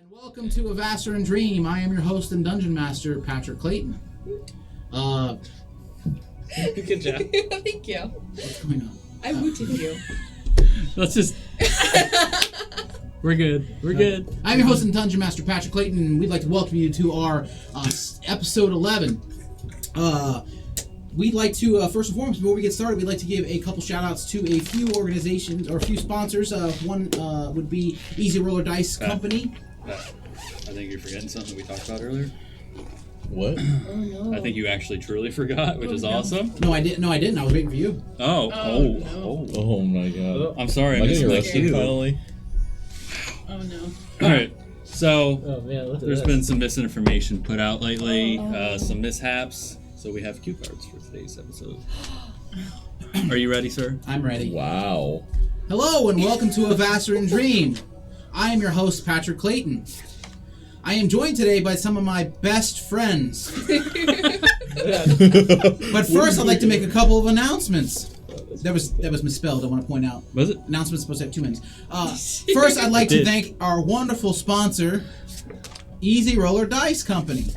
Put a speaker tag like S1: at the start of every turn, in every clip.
S1: And welcome to A Vaceran Dream. I am your host and dungeon master, Patrick Clayton.
S2: Good job.
S3: Thank you.
S1: What's going on?
S3: I booted you.
S2: Let's just... We're good. We're good.
S1: I'm your host and dungeon master, Patrick Clayton, and we'd like to welcome you to our episode 11. We'd like to, first and foremost, before we get started, we'd like to give a couple shout-outs to a few organizations, or a few sponsors. One would be Easy Roller Dice Company.
S4: I think you're forgetting something we talked about earlier.
S5: What?
S3: Oh no.
S4: I think you actually truly forgot, which is awesome.
S1: No, I didn't. I was waiting for you.
S4: Oh
S5: My god.
S4: I'm sorry,
S5: Am
S4: I
S5: I
S4: missed
S5: getting
S4: my
S5: arrested
S4: cue.
S5: finally?
S3: Oh no.
S4: Alright, so
S2: Oh man, look at
S4: there's
S2: that.
S4: been some misinformation put out lately, some mishaps, so we have cue cards for today's episode. Are you ready, sir?
S1: I'm ready.
S5: Wow.
S1: Hello and welcome to A Vaceran Dream. I am your host, Patrick Clayton. I am joined today by some of my best friends. But first, I'd like to make a couple of announcements. That was misspelled, I want to point out.
S4: Was it?
S1: Announcement's supposed to have 2 minutes. First, I'd like to thank our wonderful sponsor, Easy Roller Dice Company.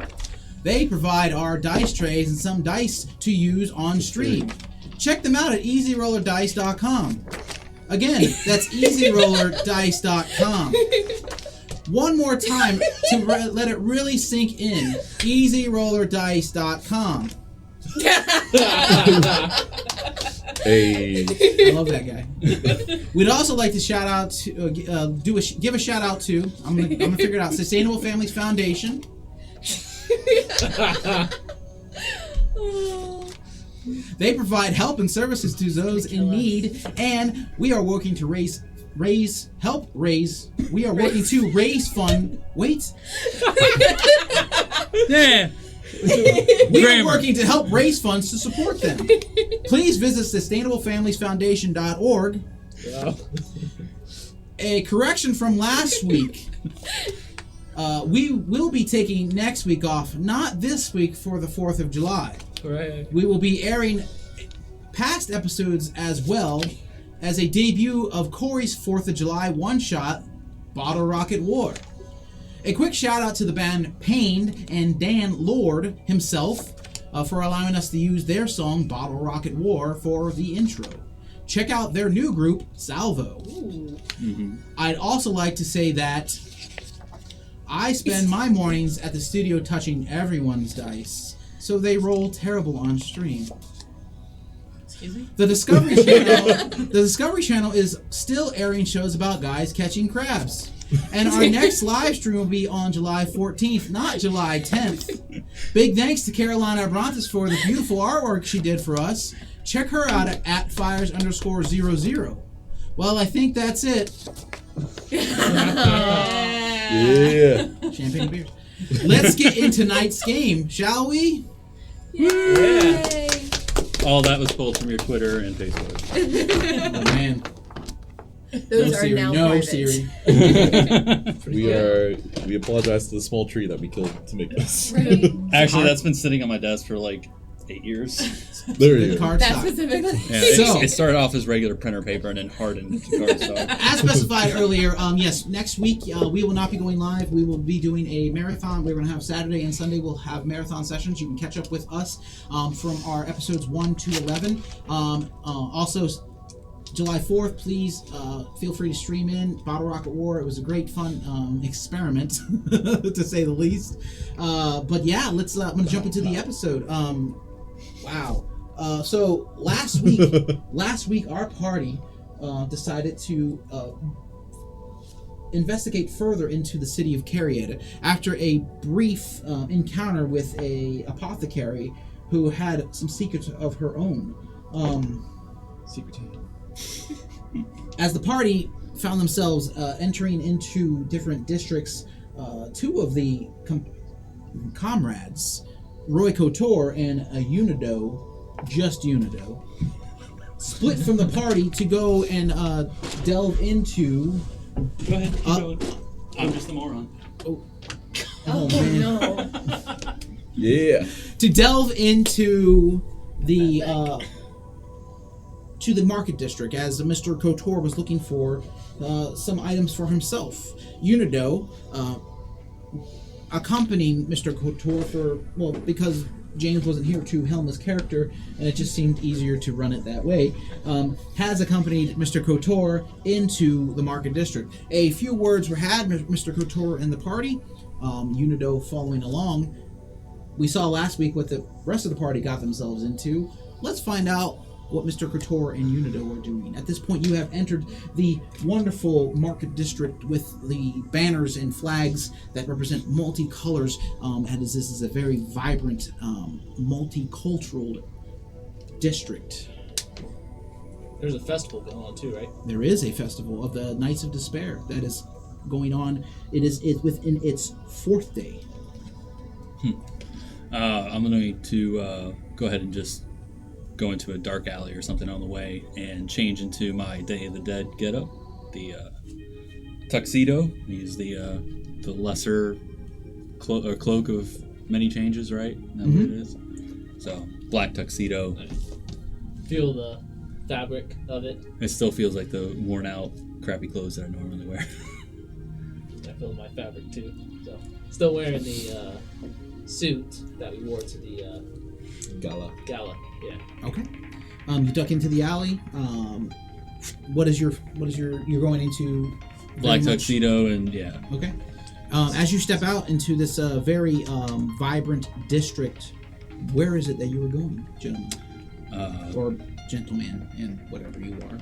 S1: They provide our dice trays and some dice to use on stream. Check them out at easyrollerdice.com. Again, that's easyrollerdice.com. One more time to let it really sink in. easyrollerdice.com.
S5: Hey.
S1: I love that guy. We'd also like to shout out to give a shout out to. I'm gonna figure it out. Sustainable Families Foundation. They provide help and services to those in need, and we are working to raise. We are working to raise fund. Wait.
S4: Yeah.
S1: We are
S4: Grammar.
S1: working to help raise funds to support them. Please visit sustainablefamiliesfoundation.org.
S2: Wow.
S1: A correction from last week. We will be taking next week off, not this week for the 4th of July.
S2: Right.
S1: We will be airing past episodes as well as a debut of Corey's 4th of July one-shot, Bottle Rocket War. A quick shout out to the band Pained and Dan Lord himself for allowing us to use their song Bottle Rocket War for the intro. Check out their new group, Salvo. I'd also like to say that I spend my mornings at the studio touching everyone's dice, so they roll terrible on stream.
S3: Excuse me?
S1: The Discovery Channel is still airing shows about guys catching crabs. And our next live stream will be on July 14th, not July 10th. Big thanks to Carolina Abrantes for the beautiful artwork she did for us. Check her out at @fires_00. Well, I think that's it.
S5: Yeah.
S1: Champagne and beers. Let's get into tonight's game, shall we?
S3: Yay!
S4: All that was pulled from your Twitter and Facebook.
S1: Oh, man.
S3: Those
S1: No
S3: are
S1: Siri.
S3: now
S1: No
S3: private.
S1: Siri.
S5: We apologize to the small tree that we killed to make this.
S3: Right.
S4: Actually, that's been sitting on my desk for like 8 years.
S5: There you
S1: Good
S5: go.
S1: card
S3: That
S1: stock.
S3: specifically.
S4: Yeah,
S1: So-
S4: it started off as regular printer paper and then hardened into cardstock.
S1: As specified earlier, yes, next week we will not be going live. We will be doing a marathon. We're going to have Saturday and Sunday. We'll have marathon sessions. You can catch up with us from our episodes 1 to 11. Also, July 4th, please feel free to stream in Bottle Rocket War. It was a great, fun experiment, to say the least. But yeah, I'm going to jump into the episode. Wow. So last week our party decided to investigate further into the city of Cariad after a brief encounter with a apothecary who had some secrets of her own.
S5: Secret team.
S1: As the party found themselves entering into different districts, 2 of the comrades, Roy Kotor and Unido, split from the party to go and delve into...
S4: Go ahead, keep going. I'm just a moron.
S1: Oh
S3: Oh no.
S5: Yeah.
S1: to delve into the to the market district, as Mr. Kotor was looking for some items for himself. Unido accompanying Mr. Couture because James wasn't here to helm his character, and it just seemed easier to run it that way, has accompanied Mr. Couture into the Market District. A few words were had, Mr. Couture and the party, Unido following along. We saw last week what the rest of the party got themselves into. Let's find out what Mr. Couture and Unido are doing. At this point, you have entered the wonderful Market District with the banners and flags that represent multicolors, and this is a very vibrant, multicultural district.
S2: There's a festival going on too, right?
S1: There is a festival of the Knights of Despair that is going on. It's within its 4th day.
S4: I'm going to go ahead and just go into a dark alley or something on the way and change into my Day of the Dead getup, the tuxedo. Use the lesser cloak of many changes, right? Is that what it is? So black tuxedo.
S2: Feel the fabric of it.
S4: It still feels like the worn out, crappy clothes that I normally wear.
S2: I feel my fabric too. So still wearing the suit that we wore to the
S5: Gala.
S2: gala. Yeah.
S1: Okay. You duck into the alley. What is your you're going into
S4: Black tuxedo and yeah.
S1: Okay. As you step out into this very vibrant district, where is it that you were going, gentlemen? Or gentleman, and whatever you are.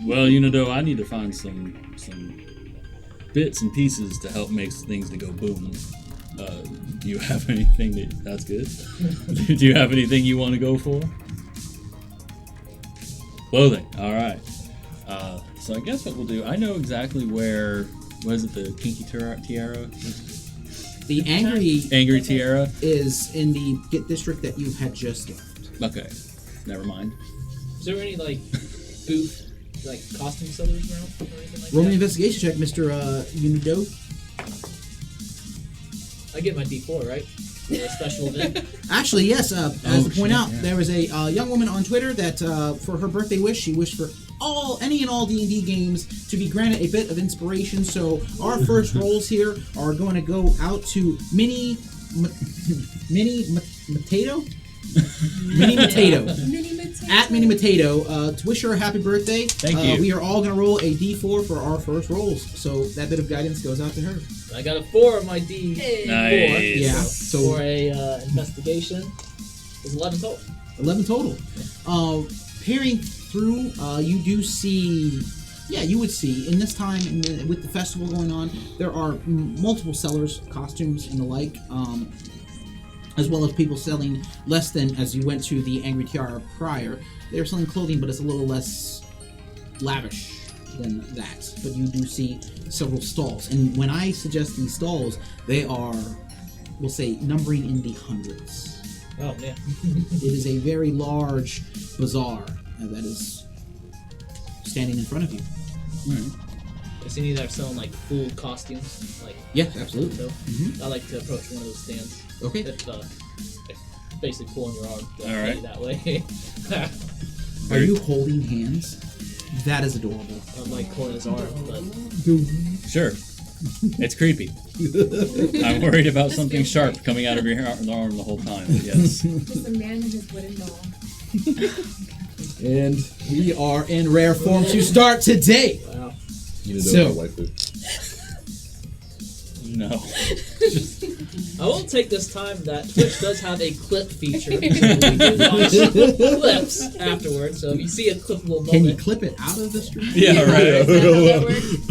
S4: Well, Unido, I need to find some bits and pieces to help make things to go boom. Do you have anything that's good? Do you have anything you want to go for? Clothing. All right. So I guess what we'll do, I know exactly where, was it the Kinky Tiara?
S1: The Angry
S4: Tiara
S1: is in the district that you had just left.
S4: Okay. Never mind.
S2: Is there any booth costume sellers around or anything like
S1: Roll me
S2: that?
S1: an investigation check, Mr. Unido.
S2: I get my D4, right? For a special event.
S1: Actually, yes. As to point out,
S4: yeah.
S1: there was a young woman on Twitter that, for her birthday wish, she wished for any and all D&D games to be granted a bit of inspiration. So our first rolls here are going to go out to Mini Potato. Mini Potato. At Mini Potato, to wish her a happy birthday.
S4: Thank you.
S1: We are all going to roll a D4 for our first rolls. So that bit of guidance goes out to her.
S2: I got a 4 on my D4.
S4: Nice.
S1: Yeah.
S2: So for a investigation, it's 11 total.
S1: 11 total. Peering through, you do see... Yeah, you would see, in this time, with the festival going on, there are multiple sellers, costumes and the like, as well as people selling less than, as you went to the Angry Tiara prior, they're selling clothing, but it's a little less lavish than that. But you do see several stalls. And when I suggest these stalls, they are, we'll say, numbering in the hundreds.
S2: Oh, man.
S1: It is a very large bazaar that is standing in front of you.
S2: Is any that are selling full costumes?
S1: Yeah, absolutely.
S2: So
S1: Mhm.
S2: I like to approach one of those stands.
S1: Okay.
S2: If basically pulling your arm
S4: All right.
S2: that way.
S1: Are you holding hands? That is adorable.
S2: I'm pulling his arm, but
S4: Sure. It's creepy. I'm worried about something sharp coming out of your arm the whole time. Yes.
S6: Just a man and his wooden doll.
S1: And we are in rare form to start today.
S2: wow.
S5: You know,
S1: So-
S5: my waifu.
S4: No.
S2: I will take this time that Twitch does have a clip feature. We do launch clips afterwards, so if you see a clippable moment.
S1: Can you clip it out of the stream?
S4: Yeah, right.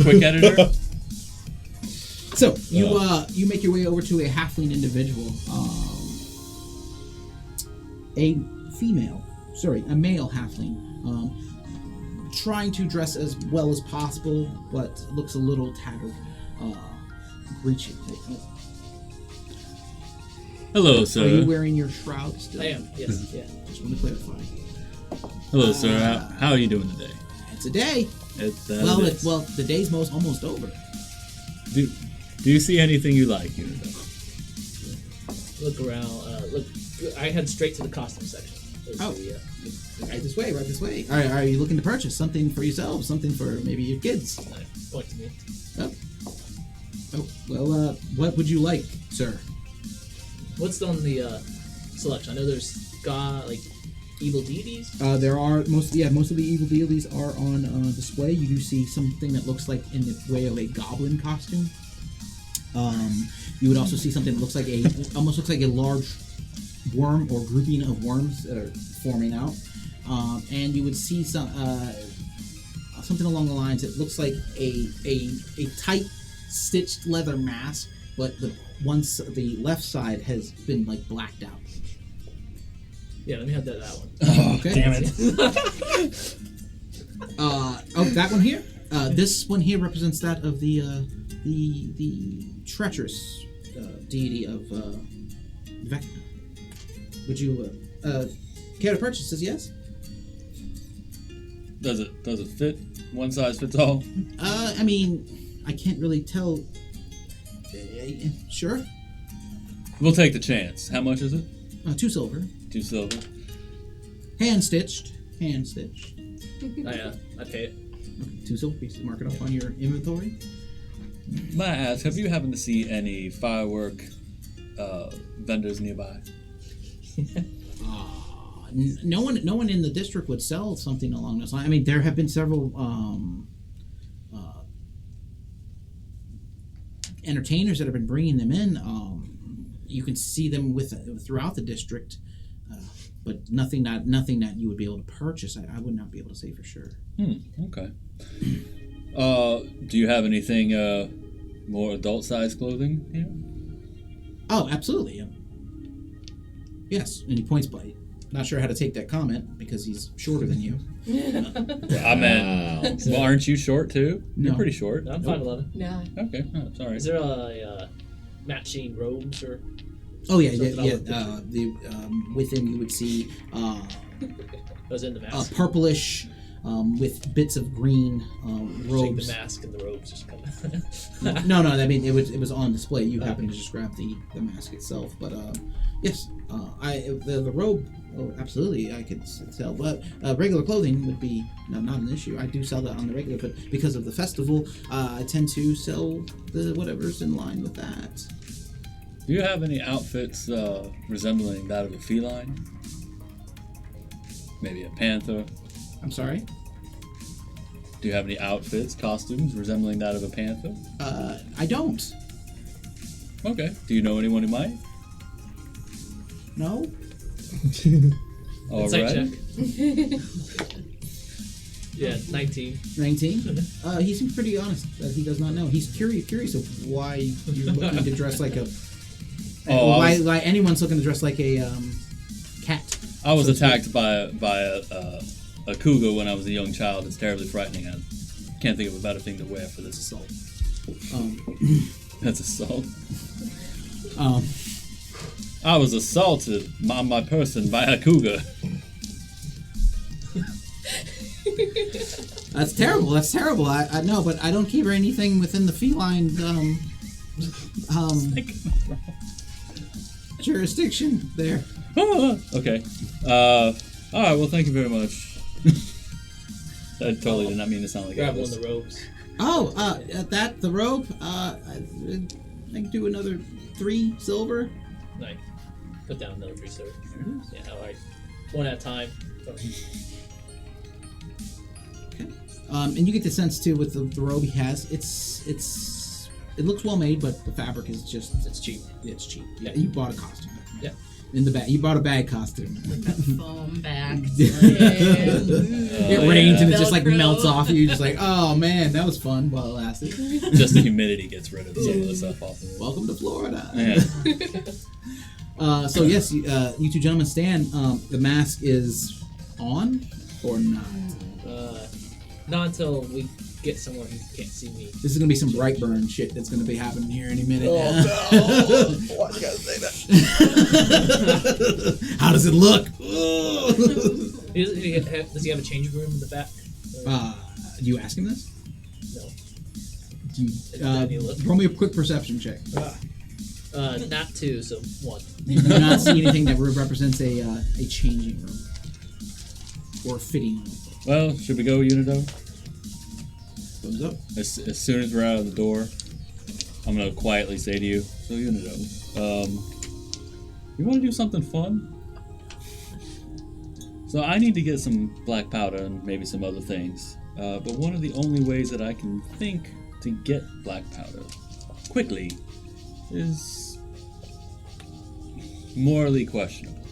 S4: Quick editor.
S1: So you make your way over to a halfling individual, a male halfling, trying to dress as well as possible, but looks a little tattered. Reaching.
S4: Hello,
S1: Are you
S4: sir.
S1: wearing your shroud still?
S2: I am, yes, yeah.
S1: Just want to clarify.
S4: Hello, sir. How are you doing today?
S1: It's a day.
S4: It is.
S1: The day's almost over.
S4: Do you see anything you like here?
S2: Look around, I head straight to the costume section.
S1: Oh. Right this way. Are you looking to purchase something for yourself? Something for maybe your kids?
S2: Point to me.
S1: Oh. Oh, well, what would you like, sir?
S2: What's on the selection? I know there's like evil deities.
S1: There are most of the evil deities are on display. You do see something that looks like in the way of a goblin costume. You would also see something that looks like almost looks like a large worm or grouping of worms that are forming out. And you would see something along the lines. It looks like a tight stitched leather mask, but the left side has been like blacked out.
S2: Yeah, let me have that one.
S1: Okay.
S4: Damn it.
S1: That one here. This one here represents that of the treacherous deity of Vecna. Would you care to purchase this? Yes.
S4: Does it fit? One size fits all?
S1: I mean, I can't really tell. Sure.
S4: We'll take the chance. How much is it?
S1: 2 silver.
S4: 2 silver.
S1: Hand stitched.
S2: I pay it.
S1: Okay, 2 silver pieces. Mark it off on your inventory.
S4: May I ask, have you happened to see any firework vendors nearby?
S1: No one in the district would sell something along those lines. I mean, there have been several entertainers that have been bringing them in. You can see them throughout the district, but nothing that you would be able to purchase. I would not be able to say for sure.
S4: Okay. Do you have anything more adult-sized clothing here?
S1: Oh, absolutely. Yes, and he points by. Not sure how to take that comment because he's shorter than you.
S4: I meant, well, aren't you short too?
S1: No.
S4: You're pretty short.
S2: I'm 5'11".
S6: No.
S4: Okay, oh, sorry.
S2: Is there a matching robes or?
S1: Oh yeah. Within you would see
S2: Was in the
S1: a
S2: mask.
S1: purplish with bits of green robes.
S2: The mask and the robes just come.
S1: No. I mean, it was on display. You happened to just grab the mask itself, but yes, the robe. Oh, absolutely, I could sell. But regular clothing would be not an issue. I do sell that on the regular, but because of the festival, I tend to sell the whatever's in line with that.
S4: Do you have any outfits resembling that of a feline? Maybe a panther?
S1: I'm sorry.
S4: Do you have any outfits, costumes resembling that of a panther?
S1: I don't.
S4: Okay. Do you know anyone who might?
S1: No.
S4: All
S2: Insight
S4: right.
S2: check. Yeah, 19.
S1: 19. He seems pretty honest that he does not know. He's curious of why you're looking to dress like a. Why anyone's looking to dress like a cat.
S4: I was attacked by a cougar when I was a young child. It's terribly frightening. I can't think of a better thing to wear for this assault. That's assault. I was assaulted on my person by a cougar.
S1: That's terrible. I know, but I don't keep anything within the feline jurisdiction there.
S4: Okay. All right. Well, thank you very much. I totally did not mean to sound like
S2: Grab
S4: that.
S2: one of the robes.
S1: Oh, the robe. I can do another 3 silver.
S2: Nice. Put down another 3 silver. Yeah, all right. One at a time.
S1: And you get the sense too with the robe he has. It looks well made, but the fabric is just
S2: It's cheap.
S1: it's cheap. Yeah, you bought a costume.
S2: Yeah.
S1: In the bag, you bought a bag costume.
S3: Foam back.
S1: It rains and it just like
S3: Velcro.
S1: melts off you. Just like, oh man, that was fun while it lasted.
S4: Just the humidity gets rid of some of the stuff off.
S1: Welcome to Florida.
S4: Yeah.
S1: So yes, you 2 gentlemen stand. The mask is on or not?
S2: Not until we get someone who can't see me.
S1: This is gonna be some Brightburn shit that's gonna be happening here any minute.
S5: Oh no! Why you gotta say that?
S1: How does it look?
S2: Does he have a changing room in the back?
S1: Do you ask him this?
S2: No.
S1: Do you,
S2: Danny, look.
S1: roll me a quick perception check.
S2: Not 2, so 1.
S1: You do not see anything that represents a changing room or a fitting room.
S4: Well, should we go, Unido?
S1: Thumbs up.
S4: As soon as we're out of the door, I'm gonna quietly say to you, so you know, you want to do something fun? So I need to get some black powder and maybe some other things. But one of the only ways that I can think to get black powder quickly is morally questionable.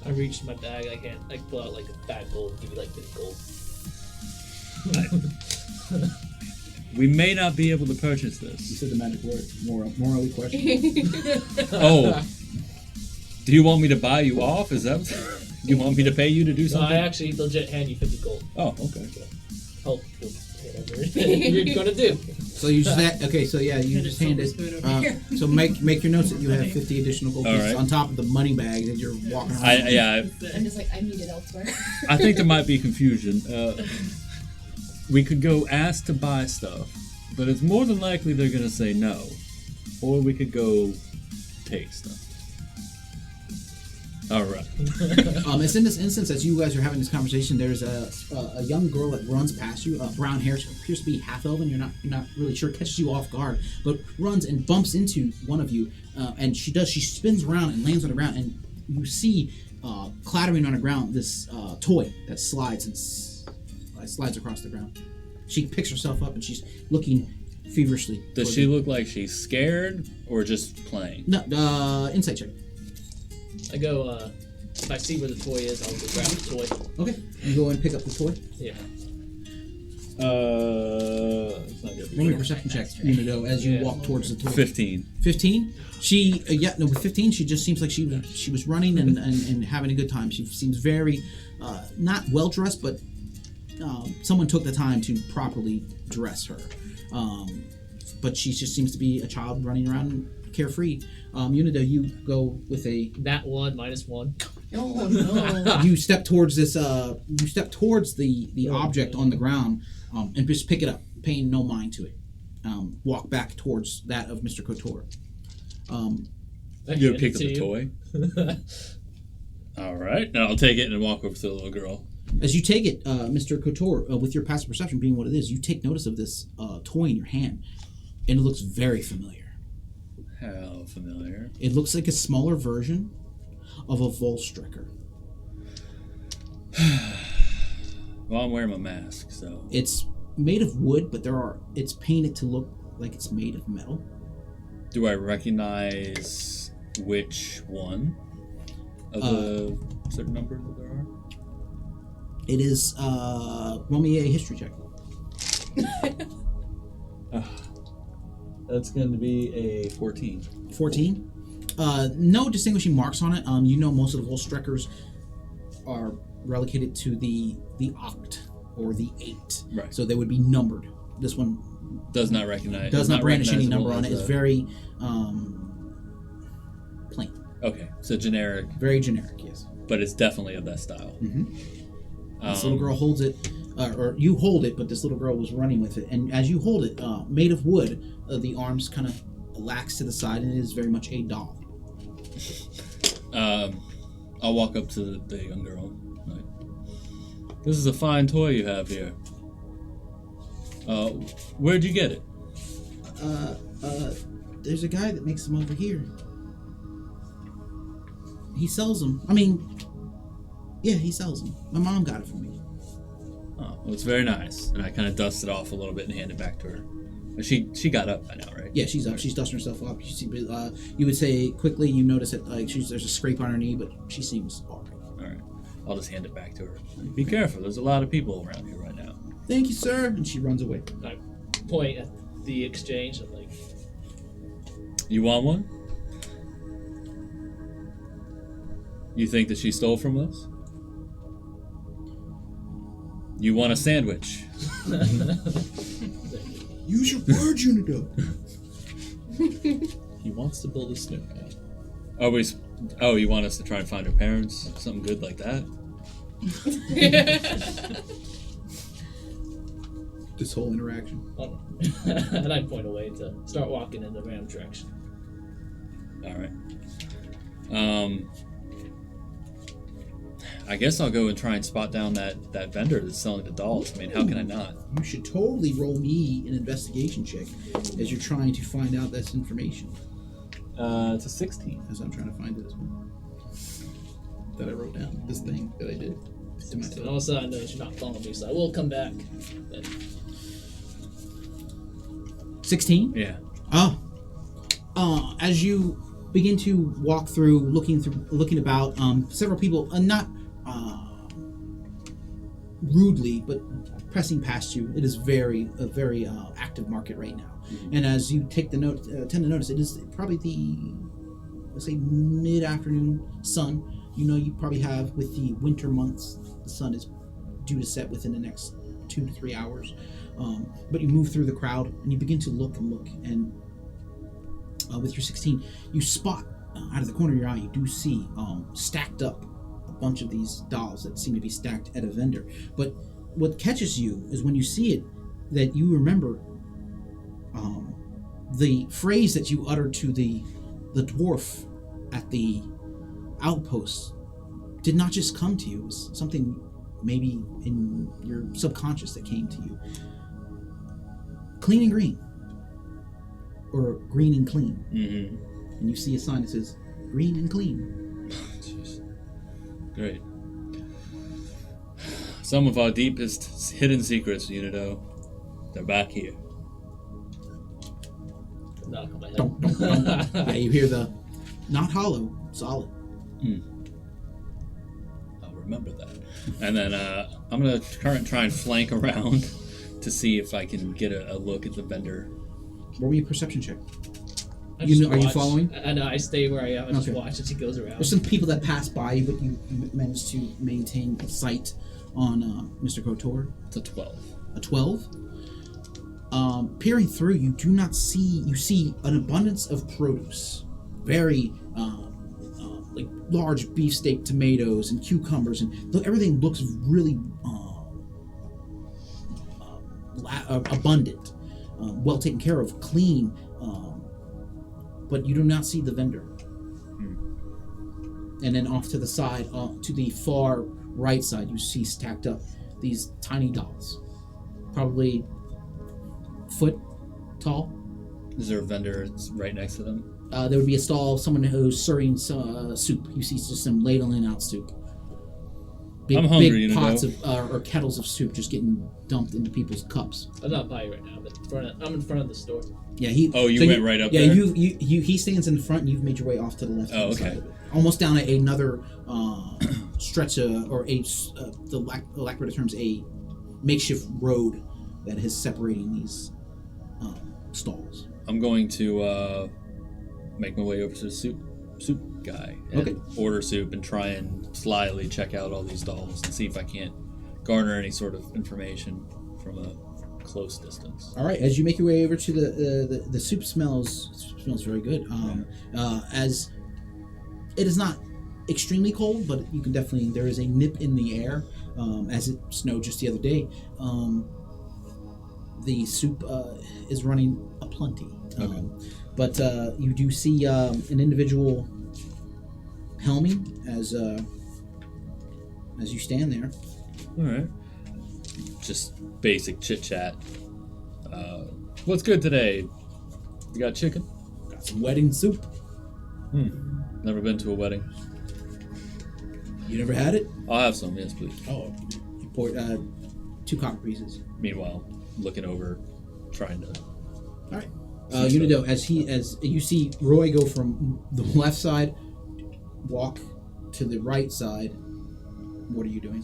S2: I reached in my bag. I can't. I pull out like a bag of gold and give you like 50 gold.
S4: We may not be able to purchase
S1: You
S4: this.
S1: said the magic word. Morally questionable.
S4: Oh, do you want me to buy you off? Is that? You want me to pay you to do
S2: No,
S4: something?
S2: I actually legit hand you 50 gold.
S4: Oh, okay.
S2: Help with whatever you're gonna do.
S1: So you just okay. So yeah, you just hand it. So make your notes that you have 50 additional gold
S4: All
S1: pieces
S4: right.
S1: on top of the money bag that you're walking around.
S6: I'm just like, I need it elsewhere.
S4: I think there might be confusion. We could go ask to buy stuff, but it's more than likely they're going to say no. Or we could go take stuff. All right.
S1: It's in this instance, as you guys are having this conversation, there's a young girl that runs past you, brown hair, she appears to be half elven. You're not really sure, catches you off guard, but runs and bumps into one of you, and she spins around and lands on the ground, and you see clattering on the ground this toy that slides and slides across the ground. She picks herself up and she's looking feverishly.
S4: Does she look like she's scared or just playing?
S1: No, insight check.
S2: I go. If I see where the toy is, I'll go grab the toy.
S1: Okay, you go and pick up the toy.
S2: Yeah.
S4: It's not good.
S1: Roll your perception check, Unido, as you walk towards the toy.
S4: 15.
S1: 15. She, with 15, she just seems like she was running and having a good time. She seems very, not well dressed, but someone took the time to properly dress her. But she just seems to be a child running around carefree. Unido, you go with a.
S2: That one -1.
S3: Oh no.
S1: You step towards this. You step towards the object on the ground, and just pick it up, paying no mind to it. Walk back towards that of Mr. Couture.
S4: You picked up the toy? All right. Now I'll take it and walk over to the little girl.
S1: As you take it, Mr. Couture, with your passive perception being what it is, you take notice of this toy in your hand, and it looks very familiar.
S4: How familiar.
S1: It looks like a smaller version of a Volstrecker.
S4: Well, I'm wearing my mask, so.
S1: It's made of wood, but it's painted to look like it's made of metal.
S4: Do I recognize which one of the certain number that there are?
S1: It is, roll me a history check.
S4: That's going to be a 14.
S1: 14. No distinguishing marks on it. You know most of the Volstreckers are relegated to the Oct or the 8.
S4: Right.
S1: So they would be numbered. This one
S4: Does not recognize.
S1: does not brandish any number on it.
S4: recognizable
S1: It's very plain.
S4: Okay, so generic,
S1: Very generic, yes.
S4: but it's definitely of that style.
S1: This little girl holds it, or you hold it, but this little girl was running with it. And as you hold it, made of wood, the arms kind of lax to the side, and it is very much a doll.
S4: I'll walk up to the young girl. Like, this is a fine toy you have here. Where'd you get it?
S1: There's a guy that makes them over here. He sells them. I mean, yeah, he sells them. My mom got it for me.
S4: Oh, well, it's very nice. And I kind of dust it off a little bit and hand it back to her. She got up by now, right?
S1: Yeah, she's up. She's dusting herself up. You see, you would say quickly. You notice that there's a scrape on her knee, but she seems all right.
S4: All right. I'll just hand it back to her. Be careful. There's a lot of people around here right now.
S1: Thank you, sir. And she runs away.
S2: I point at the exchange. I'm like,
S4: You want one? You think that she stole from us? You want a sandwich?
S1: Use your words, Unido.
S5: He wants to build a snowman.
S4: Oh, you want us to try and find her parents? Something good like that?
S1: This whole interaction.
S2: oh. And I point away to start walking in the ram direction.
S4: All right. I guess I'll go and try and spot down that vendor that's selling the dolls. I mean, how can I not?
S1: You should totally roll me an investigation check as you're trying to find out this information.
S4: It's a 16.
S1: As I'm trying to find it as well. That I wrote down. This thing that I did to
S2: And
S1: myself.
S2: also, I noticed you're not following me, so I will come back. But
S1: 16?
S4: Yeah.
S1: As you begin to walk through, looking about, several people, not rudely, but pressing past you. It is a very active market right now. And as you tend to notice, it is probably the, let's say, mid-afternoon sun. You know, you probably have, with the winter months, the sun is due to set within the next 2 to 3 hours. But you move through the crowd and you begin to look, and with your 16, you spot out of the corner of your eye, you do see stacked up a bunch of these dolls that seem to be stacked at a vendor. But what catches you is when you see it, that you remember the phrase that you uttered to the dwarf at the outpost did not just come to you. It was something maybe in your subconscious that came to you. Clean and green. Or green and clean.
S4: Mm-hmm.
S1: And you see a sign that says green and clean.
S4: Jeez. Great. Some of our deepest hidden secrets, Unido, they're back here.
S2: knock on my head.
S1: Dunk, dunk, dunk. Yeah, you hear the not hollow, solid.
S4: I'll remember that. And then I'm going to try and flank around to see if I can get a look at the vendor.
S1: Roll me a perception check.
S2: I
S1: You
S2: just
S1: know, are you
S2: watch.
S1: following?
S2: I know. I stay where I am. I just
S1: Okay.
S2: watch as he goes around.
S1: There's some people that pass by you, but you managed to maintain sight on Mr. Kotor.
S4: It's a 12.
S1: A 12. Peering through, you do not see. You see an abundance of produce, very like large beefsteak tomatoes and cucumbers, and everything looks really abundant, well taken care of, clean. But you do not see the vendor. And then off to the side, to the far right side, you see stacked up these tiny dolls, probably foot tall.
S4: Is there a vendor that's right next to them?
S1: There would be a stall, someone who's serving soup. You see just some ladling out soup. Big,
S4: I'm hungry,
S1: big
S4: you know.
S1: pots of or kettles of soup just getting dumped into people's cups.
S2: I'm not by you right now. I'm in front of the store.
S1: Yeah, he.
S4: Oh, you went right up
S1: yeah,
S4: there?
S1: you. He stands in the front, and you've made your way off to the left.
S4: Oh, okay.
S1: Side of it. Almost down another stretch, or the lack of better terms, a makeshift road that is separating these stalls.
S4: I'm going to make my way over to the soup guy and
S1: Okay.
S4: order soup and try and slyly check out all these dolls and see if I can't garner any sort of information from a close distance.
S1: All right, as you make your way over to the soup smells very good. As it is not extremely cold, but you can definitely, there is a nip in the air, as it snowed just the other day. The soup is running aplenty.
S4: Okay.
S1: But you do see an individual helming as you stand there.
S4: All right. Just basic chit chat. What's good today? You got chicken?
S1: Got some wedding soup.
S4: Never been to a wedding.
S1: You never had it?
S4: I'll have some, yes, please.
S1: Oh, you poured 2 copper pieces.
S4: Meanwhile, looking over, trying to.
S1: All right. Unido, as you see Roy go from the left side, walk to the right side. What are you doing?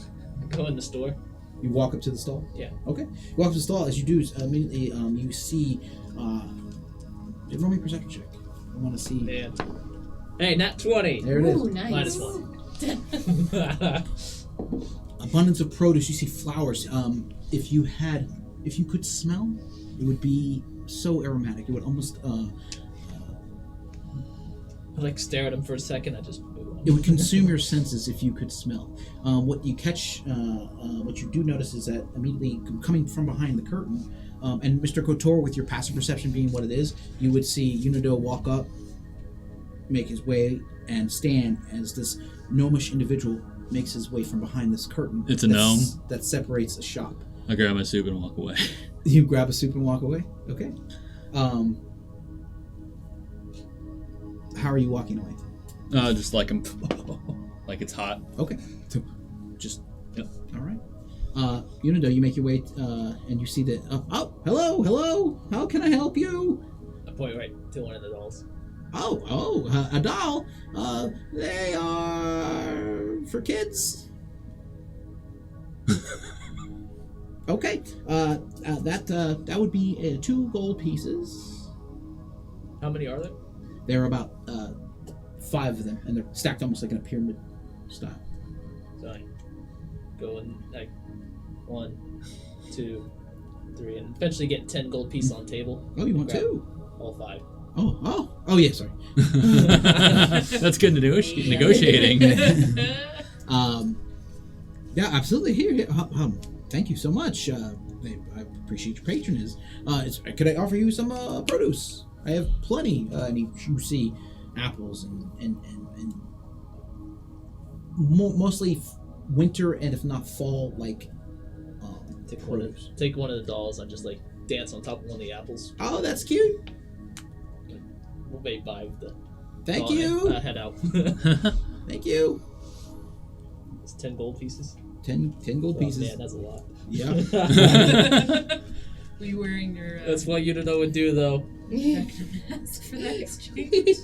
S2: Go in the store.
S1: You walk up to the stall.
S2: Yeah.
S1: Okay. You walk up to the stall. As you do, immediately you see. Roll me a perception check. I want to see.
S2: Man. Hey, nat 20.
S1: There it is.
S6: Ooh, nice.
S2: Minus 1.
S1: Abundance of produce. You see flowers. If you could smell, it would be so aromatic. It would almost.
S2: I like stare at him for a second. I just move on.
S1: It would consume your senses if you could smell. What you catch, what you do notice is that immediately coming from behind the curtain, and Mr. Kotor, with your passive perception being what it is, you would see Unido walk up, make his way, and stand as this gnomish individual makes his way from behind this curtain.
S4: It's a gnome?
S1: That separates the shop.
S4: I grab my soup and walk away.
S1: You grab a soup and walk away? Okay. How are you walking away?
S4: Just like I'm, like it's hot.
S1: Okay. So, just,
S4: Yep.
S1: all right. Unido, you make your way, and you see that, hello, how can I help you?
S2: I point right to one of the dolls.
S1: A doll. They are for kids. Okay. That would be 2 gold pieces.
S2: How many are there?
S1: There are about 5 of them, and they're stacked almost like in a pyramid style.
S2: So I go and like 1, 2, 3, and eventually get 10 gold pieces on the table.
S1: Oh, you want
S2: Grab
S1: 2?
S2: All 5.
S1: Oh, yeah, sorry.
S4: That's good negotiating.
S1: Yeah, absolutely. Here. Thank you so much. I appreciate your patronage. Could I offer you some produce? I have plenty. And you see apples and mostly winter and if not fall like produce.
S2: Take one of the dolls and just like dance on top of one of the apples.
S1: Oh, that's cute.
S2: We'll maybe buy the.
S1: Thank
S2: doll
S1: you.
S2: And, head out.
S1: Thank you.
S2: It's 10 gold pieces.
S1: 10 gold pieces.
S2: Man, that's a lot.
S1: Yeah.
S3: Were you wearing your?
S2: That's what Unido would do, though.
S3: Mask for that exchange.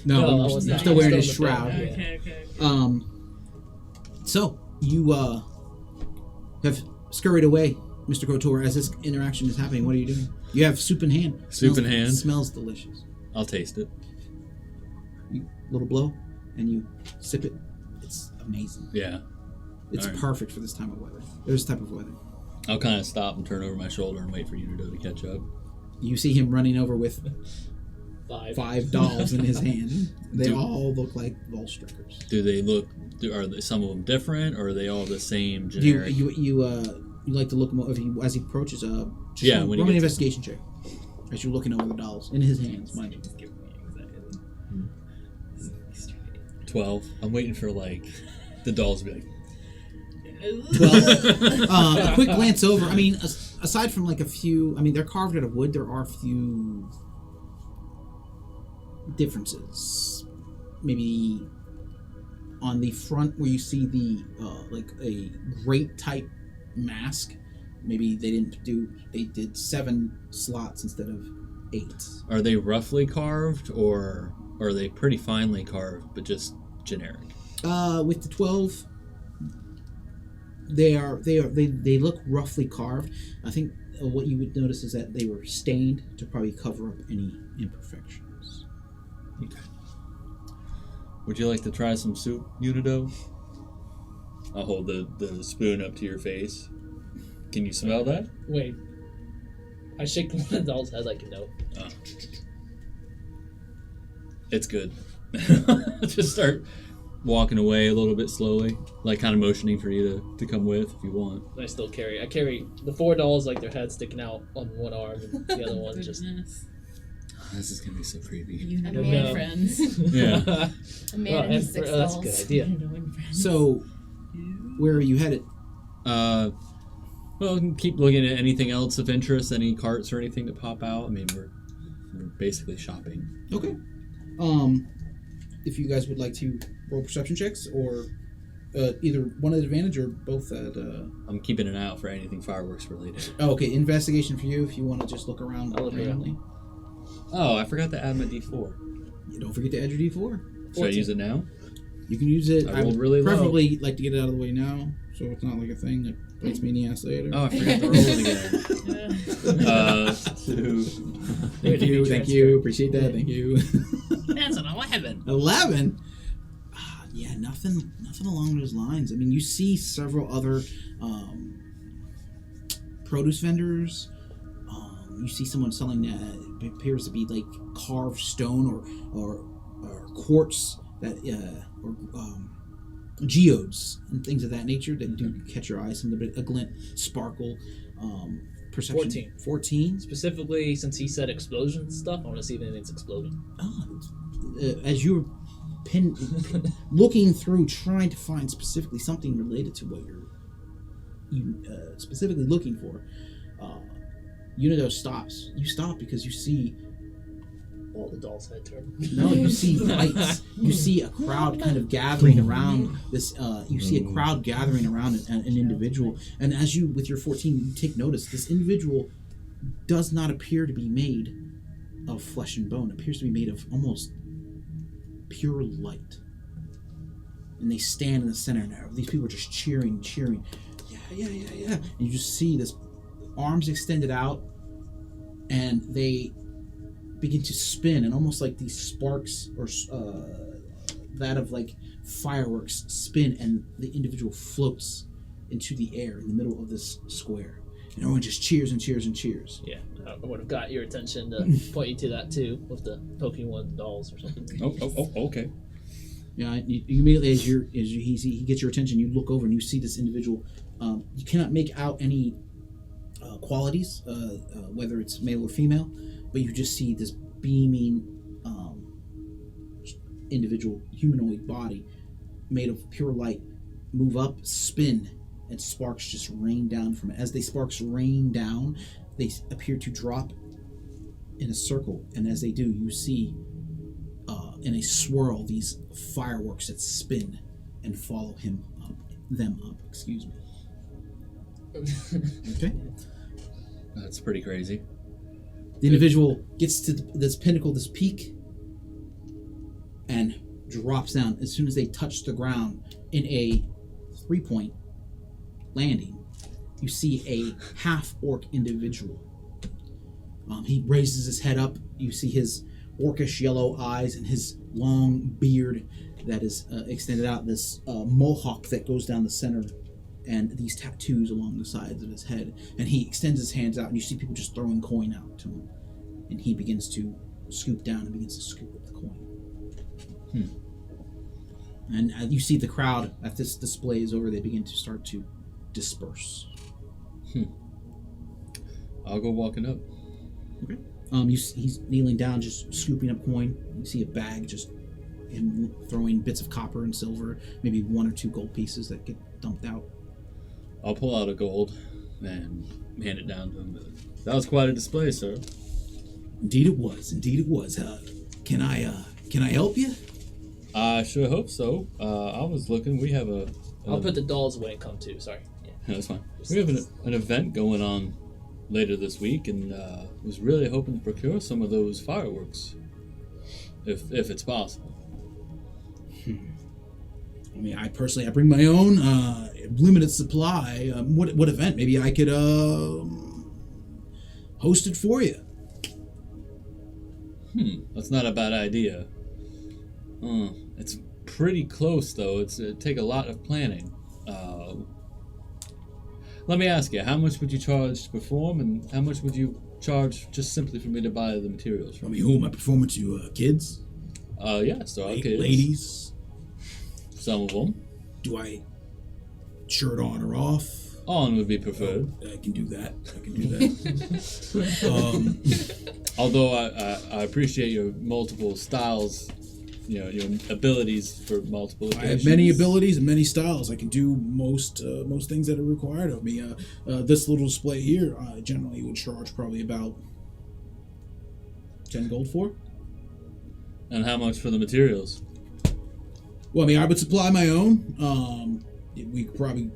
S1: No,
S2: I
S1: you're
S2: was not.
S1: still wearing
S2: I'm
S1: his
S2: still in the
S1: shroud.
S2: band.
S3: Okay.
S1: So you have scurried away, Mr. Kotor, as this interaction is happening. What are you doing? You have soup in hand.
S4: Soup in hand.
S1: Smells delicious.
S4: I'll taste it.
S1: You little blow, and you sip it. It's amazing.
S4: Yeah.
S1: It's
S4: All right.
S1: perfect for this time of weather. This type of weather.
S4: I'll kind of stop and turn over my shoulder and wait for Unido to catch up.
S1: You see him running over with
S2: 5
S1: dolls in his hand. They
S4: Do-
S1: all look like Volstrickers.
S4: Do they look? Are some of them different, or are they all the same
S1: You
S4: generic?
S1: you like to look him over as he approaches.
S4: Yeah,
S1: roll
S4: when he
S1: an
S4: gets-
S1: investigation check as you're looking over the dolls in his hands, mind you.
S4: 12. I'm waiting for like the dolls to be like.
S1: 12. A quick glance over. I mean, aside from like a few, I mean, they're carved out of wood. There are a few differences. Maybe on the front where you see the like a grate type mask. Maybe they did 7 slots instead of 8.
S4: Are they roughly carved, or are they pretty finely carved, but just generic?
S1: With the 12. They look roughly carved. I think what you would notice is that they were stained to probably cover up any imperfections.
S4: Okay. Would you like to try some soup, Unido? I'll hold the spoon up to your face. Can you smell that?
S2: Wait. I shake one of the dolls' head like a no.
S4: Oh. It's good. Just start walking away a little bit slowly, like kind of motioning for you to come with if you want.
S2: I still carry. I carry the 4 dolls like their heads sticking out on one arm, and the other one just.
S3: Goodness.
S4: This is gonna be so creepy.
S3: You
S2: I
S3: know,
S2: don't
S3: man
S2: know.
S3: friends.
S4: Yeah.
S3: A man
S2: Well,
S3: and his 6
S2: that's
S3: dolls.
S2: a good idea.
S3: You know, and friends.
S1: So, where are you headed?
S4: Well, keep looking at anything else of interest, any carts or anything that pop out. I mean, we're basically shopping.
S1: Okay. If you guys would like to roll perception checks, or either one at advantage or both at.
S4: I'm keeping an eye out for anything fireworks related.
S1: Oh, okay. Investigation for you if you want to just look around
S2: I'll look around.
S1: randomly.
S4: Oh, I forgot to add my D4.
S1: Don't forget to add your D4.
S4: Should I use it now?
S1: You can use it.
S4: I rolled
S1: would
S4: really low.
S1: preferably like to get it out of the way now, so it's not like a thing that bites me in the ass later.
S4: Oh, I forgot to roll it again. 2.
S1: Thank you. Appreciate that. Thank you.
S3: That's an 11.
S1: 11. Yeah, nothing along those lines. I mean, you see several other produce vendors. You see someone selling it appears to be like carved stone or quartz that or geodes and things of that nature that do catch your eye. Some of a glint, sparkle, perception. 14.
S2: Specifically, since he said explosion stuff, I want to see if anything's exploding.
S1: As you're looking through, trying to find specifically something related to what you're specifically looking for. Unido stops. You stop because you see.
S2: All the dolls head turn.
S1: No, you see lights. You see a crowd kind of gathering around this. You see a crowd gathering around an individual, and as you, with your 14, you take notice. This individual does not appear to be made of flesh and bone. It appears to be made of almost pure light. And they stand in the center now. These people are just cheering. Yeah. And you just see this arms extended out, and they begin to spin, and almost like these sparks or that of like fireworks spin, and the individual floats into the air in the middle of this square. And everyone just cheers and cheers and cheers.
S2: Yeah, I would have got your attention to point you to that too, with the poking one of the dolls or something.
S4: Oh, okay.
S1: Yeah, you immediately as he gets your attention, you look over and you see this individual. You cannot make out any qualities, whether it's male or female, but you just see this beaming individual humanoid body made of pure light move up, spin, and sparks just rain down from it. As the sparks rain down, they appear to drop in a circle, and as they do, you see in a swirl these fireworks that spin and follow them up. Excuse me. Okay.
S4: That's pretty crazy.
S1: The individual gets to this pinnacle, this peak, and drops down. As soon as they touch the ground in a 3-point landing, you see a half-orc individual. He raises his head up. You see his orcish yellow eyes and his long beard that is extended out, this mohawk that goes down the center, and these tattoos along the sides of his head. And he extends his hands out, and you see people just throwing coin out to him. And he begins to scoop down and begins to scoop up the coin. And you see the crowd, as this display is over, they begin to start to disperse.
S4: I'll go walking up.
S1: Okay. He's kneeling down, just scooping up coin. You see a bag, just him throwing bits of copper and silver, maybe 1 or 2 gold pieces that get dumped out.
S4: I'll pull out a gold and hand it down to him. That was quite a display, sir.
S1: Indeed it was. Can I help you?
S4: I sure hope so. I was looking. We have
S2: I'll put the dolls away and come too. Sorry. Yeah.
S4: No, that's fine. We have an event going on later this week, and was really hoping to procure some of those fireworks, if it's possible.
S1: I mean, I bring my own limited supply. What event? Maybe I could host it for you.
S4: That's not a bad idea. It's pretty close, though. It'd take a lot of planning. Let me ask you, how much would you charge to perform, and how much would you charge just simply for me to buy the materials from?
S1: I mean, who am I performing to? Kids?
S4: Yes, there are kids.
S1: Ladies?
S4: Some of them.
S1: Do I shirt on or off?
S4: On would be preferred.
S1: I can do that.
S4: Although I appreciate your multiple styles, your abilities for multiple occasions.
S1: I have many abilities and many styles. I can do most things that are required of me. This little display here, I generally would charge probably about 10 gold for.
S4: And how much for the materials?
S1: Well, I mean, I would supply my own. We could probably,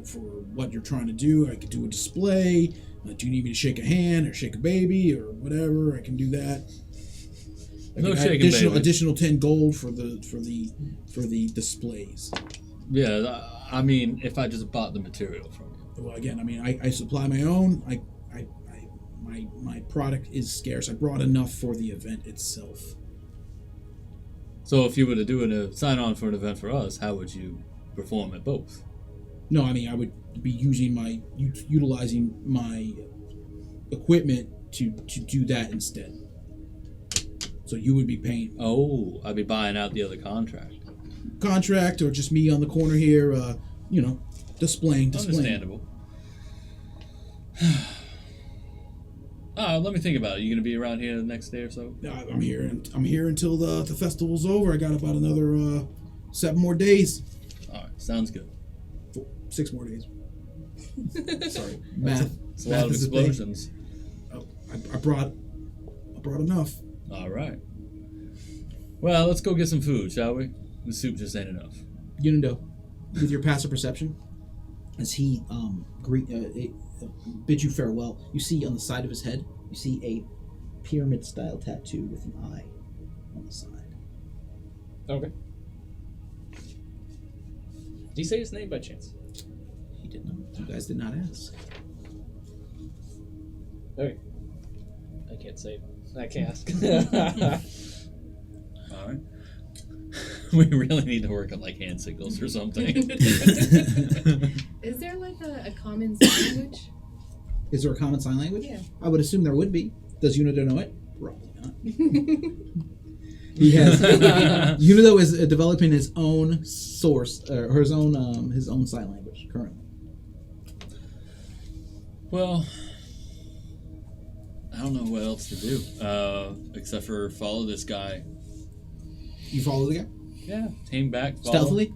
S1: for what you're trying to do, I could do a display. Do you need me to shake a hand or shake a baby or whatever? I can do that.
S4: No shaking baby.
S1: Additional 10 gold for the displays.
S4: Yeah, I mean, if I just bought the material from you.
S1: Well, again, I mean, I supply my own. My product is scarce. I brought enough for the event itself.
S4: So if you were to do a sign-on for an event for us, how would you perform at both?
S1: No, I mean, I would be utilizing my equipment to do that instead. So you would be paying.
S4: Oh, I'd be buying out the other contract.
S1: Or just me on the corner here, displaying.
S4: Understandable. Let me think about it. You gonna be around here the next day or so?
S7: I'm here. I'm here until the festival's over. I got about another 7 more days.
S4: All right, sounds good.
S7: 6 more days. Sorry,
S1: Math.
S4: It's a lot of
S7: is a thing.
S4: explosions.
S7: Oh, I brought enough.
S4: All right. Well, let's go get some food, shall we? The soup just ain't enough.
S1: Unindo, with your passive perception, as he bids you farewell, you see on the side of his head, you see a pyramid-style tattoo with an eye on the side.
S2: Okay. Did he say his name by chance?
S1: He did not. You guys did not ask.
S2: Okay. I can't say. I can't ask.
S4: All right. We really need to work on like hand signals or something.
S6: Is there like a common sign language?
S1: Is there a common sign language?
S6: Yeah.
S1: I would assume there would be. Does Unido know it? Probably not. He has. Unido is developing his own source, or his own sign language currently.
S4: Well, I don't know what else to do except for follow this guy.
S1: You follow the guy
S4: Yeah, tame back, follow,
S1: stealthily.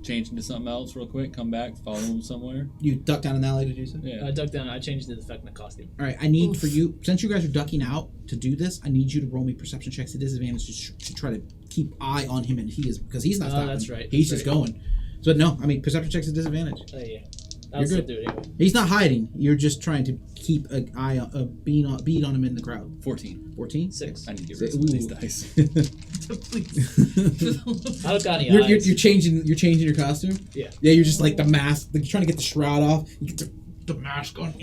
S4: change into something else real quick, come back, follow him somewhere.
S1: You duck down an alley to do so.
S4: Yeah.
S2: I ducked down. I changed into the Fekna costume.
S1: All right, I need for you, since you guys are ducking out to do this, I need you to roll me perception checks at disadvantage to try to keep eye on him, and he is because he's not stopping.
S2: That's right.
S1: He's
S2: That's
S1: just going. So no, I mean perception checks at disadvantage.
S2: Yeah.
S1: You're
S2: I'll still
S1: good.
S2: do it anyway.
S1: He's not hiding. You're just trying to keep an eye, a bead on him in the crowd.
S4: 14.
S1: 14.
S2: 6.
S4: I need to get rid of some of these
S1: Ooh.
S4: dice.
S2: I don't got any
S1: You're
S2: eyes.
S1: changing your costume.
S2: Yeah.
S1: Yeah, you're just like the mask. Like, you're trying to get the shroud off. You get the mask on,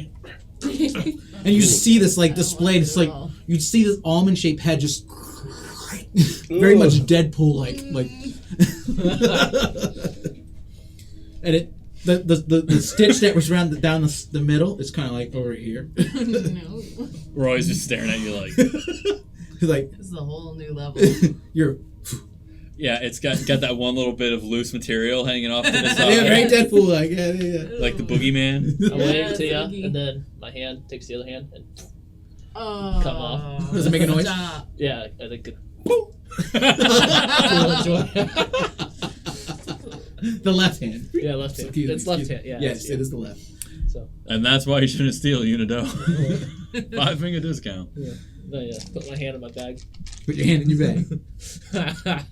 S1: and you see this like displayed. It's like you see this almond shaped head just very much Deadpool like. And it the stitch that was down the middle is kind of like over here.
S3: No.
S4: Roy's just staring at you like,
S1: Like
S3: This is a whole new level.
S1: you're
S4: yeah, it's got that one little bit of loose material hanging off to the side.
S1: yeah, very Deadpool like yeah.
S4: Like the boogeyman.
S2: I wave
S3: Yeah,
S2: to you,
S3: Ziggy.
S2: and then my hand takes the other hand, and
S3: Oh.
S2: Come off.
S1: Does it make a noise?
S3: Stop.
S2: yeah, I think it.
S1: The left hand.
S2: Yeah, left hand.
S1: Excuse me,
S2: It's left
S1: excuse
S2: hand. Yeah.
S1: Yes,
S2: yeah.
S1: it is the left.
S2: So,
S4: And that's why you shouldn't steal, Unido. 5-finger discount.
S2: but yeah, put my hand in my bag.
S1: Put your hand in your bag.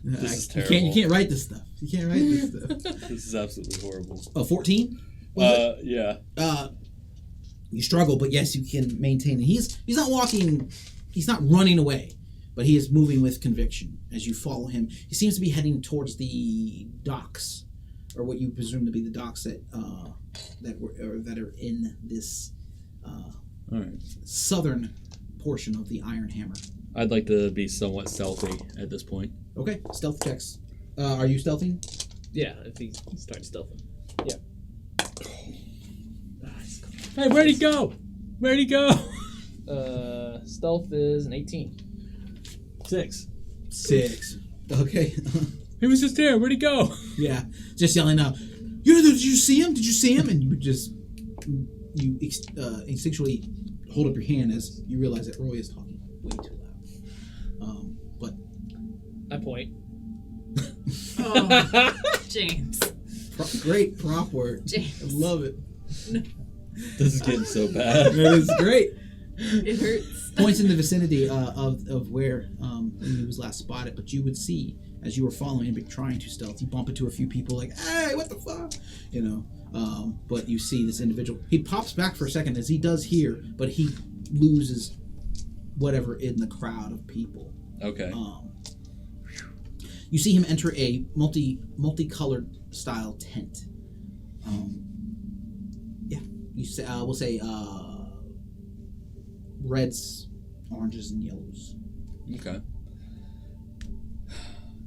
S4: This is
S1: You
S4: terrible.
S1: can't write this stuff. You can't write this stuff.
S4: This is absolutely horrible.
S1: Oh, 14?
S4: Yeah.
S1: You struggle, but yes, you can maintain it. He's not walking, he's not running away, but he is moving with conviction as you follow him. He seems to be heading towards the docks, or what you presume to be the docks that are in this
S4: All right.
S1: southern portion of the Iron Hammer.
S4: I'd like to be somewhat stealthy at this point.
S1: Okay, stealth checks. Are you stealthing?
S2: Yeah, if he starts stealthing. Yeah.
S4: Hey, where'd he go? Where'd he go?
S2: Stealth is an 18.
S4: 6.
S1: 6. Okay.
S4: He was just there. Where'd he go?
S1: Yeah, just yelling out, did you see him? Did you see him? And you just, instinctually hold up your hand as you realize that Roy is talking way too loud. But
S2: I point.
S3: Oh, James.
S1: great prop work. I
S3: James.
S1: love it.
S4: This is getting so bad.
S1: That is great.
S3: It hurts.
S1: Points in the vicinity of where when he was last spotted, but you would see as you were following him, trying to stealth, you bump into a few people like, hey, what the fuck? But you see this individual. He pops back for a second as he does here, but he loses whatever in the crowd of people.
S4: Okay.
S1: You see him enter a multicolored style tent. You say we'll say reds, oranges, and yellows.
S4: Okay.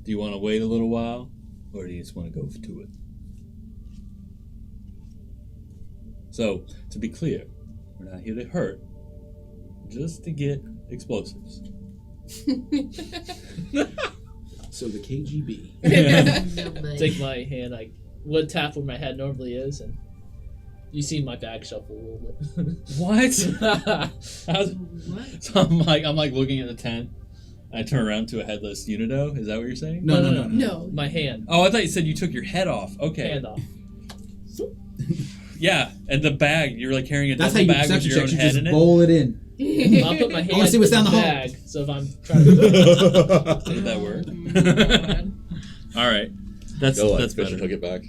S4: Do you want to wait a little while, or do you just want to go to it? So, to be clear, we're not here to hurt, just to get explosives.
S1: So the KGB.
S3: Nobody.
S2: Take my hand. I would tap where my head normally is, and You see my bag shuffle a little bit.
S4: What?
S3: What?
S4: So I'm like looking at the tent. I turn around to a headless Unido. Is that what you're saying?
S1: No.
S6: No.
S2: My hand.
S4: Oh, I thought you said you took your head off. Okay.
S2: Hand off.
S4: Yeah, and the bag. You're like carrying a
S1: That's how
S4: double
S1: you
S4: bag with
S1: perception
S4: your own
S1: check. You
S4: head
S1: just
S4: in it.
S1: bowl it in.
S2: I'll put my hand
S1: wanna see what's
S2: in
S1: down
S2: the
S1: the hole.
S2: bag. So if I'm trying to...
S4: Did that work?
S6: God.
S4: All right. That's
S5: Fish
S4: better.
S5: took it back.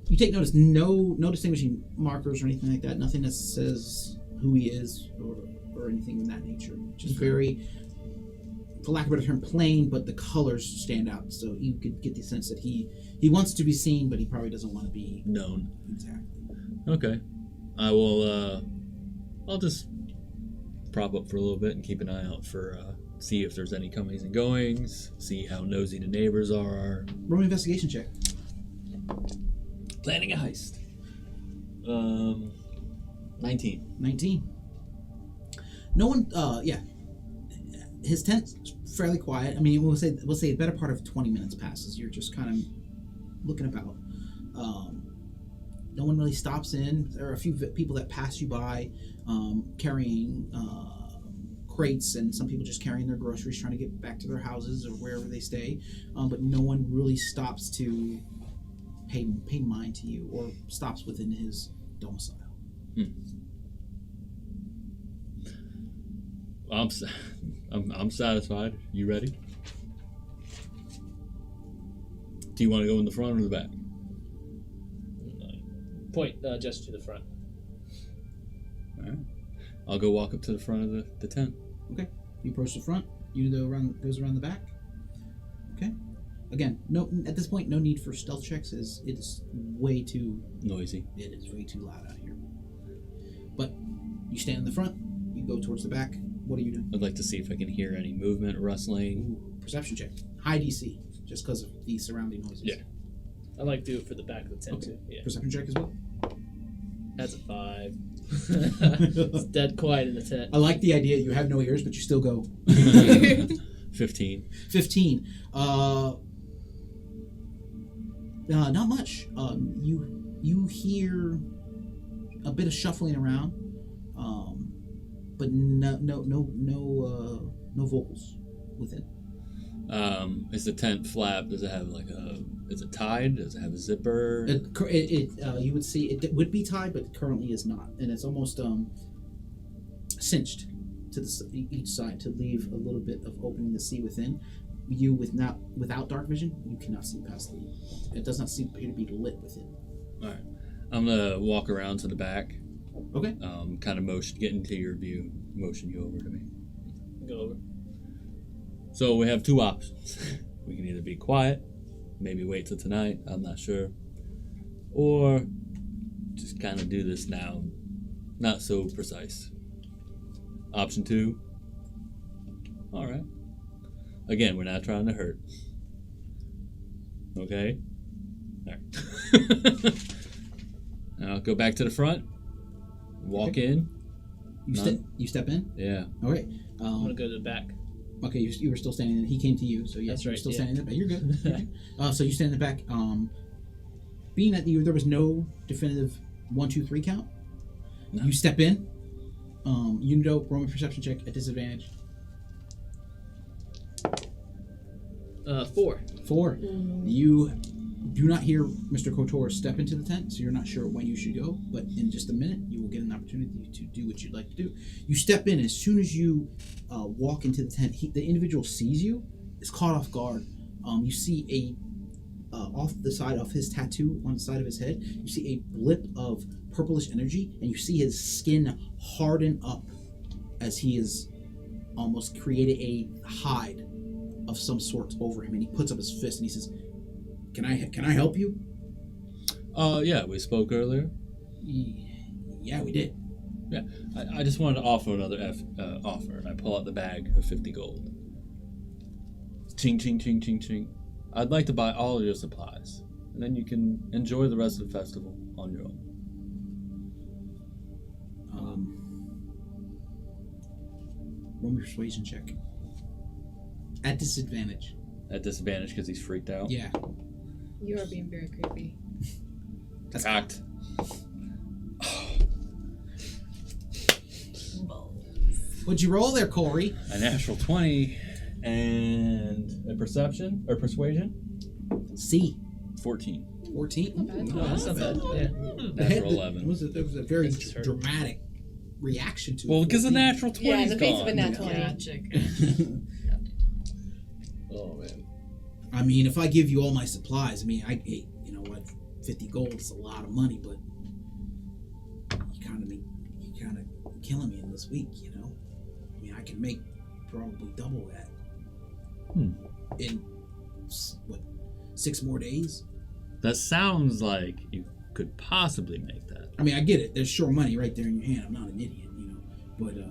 S1: You take notice. No distinguishing markers or anything like that. Nothing that says who he is or anything of that nature. Just very, for lack of a better term, plain. But the colors stand out, so you could get the sense that he wants to be seen, but he probably doesn't want to be
S4: Known.
S1: exactly.
S4: Okay. I will. I'll just prop up for a little bit and keep an eye out for. See if there's any comings and goings. See how nosy the neighbors are.
S1: Roll an investigation check.
S4: Planning a heist. 19.
S1: 19. No one. Yeah. His tent's fairly quiet. I mean, we'll say the better part of 20 minutes passes. You're just kind of looking about. No one really stops in. There are a few people that pass you by, carrying crates, and some people just carrying their groceries, trying to get back to their houses or wherever they stay. But no one really stops to pay mind to you or stops within his domicile.
S4: I'm satisfied. You ready? Do you want to go in the front or the back?
S2: Point gesture to the front.
S4: All right. I'll go walk up to the front of the tent.
S1: Okay. You approach the front. Unido goes around the back. Okay. Again, no. At this point, no need for stealth checks. As it is way too
S4: Noisy.
S1: It is way too loud out here. But you stand in the front. You go towards the back. What are you doing?
S4: I'd like to see if I can hear any movement, rustling.
S1: Ooh, perception check. High DC, just because of the surrounding noises.
S4: Yeah.
S2: I like to do it for the back of the tent too. Yeah.
S1: Perception check as well.
S2: That's a 5. It's dead quiet in the tent.
S1: I like the idea. You have no ears, but you still go.
S4: 15.
S1: 15. Not much. You hear a bit of shuffling around, but no vocals within.
S4: Is the tent flap? Does it have like a? Is it tied? Does it have a zipper?
S1: You would see it would be tied, but currently is not, and it's almost cinched to each side to leave a little bit of opening to see within. You without dark vision, you cannot see past the. It does not appear to be lit within.
S4: All right. I'm gonna walk around to the back.
S1: Okay.
S4: Kind of get into your view. Motion you over to me.
S2: Go over.
S4: So we have two options. We can either be quiet, maybe wait till tonight, I'm not sure, or just kind of do this now, not so precise. Option 2. All right. Again, we're not trying to hurt. Okay? All right. Now go back to the front, walk in.
S1: You step in?
S4: Yeah.
S1: All right.
S2: I'm gonna go to the back.
S1: Okay, you were still standing. He came to you, so yeah,
S2: That's
S1: you're
S2: right,
S1: still
S2: yeah.
S1: standing there. You're good. You're good. So you stand in the back. Being that there was no definitive 1, 2, 3 count,
S4: No.
S1: you step in. Unido, roll a perception check at disadvantage.
S2: 4.
S1: 4. You do not hear Mr. Kotor step into the tent, so you're not sure when you should go. But in just a minute, you will get an opportunity to do what you'd like to do. You step in. As soon as you walk into the tent, the individual sees you, is caught off guard. You see off the side of his tattoo on the side of his head, you see a blip of purplish energy, and you see his skin harden up as he has almost created a hide of some sort over him, and he puts up his fist and he says, Can I help you?
S4: Yeah, we spoke earlier.
S1: Yeah, we did.
S4: Yeah, I just wanted to offer another offer, and I pull out the bag of 50 gold. Ching, ching, ching, ching, ching. I'd like to buy all of your supplies, and then you can enjoy the rest of the festival on your own.
S1: Roll me a persuasion check. At disadvantage.
S4: At disadvantage because he's freaked out.
S1: Yeah.
S6: You are being very creepy.
S1: That's
S4: Cocked.
S1: What'd you roll there, Corey?
S4: A natural 20 and a perception or persuasion?
S1: C.
S4: 14.
S1: 14.
S6: Not bad.
S2: Oh, that's not bad. Yeah.
S4: Natural 11.
S1: There was a very
S2: That's hurt.
S1: dramatic reaction to it.
S4: Well, because the
S1: 14.
S4: natural 20
S6: Yeah, in
S4: is
S6: the face of a
S4: gone.
S6: nat 20.
S3: Magic.
S5: Oh man.
S1: I mean, if I give you all my supplies, I mean, you know what, 50 gold is a lot of money, but you kind of killing me in this week, you know. I mean, I can make probably double that in what 6 more days.
S4: That sounds like you could possibly make that.
S1: I mean, I get it. There's sure money right there in your hand. I'm not an idiot, you know. But you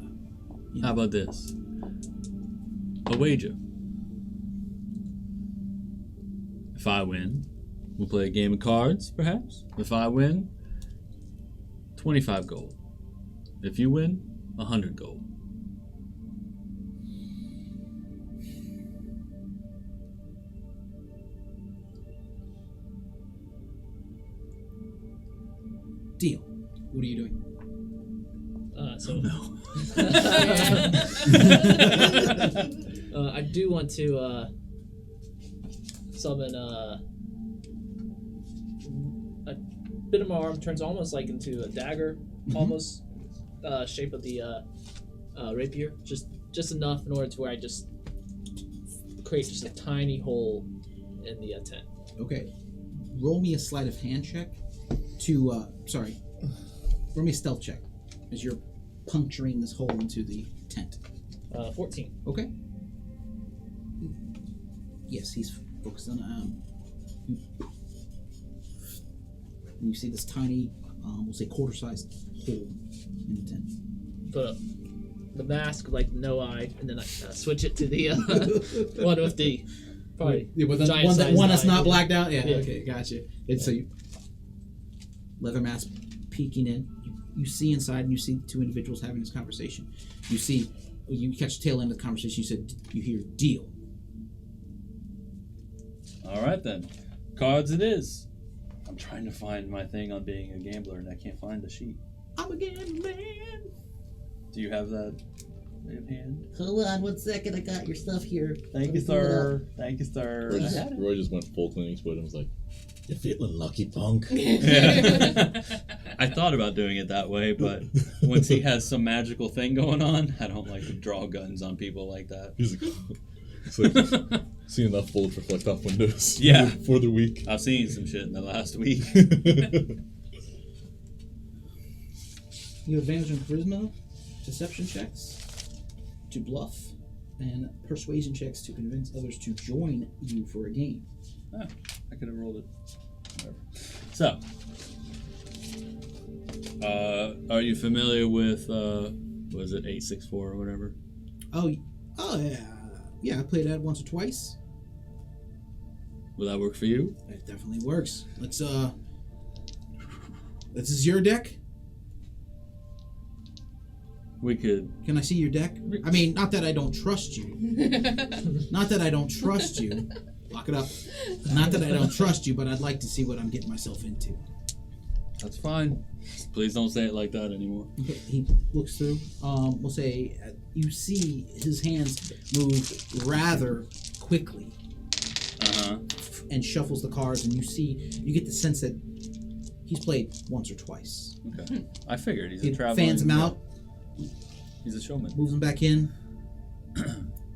S1: know.
S4: How about this? A wager. If I win, we'll play a game of cards, perhaps. If I win, 25 gold. If you win, 100 gold.
S1: Deal. What are you doing?
S2: I do want to summon a bit of my arm turns almost like into a dagger, almost shape of the rapier, just enough in order to where I just create just a tiny hole in the tent.
S1: Okay. Roll me a sleight of hand check to roll me a stealth check as you're puncturing this hole into the tent.
S2: 14.
S1: Okay. Yes, he's focused on you see this tiny, we'll say quarter-sized hole in the tent.
S2: Put up the mask of like no eye, and then I switch it to the one with the probably giant
S1: one that's
S2: eye.
S1: not blacked out. Yeah.
S2: Yeah.
S1: Okay, gotcha. And so you leather mask peeking in. You see inside, and you see 2 individuals having this conversation. You catch the tail end of the conversation. You hear deal.
S4: All right, then. Cards it is. I'm trying to find my thing on being a gambler, and I can't find the sheet.
S1: I'm a gambling man.
S4: Do you have that in hand?
S1: Hold on 1 second. I got your stuff here.
S4: Thank you, sir. Thank you, sir.
S5: Roy just went full Clint Eastwood and was like, "You feeling lucky, punk?"
S4: I thought about doing it that way, but once he has some magical thing going on, I don't like to draw guns on people like that.
S5: He's like, it's like see enough bullets reflect off windows.
S4: Yeah.
S5: For the week.
S4: I've seen some shit in the last week.
S1: You have advantage on charisma, deception checks to bluff, and persuasion checks to convince others to join you for a game.
S4: Oh, I could have rolled it. Whatever. So, are you familiar with, was it 864 or whatever?
S1: Oh yeah. Yeah, I played that once or twice.
S4: Will that work for you?
S1: It definitely works. This is your deck?
S4: We could.
S1: Can I see your deck? I mean, not that I don't trust you. Not that I don't trust you. Lock it up. Not that I don't trust you, but I'd like to see what I'm getting myself into.
S4: That's fine. Please don't say it like that anymore.
S1: Okay, he looks through. We'll say you see his hands move rather quickly and shuffles the cards, and you get the sense that he's played once or twice.
S4: Okay. I figured he's
S1: He
S4: a traveler.
S1: fans him out,
S4: He's a showman.
S1: moves him back in,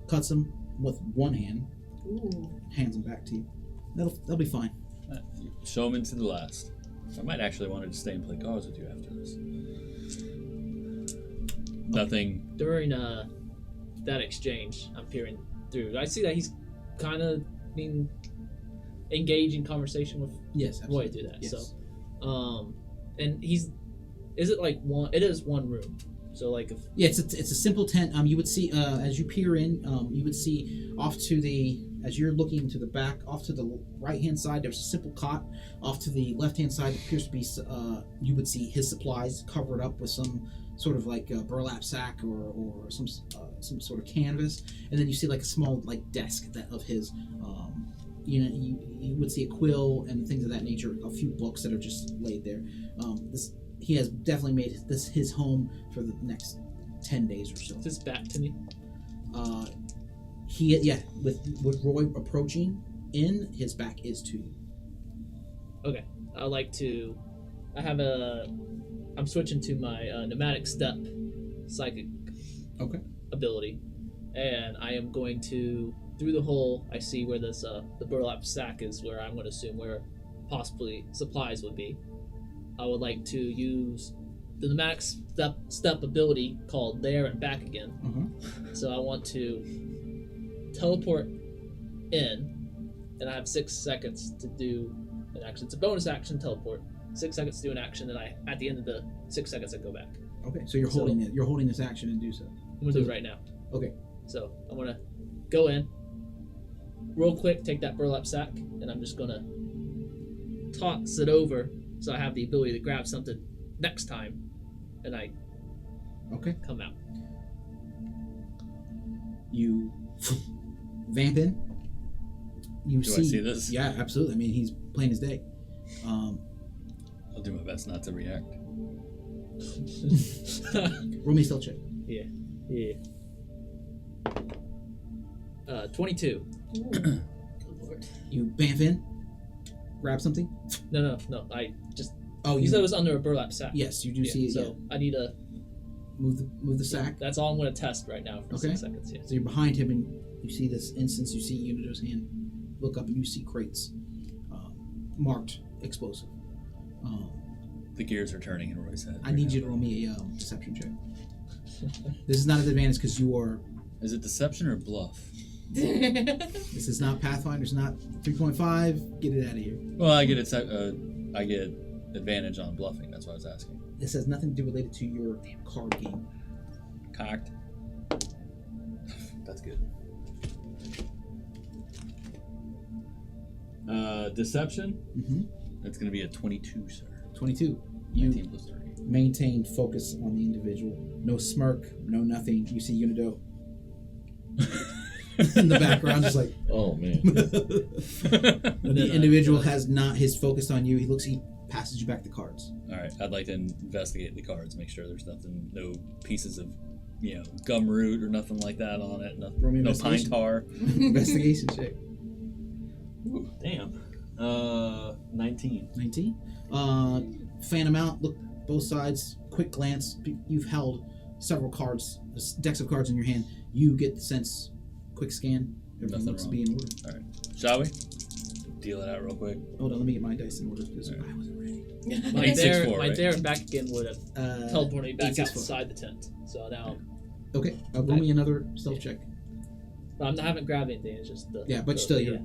S1: cuts him with one hand,
S6: Ooh.
S1: hands him back to you. That'll be fine.
S4: Showman to the last. I might actually want to just stay and play cards with you after this. Nothing.
S2: During that exchange, I'm peering through. I see that he's kind of being engaged in conversation with
S1: Yes,
S2: Roy.
S1: absolutely.
S2: Do that.
S1: Yes.
S2: So, and is it like one? It is one room. So like if
S1: Yeah, it's a simple tent. You would see as you peer in, you would see off to the as you're looking to the back, off to the right hand side. There's a simple cot. Off to the left hand side appears to be you would see his supplies covered up with some sort of like a burlap sack or some sort of canvas, and then you see like a small like desk of his you would see a quill and things of that nature. A few books that are just laid there. He has definitely made this his home for the next 10 days or so.
S2: Is this back to me?
S1: With Roy approaching in, his back is to you.
S2: Okay. I'm switching to my pneumatic step psychic ability, and I am going to, through the hole I see where this the burlap sack is, where I'm going to assume where possibly supplies would be. I would like to use the pneumatic step ability called there and back again. So I want to teleport in, and I have 6 seconds to do an action. It's a bonus action, teleport. 6 seconds to do an action, and at the end of the 6 seconds I go back.
S1: Okay, so you're holding it. You're holding this action and do so.
S2: I'm gonna do it right now.
S1: Okay.
S2: So I'm gonna go in, real quick, take that burlap sack, and I'm just gonna toss it over so I have the ability to grab something next time, and I come out.
S1: You vamp in. Do
S4: I see this?
S1: Yeah, absolutely. I mean, he's plain as day.
S4: I'll do my best not to react.
S1: Roll me a stealth check.
S2: Yeah. 22.
S6: Good lord.
S1: You bamf in, grab something.
S2: No. I just.
S1: Oh,
S2: You said it was under a burlap sack.
S1: Yes, you do see it.
S2: So I need to
S1: move the sack.
S2: That's all I'm going to test right now for
S1: Okay.
S2: 6 seconds. Yeah.
S1: So you're behind him, and you see this instance. You see Unido's hand. Look up, and you see crates marked explosive.
S4: The gears are turning in Roy's head.
S1: I need you to roll me a deception check. This is not an advantage because you are.
S4: Is it deception or bluff?
S1: This is not Pathfinder. It's not 3.5. Get it out of here.
S4: Well, I get I get advantage on bluffing. That's what I was asking.
S1: This has nothing to do related to your card game.
S4: Cocked. That's good. Deception.
S1: Mm-hmm.
S4: That's going to be a 22, sir.
S1: 22.
S4: 19
S1: You
S4: plus 3.
S1: maintain focus on the individual. No smirk. No nothing. You see Unido in the background, just like.
S5: Oh man.
S1: The individual has not his focus on you. He passes you back the cards.
S4: All right. I'd like to investigate the cards, make sure there's nothing, no pieces of, gum root or nothing like that on it.
S1: Roll me
S4: No pine
S1: investigation.
S4: tar.
S1: Investigation check.
S4: Ooh, damn. 19.
S1: 19. Fan them out. Look both sides. Quick glance. You've held several cards, decks of cards in your hand. You get the sense. Quick scan. Everything
S4: Nothing
S1: looks to
S4: wrong.
S1: be in order.
S4: All right. Shall we? Deal it out real quick.
S1: Hold on, let me get my dice in order because
S4: All right.
S1: I wasn't ready.
S2: My
S4: 864,
S2: my
S4: right?
S2: there and back again would have teleported me back
S1: 864.
S2: outside the tent. So now,
S1: Okay, roll me another stealth check.
S2: but I haven't grabbed anything. It's just the.
S1: Yeah, but still, you're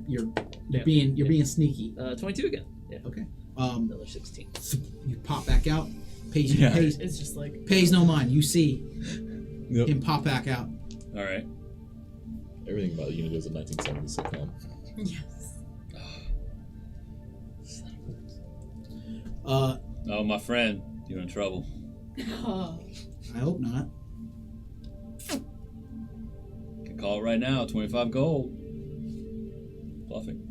S2: Yeah.
S1: being sneaky.
S2: 22 again. Yeah.
S1: Okay.
S2: Another 16.
S1: You pop back out. Pays
S4: Yeah.
S6: It's just like.
S1: pays no mind. You see
S5: Yep.
S1: him pop back out.
S4: All right.
S5: Everything about Unido is a 1970s sitcom.
S6: Yes.
S4: Oh, my friend. You in trouble.
S6: Oh.
S1: I hope not.
S4: Can call it right now. 25 gold. Bluffing.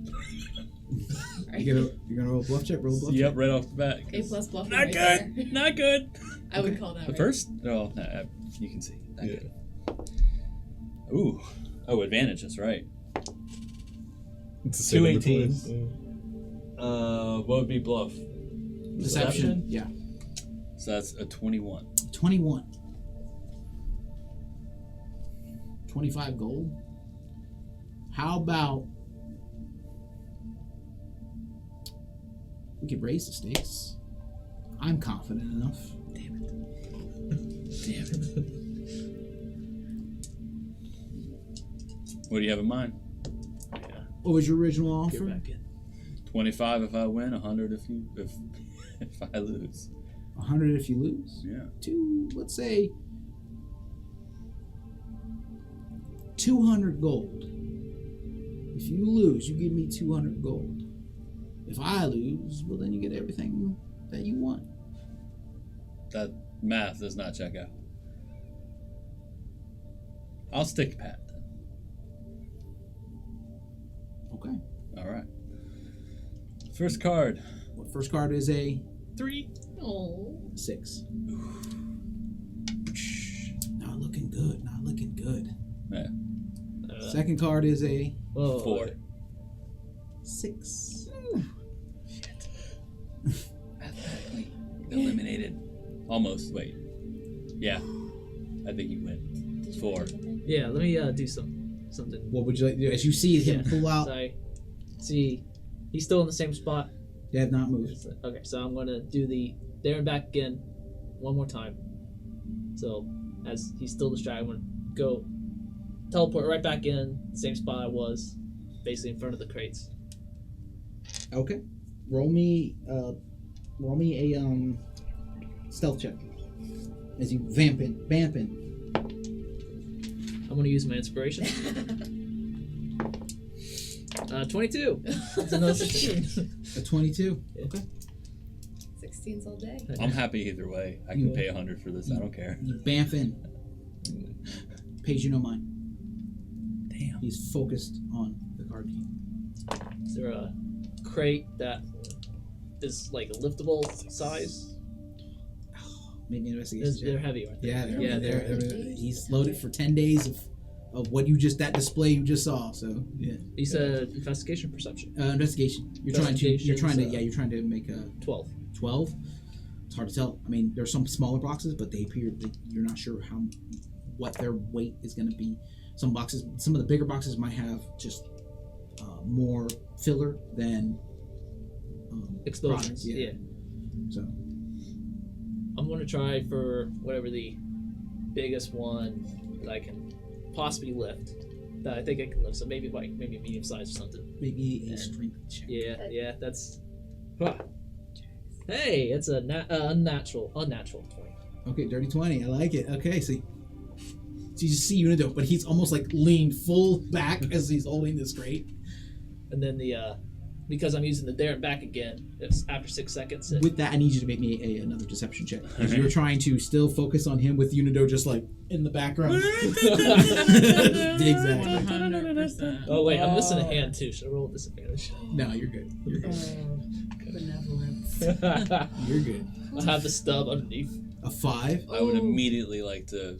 S1: You're gonna roll a bluff check. Roll a bluff
S4: Yep,
S1: check.
S4: right off the bat.
S6: A plus bluff.
S4: Not
S6: right
S4: good.
S6: there.
S4: Not good.
S6: I would call that
S4: The
S6: right.
S4: first? Oh, nah, you can see. Not
S5: Yeah.
S4: good. Ooh. Oh, advantage. That's right.
S5: It's the
S4: Two
S5: same number
S4: 18s.
S5: twice.
S4: What would be bluff?
S1: Deception. Yeah.
S4: So that's a 21.
S1: 21. 25 gold. How about we could raise the stakes? I'm confident enough.
S4: Damn it. What do you have in mind?
S1: What was your original
S2: Get
S1: offer?
S2: back in.
S4: 25 if I win, 100 if if I lose.
S1: 100 if you lose.
S4: Yeah.
S1: Let's say 200 gold. If you lose, you give me 200 gold. If I lose, well, then you get everything that you want.
S4: That math does not check out. I'll stick pat then.
S1: Okay.
S4: All right. First card.
S1: First card is a
S2: 3.
S6: Oh.
S1: 6. Not looking good. Not looking good.
S4: Yeah.
S1: Second card is a
S2: Whoa.
S4: 4.
S1: 6.
S4: Mathematically eliminated. Almost. Wait. Yeah. I think you win.
S6: Did you
S4: 4.
S6: write anything?
S2: Yeah, let me do something.
S1: What would you like to do? As you see him pull out,
S2: Sorry. See, he's still in the same spot.
S1: they have not moved.
S2: Okay, so I'm gonna do the there and back again one more time. So as he's still distracted, I'm gonna go teleport right back in, same spot I was, basically in front of the crates.
S1: Okay. Roll me a stealth check. As you vamp in.
S2: I'm gonna use my inspiration. 22. That's another 16.
S1: A 22.
S2: Okay.
S6: 16s all day.
S4: I'm happy either way. I can pay 100 for this. I don't care.
S1: You bamf in. Pays you no mind.
S4: Damn.
S1: He's focused on the card game.
S2: Is there a crate that is like a liftable size?
S1: Make me an investigation
S2: They're
S1: check.
S2: heavy, aren't they?
S1: Yeah,
S2: Yeah,
S1: they're he's loaded for 10 days of what you just, that display you just saw. So yeah.
S2: You said investigation, perception.
S1: Investigation. You're trying to make a
S2: 12.
S1: 12. It's hard to tell. I mean, there's some smaller boxes, but they appear you're not sure what their weight is going to be. Some of the bigger boxes might have just more filler than
S2: Explosions.
S1: products,
S2: Yeah.
S1: So
S2: I'm gonna try for whatever the biggest one that I can possibly lift. That I think I can lift. So maybe medium size or something.
S1: maybe a strength check.
S2: Yeah. That's. Huh. Hey, it's a unnatural 20.
S1: Okay, dirty 20. I like it. Okay, so you just see Unido, but he's almost like leaned full back as he's holding this crate.
S2: And then because I'm using the there and back again, it's after 6 seconds.
S1: With that, I need you to make me another deception check. Because you're trying to still focus on him with Unido just like in the background. Exactly.
S6: 100%.
S2: Oh wait, I'm missing a hand too. Should I roll with disadvantage?
S1: No, you're good. You're good.
S6: Benevolence.
S1: You're good.
S2: I have the stub underneath.
S1: A 5.
S4: I would immediately like to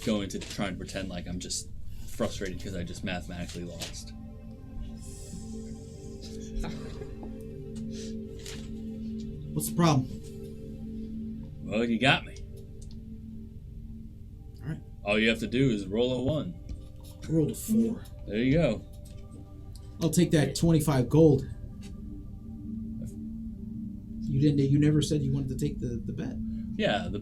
S4: go into trying to pretend like I'm just frustrated because I just mathematically lost.
S1: What's the problem?
S4: Well, you got me.
S1: All right.
S4: All you have to do is roll a 1.
S1: I rolled a 4.
S4: There you go.
S1: I'll take that 25 gold. You never said you wanted to take the bet.
S4: Yeah, the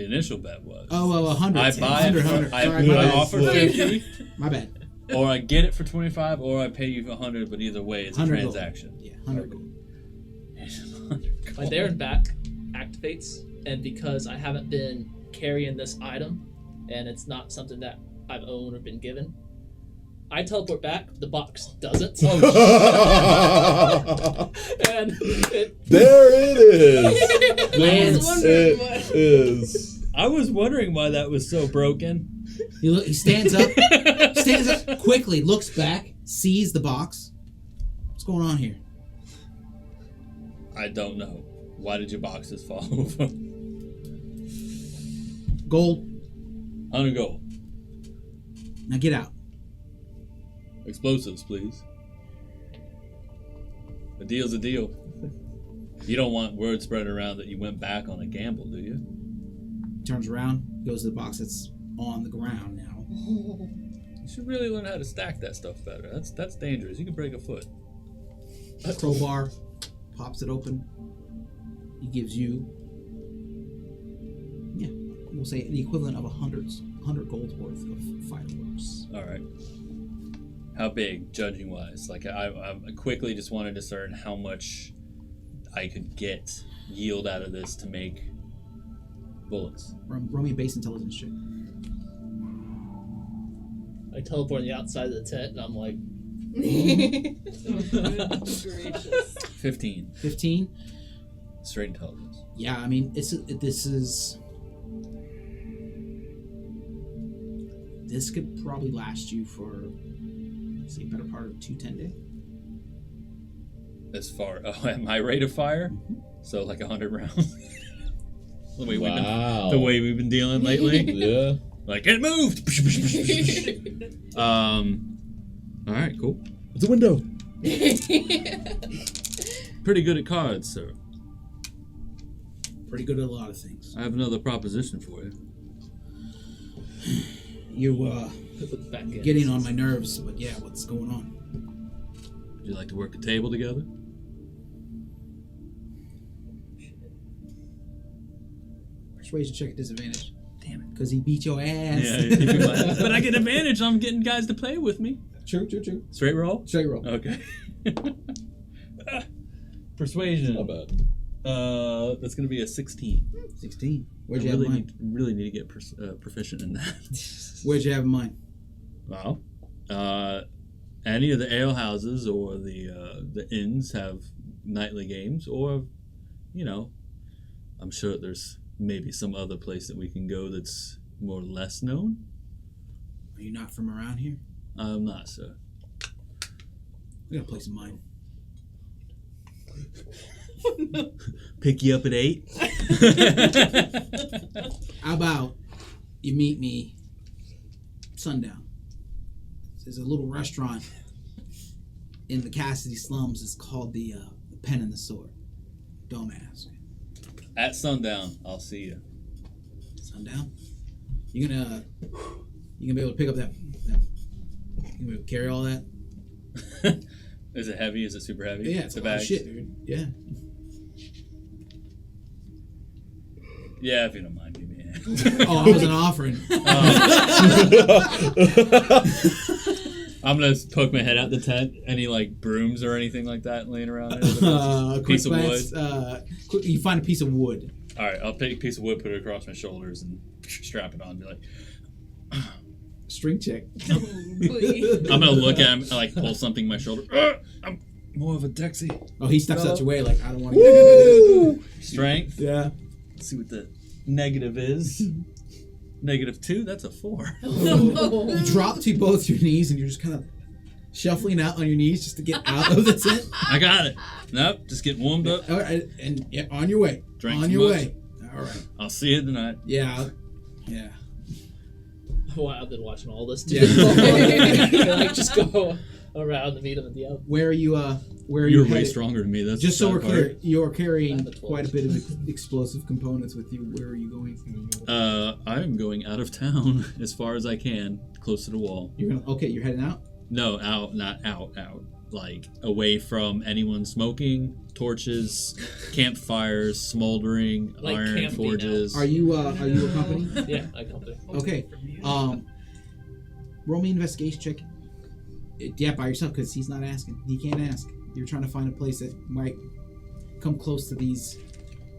S4: initial bet was.
S1: Oh, 100.
S4: I buy it.
S1: 100.
S4: I
S1: Sorry, my bad.
S4: offer 50,
S1: My bad.
S4: or I get it for 25, or I pay you 100. But either way, it's a
S1: 100 gold.
S4: transaction.
S1: Yeah, 100 gold.
S2: My there and back activates, and because I haven't been carrying this item, and it's not something that I've owned or been given, I teleport back. The box doesn't.
S5: Oh,
S2: And it
S5: there it is.
S6: I was wondering
S5: It
S6: what.
S5: is.
S4: I was wondering why that was so broken.
S1: He stands up, quickly, looks back, sees the box. What's going on here?
S4: I don't know. Why did your boxes fall over?
S1: Gold.
S4: 100 gold.
S1: Now get out.
S4: Explosives, please. A deal's a deal. You don't want word spread around that you went back on a gamble, do you?
S1: Turns around, goes to the box that's on the ground now.
S4: You should really learn how to stack that stuff better. That's dangerous. You could break a foot.
S1: Crowbar, pops it open. He gives you, we'll say the equivalent of 100 gold worth of fireworks.
S4: All right. How big, judging wise? Like I quickly just want to discern how much I could get yield out of this to make bullets.
S1: Roll me a base intelligence check.
S2: I teleport on the outside of the tent, and I'm like,
S6: Gracious.
S4: 15.
S1: 15.
S4: Straight intelligence.
S1: Yeah, I mean, this could probably last you for, say, better part of 2 10 days.
S4: As far at my rate of fire, so like 100 rounds. the way we've been dealing lately.
S5: Yeah.
S4: Like it moved. All right, cool.
S5: It's a window.
S4: Pretty good at cards, sir.
S1: Pretty good at a lot of things.
S4: I have another proposition for you.
S1: You
S2: Back in.
S1: getting on my nerves, but yeah, what's going on?
S4: Would you like to work a table together?
S1: Persuasion check at disadvantage.
S4: Damn it.
S1: Because he beat your ass.
S4: Yeah, but I get advantage. I'm getting guys to play with me.
S1: True.
S4: Straight roll?
S1: Straight roll.
S4: Okay. Persuasion.
S5: Not bad.
S4: That's going to be a 16.
S1: 16. Where'd
S4: I
S1: you have in
S4: really
S1: mind?
S4: really need to get proficient in that.
S1: Where'd you have in mind?
S4: Well, any of the ale houses or the inns have nightly games, or, I'm sure there's maybe some other place that we can go that's more or less known.
S1: Are you not from around here?
S4: I'm not, sir.
S1: I got a place in mind.
S4: Pick you up at 8.
S1: How about you meet me sundown? There's a little restaurant in the Cassidy slums. It's called the Pen and the Sword. Don't ask.
S4: At sundown, I'll see you.
S1: Sundown? You gonna be able to pick up that you gonna be able to carry all that?
S4: Is it heavy? Is it super heavy?
S1: Yeah, it's a lot of
S4: bag.
S1: shit, dude. Yeah.
S4: Yeah, if you don't mind, give me a hand.
S1: Oh, I wasn't offering.
S4: I'm gonna poke my head out the tent. Any like brooms or anything like that laying around there? Piece of wood.
S1: You find a piece of wood.
S4: All right, I'll take a piece of wood, put it across my shoulders, and strap it on. And be like,
S1: String check.
S6: Please.
S4: I'm gonna look at him, like pull something in my shoulder. I'm more of a Dexy.
S1: Oh, he steps out your way like, I don't want to.
S4: Strength.
S1: Yeah.
S4: Let's see what the negative is. -2. That's a 4.
S1: You drop to both your knees and you're just kind of shuffling out on your knees just to get out of the tent.
S4: I got it. Nope, just getting warmed up.
S1: All right, and yeah, on your way.
S4: Drank
S1: on
S4: too
S1: your
S4: much.
S1: way. All right.
S4: I'll see you tonight.
S1: Yeah. Yeah.
S2: Wow, I've been watching all this too.
S1: Yeah.
S2: Like just go around and meet him at the out.
S1: Where are you? Where are
S4: You're
S1: you
S4: way
S1: headed?
S4: stronger than me. That's
S1: Just
S4: the
S1: so
S4: sad
S1: we're
S4: part.
S1: clear, you're carrying
S2: I'm at 12.
S1: quite a bit of explosive components with you. Where are you going?
S4: I'm going out of town as far as I can, close to the wall.
S1: You're heading out.
S4: No, out, not out. Like away from anyone smoking, torches, campfires, smoldering,
S2: Like
S4: iron
S2: camping
S4: forges.
S1: Are you a company?
S2: Yeah, I come to.
S1: Okay. Roll me an investigation check. Yeah, by yourself because he's not asking. He can't ask. You're trying to find a place that might come close to these.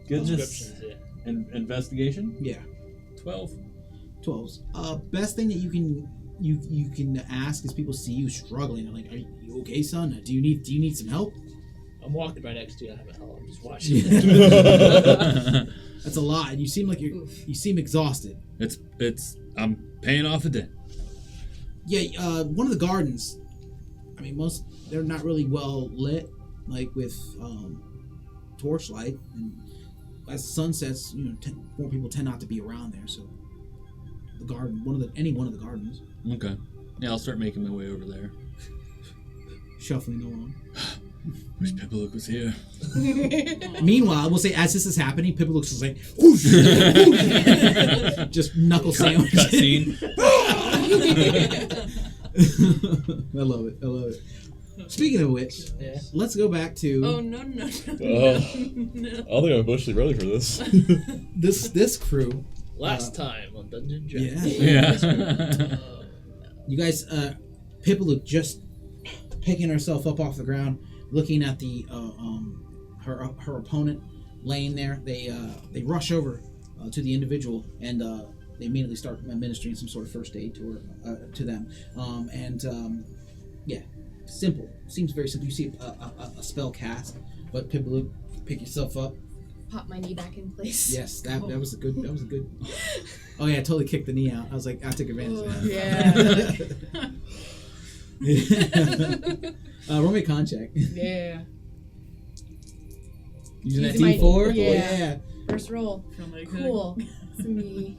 S4: Goodness.
S2: Descriptions, yeah.
S4: Investigation?
S1: Yeah,
S4: 12.
S1: 12s. Best thing that you can ask is people see you struggling. They're like, "Are you okay, son? Do you need some help?"
S2: I'm walking right next to you. I have a hell. I'm just watching.
S1: That's a lot. And you seem like you seem exhausted.
S4: It's I'm paying off a debt.
S1: Yeah, one of the gardens. I mean, they're not really well lit, like with torchlight. And as the sun sets, more people tend not to be around there. So the garden, any one of the gardens,
S4: Okay. Yeah, I'll start making my way over there.
S1: shuffling along.
S4: Wish Pippa was here.
S1: Meanwhile, we'll say as this is happening, Pippa looks like whoosh, whoosh, just knuckle sandwich.
S4: Cutscene.
S1: I love it. Speaking of which,
S2: Yeah.
S1: let's go back to
S6: Oh no.
S5: I don't think I'm emotionally ready for this.
S1: this crew.
S2: Last time on Dungeon Dragons.
S1: Yeah.
S4: Yeah.
S1: You guys, Pippa look just picking herself up off the ground, looking at the her opponent laying there. They rush over to the individual and they immediately start administering some sort of first aid to them. Yeah, simple. Seems very simple. You see a spell cast, but Pippa look, pick yourself up.
S8: Pop my knee back in place.
S1: Yes, that was a good. Oh yeah, I totally kicked the knee out. I was like, I took advantage of that.
S6: Yeah.
S1: Roll me a con check.
S6: Yeah.
S1: Using that
S6: Using my-
S1: D4?
S6: yeah. First roll.
S3: From like
S6: Cool. It's me.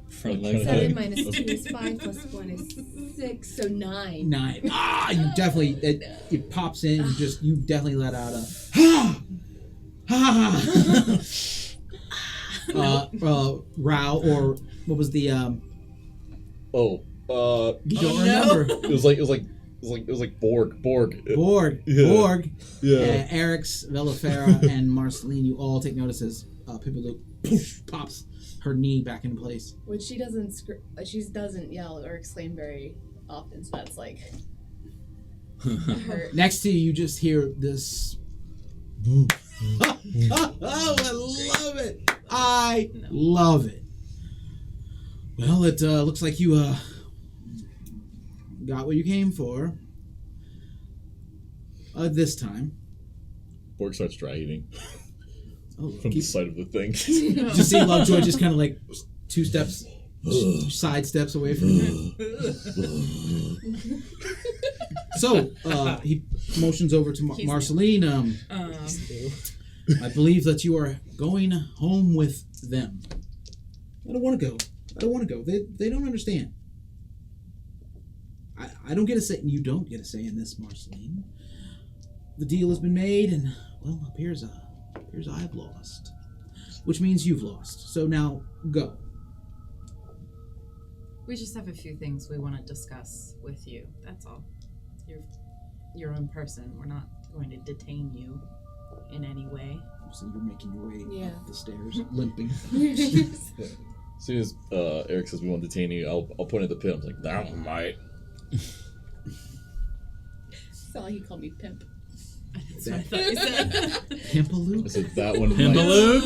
S4: From
S5: like
S6: 7
S5: that.
S6: minus 2 is 5 plus 1 is 6, so 9.
S1: 9. You definitely it pops in. You definitely let out a ha ha. Row, or what was the
S5: Oh,
S1: you don't
S3: no.
S1: remember.
S5: it was like Borg.
S1: Borg.
S5: Yeah.
S1: Borg.
S5: Yeah.
S1: Eric's, Velafera, and Marceline, you all take notice as Pipaloop pops her knee back in place.
S6: Which she doesn't yell or exclaim very often, so that's like hurt.
S1: Next to you, you just hear this. Oh, I love it! I love it. Well, it looks like you got what you came for. This time.
S5: Borg starts dry eating
S1: Oh,
S5: from the side of the thing.
S1: just see Lovejoy just kind of like 2 steps, side steps away from you. So he motions over to Marceline. I believe that you are going home with them. I don't want to go. They don't understand. I don't get a say. You don't get a say in this, Marceline. The deal has been made, and well, appears I've lost, which means you've lost. So now go.
S9: We just have a few things we want to discuss with you. That's all. You're your own person. We're not going to detain you in any way.
S1: So you're making your way
S6: Yeah.
S1: up the stairs, limping.
S5: As soon as Eric says we won't detain you, I'll point at the pit. I'm like, that one might.
S6: Saw he called me pimp.
S9: That's what I thought you said.
S1: Pimpaloop?
S5: I said that one might.
S4: Pimpalook?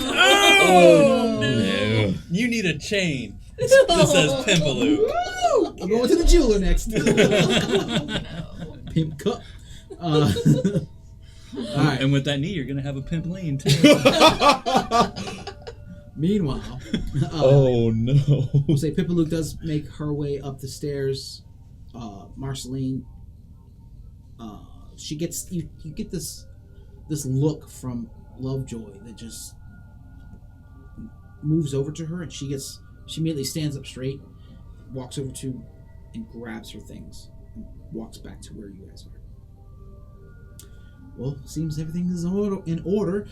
S5: Oh,
S4: No. You need a chain that says Pimpalook.
S1: I'm going to the jeweler next. Pimp cup. All right.
S4: And with that knee, you're going to have a pimpline, too.
S1: Meanwhile,
S5: Oh no.
S1: we'll say Pimpalook does make her way up the stairs. Marceline, she gets you get this look from Lovejoy that just moves over to her, and she immediately stands up straight, walks over to and grabs her things, and walks back to where you guys are. Well, seems everything is in order.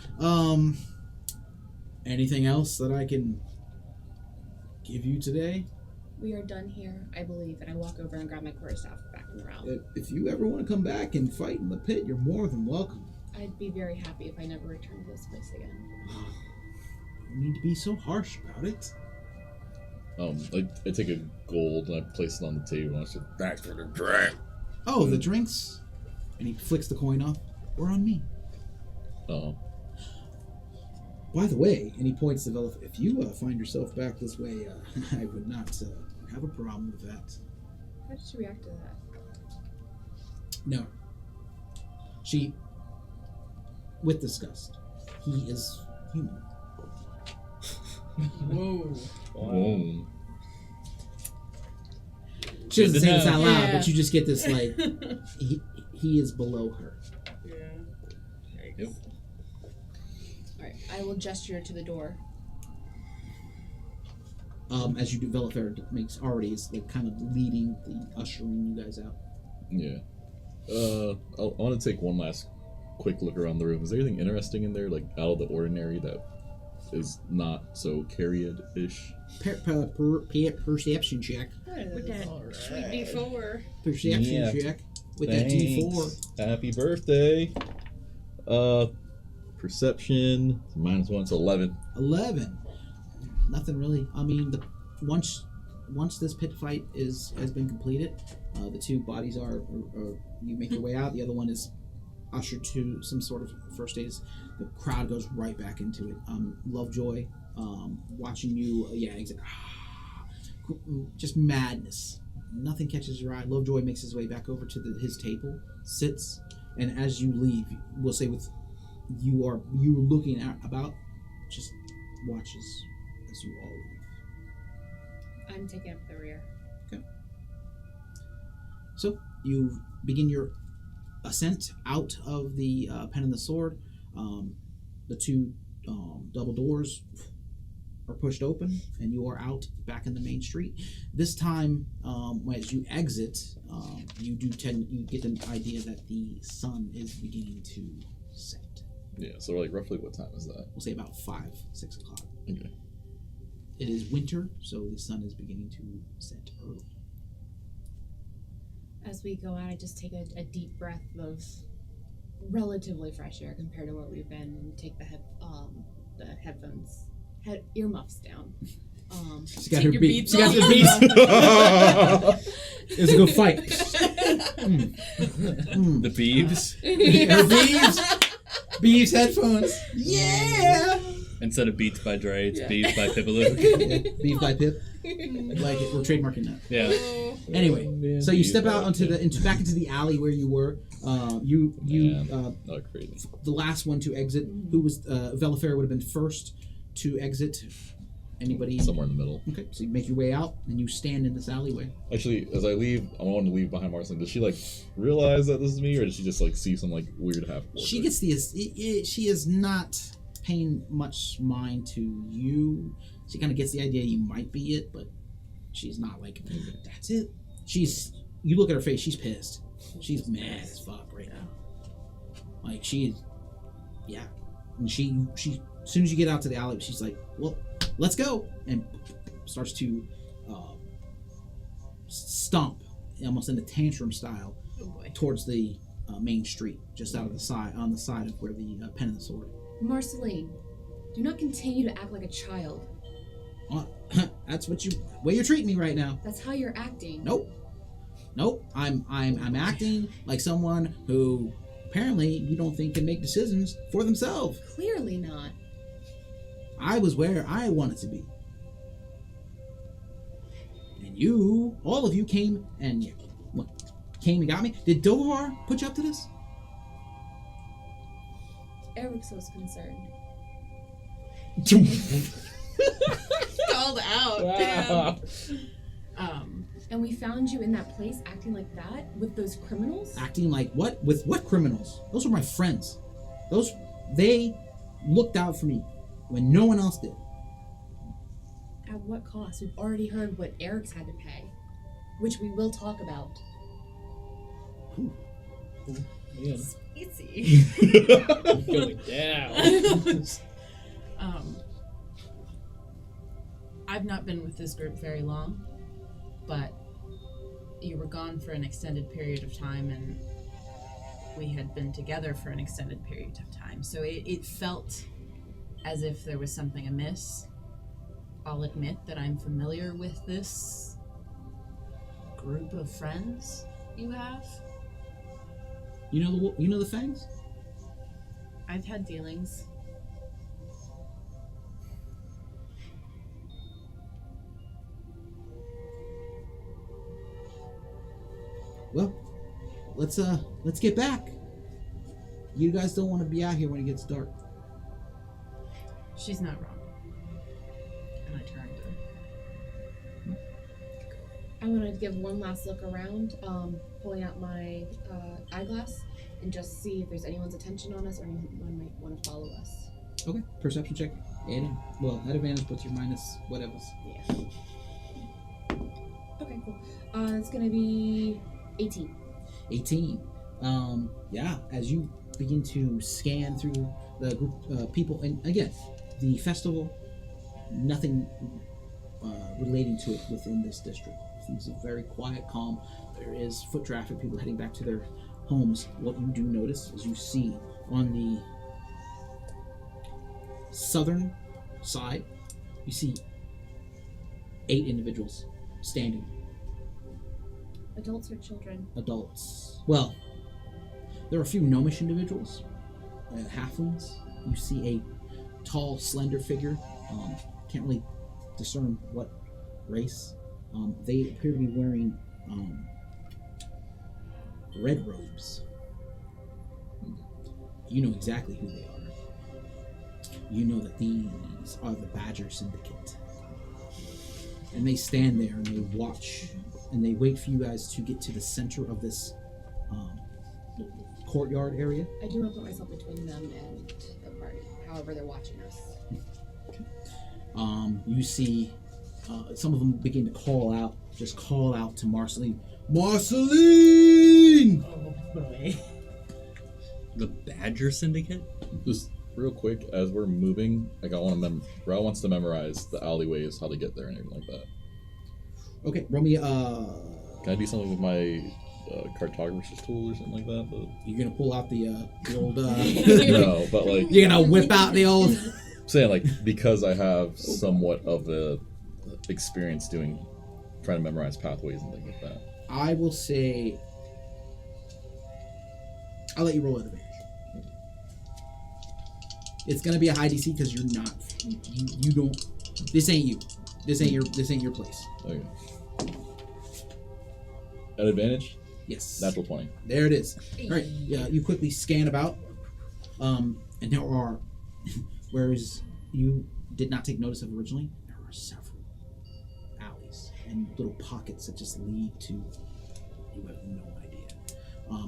S1: Anything else that I can give you today?
S6: We are done here, I believe, and I walk over and grab my quarterstaff back from the round.
S1: If you ever want to come back and fight in the pit, you're more than welcome.
S6: I'd be very happy if I never returned to this place again.
S1: You need to be so harsh about it.
S5: I take a gold and I place it on the table and I said, thanks for the drink.
S1: Oh, the drinks? And he flicks the coin off. We're on me.
S5: Oh.
S1: By the way, and he points to Velith, if you find yourself back this way, I would not have a problem with that.
S6: How did she react to that?
S1: No. She, with disgust, he is human.
S3: Whoa.
S5: Whoa.
S1: She doesn't
S4: Good to
S1: say this
S4: know.
S1: out loud,
S6: Yeah.
S1: but you just get this, like, he is below her.
S3: Yeah.
S5: Yep.
S6: Alright, I will gesture to the door.
S1: As you do, Velifair is like kind of leading ushering you guys out.
S5: Yeah. I want to take one last quick look around the room. Is there anything interesting in there, like out of the ordinary that is not so Cariad-ish?
S1: Perception check.
S9: With that sweet D4.
S1: Perception
S5: Yeah.
S1: check with that D4.
S5: Happy birthday. Perception -1, so 11.
S1: 11. Nothing really. I mean, once this pit fight has been completed, the two bodies are you make your way out. The other one is ushered to some sort of first aid. The crowd goes right back into it. Lovejoy, watching you. Yeah, exactly. Just madness. Nothing catches your eye. Lovejoy makes his way back over to his table, sits, and as you leave, we'll say with you looking about, just watches as you all leave.
S6: I'm taking up the rear.
S1: So you begin your ascent out of the Pen and the Sword. the two double doors are pushed open, and you are out back in the main street. This time, as you exit, you get an idea that the sun is beginning to set.
S5: Yeah, so like roughly what time is that?
S1: We'll say about 5-6 o'clock.
S5: Okay.
S1: It is winter, so the sun is beginning to set early.
S6: As we go out, I just take a deep breath of relatively fresh air compared to where we've been, and take the headphones, earmuffs down.
S1: She got
S9: Take
S1: her
S9: your
S1: beat.
S9: beats
S1: She got
S9: off.
S1: her beats. It's a good fight.
S4: The beeves.
S1: Her Beeves headphones. Yeah.
S4: Instead of Beats by Dre, it's Beeves by Pipaloo.
S1: Beef by Pip. Like it. We're trademarking that.
S4: Yeah.
S1: Anyway, so you step out back into the alley where you were.
S5: Not crazy.
S1: The last one to exit, who was Velifair, would have been first to exit. Anybody?
S5: Somewhere in the middle.
S1: Okay, so you make your way out and you stand in this alleyway.
S5: Actually, as I leave, I want to leave behind Marceline. Does she like realize that this is me, or does she just like see some like weird half?
S1: She gets she is not paying much mind to you. She kind of gets the idea you might be it, but she's not like, that's it. You look at her face, she's pissed. She's mad as fuck right now. Like yeah. And she as soon as you get out to the alley, she's like, well, let's go, and starts to stomp almost in a tantrum style towards the main street, just out of the side, on the side of where the pen and the sword.
S6: Marceline, do not continue to act like a child.
S1: That's way you're treating me right now.
S6: That's how you're acting.
S1: Nope. I'm acting like someone who apparently you don't think can make decisions for themselves.
S6: Clearly not.
S1: I was where I wanted to be. And all of you came and got me. Did Dovar put you up to this?
S6: Eric's was concerned.
S9: Called out.
S2: Wow.
S6: And we found you in that place acting like that with those criminals?
S1: Acting like what? With what criminals? Those were my friends. They looked out for me when no one else did.
S6: At what cost? We've already heard what Eric's had to pay, which we will talk about.
S2: Yeah.
S6: Easy.
S2: Going down.
S9: I've not been with this group very long, but you were gone for an extended period of time, and we had been together for an extended period of time. So it felt as if there was something amiss. I'll admit that I'm familiar with this group of friends you have.
S1: You know the Fangs?
S9: I've had dealings.
S1: Well, let's get back. You guys don't want to be out here when it gets dark.
S9: She's not wrong. And I turned her.
S6: I want to give one last look around, pulling out my eyeglass, and just see if there's anyone's attention on us or anyone might want to follow us.
S1: Okay, perception check. And at advantage, but your minus whatever.
S6: Yeah. Okay, cool. It's gonna be 18.
S1: 18. Yeah, as you begin to scan through the group of people, and again, the festival, nothing relating to it within this district. Things are very quiet, calm. There is foot traffic, people heading back to their homes. What you do notice is you see on the southern side, you see 8 individuals standing.
S6: Adults or children?
S1: Adults. Well, there are a few gnomish individuals, halflings. You see a tall, slender figure. Can't really discern what race. They appear to be wearing red robes. You know exactly who they are. You know that these are the Badger Syndicate. And they stand there and they watch and they wait for you guys to get to the center of this courtyard area.
S6: I do want to put myself between them and the party. However, they're watching us.
S1: You see some of them begin to call out to Marceline. Marceline!
S9: Oh boy.
S4: The Badger Syndicate?
S5: Just real quick, as we're moving, like Rao wants to memorize the alleyways, how to get there, and everything like that.
S1: Okay, roll me.
S5: Can I do something with my cartographer's tool or something like that?
S1: You're gonna pull out the old.
S5: No, but like
S1: You're gonna whip out the old.
S5: I'm saying, like, because I have somewhat of the experience trying to memorize pathways and things like that.
S1: I will say. I'll let you roll at advantage. It's gonna be a high DC because you're not. You don't. This ain't you. This ain't your place.
S5: Okay. At advantage?
S1: Yes.
S5: Natural 20.
S1: There it is. All right. Yeah. You quickly scan about, and there are, whereas you did not take notice of originally, there are several alleys and little pockets that just lead to. You have no idea.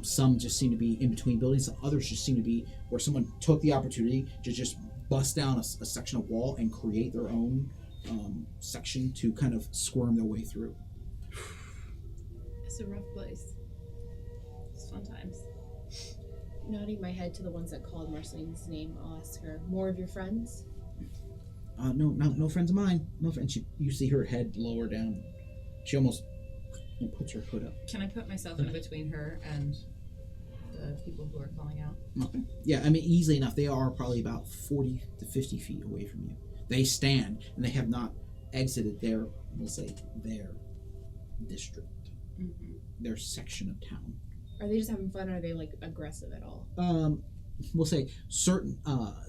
S1: Some just seem to be in between buildings. Some others just seem to be where someone took the opportunity to just bust down a section of wall and create their own section to kind of squirm their way through.
S6: It's a rough place.
S9: It's fun times.
S6: Nodding my head to the ones that called Marceline's name, I'll ask her, more of your friends?
S1: No friends of mine. No friends. You see her head lower down. She almost puts her hood up.
S9: Can I put myself in between her and the people who are calling out?
S1: Okay. Yeah, I mean, easily enough. They are probably about 40 to 50 feet away from you. They stand, and they have not exited their, we'll say, their district, their section of town.
S6: Are they just having fun, or are they, like, aggressive at all?
S1: We'll say certain,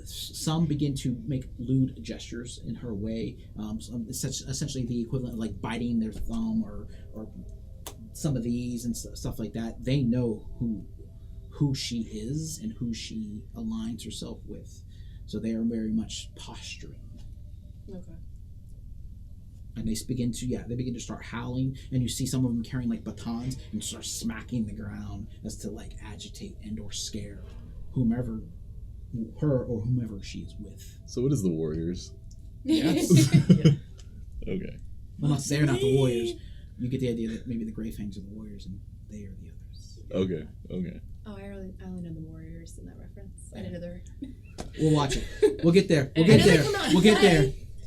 S1: some begin to make lewd gestures in her way, essentially the equivalent of, like, biting their thumb or some of these and stuff like that. They know who she is and who she aligns herself with. So they are very much posturing.
S6: Okay.
S1: And they begin to start howling, and you see some of them carrying like batons and start smacking the ground as to like agitate and or scare whomever she is with.
S5: So what is the Warriors?
S1: Yes.
S5: Okay.
S1: Well, they're not the Warriors. You get the idea that maybe the Greyfangs are the Warriors and they are the others.
S5: Okay.
S6: Oh, I only know the Warriors in that reference. I didn't know there.
S1: We'll watch it. We'll get there.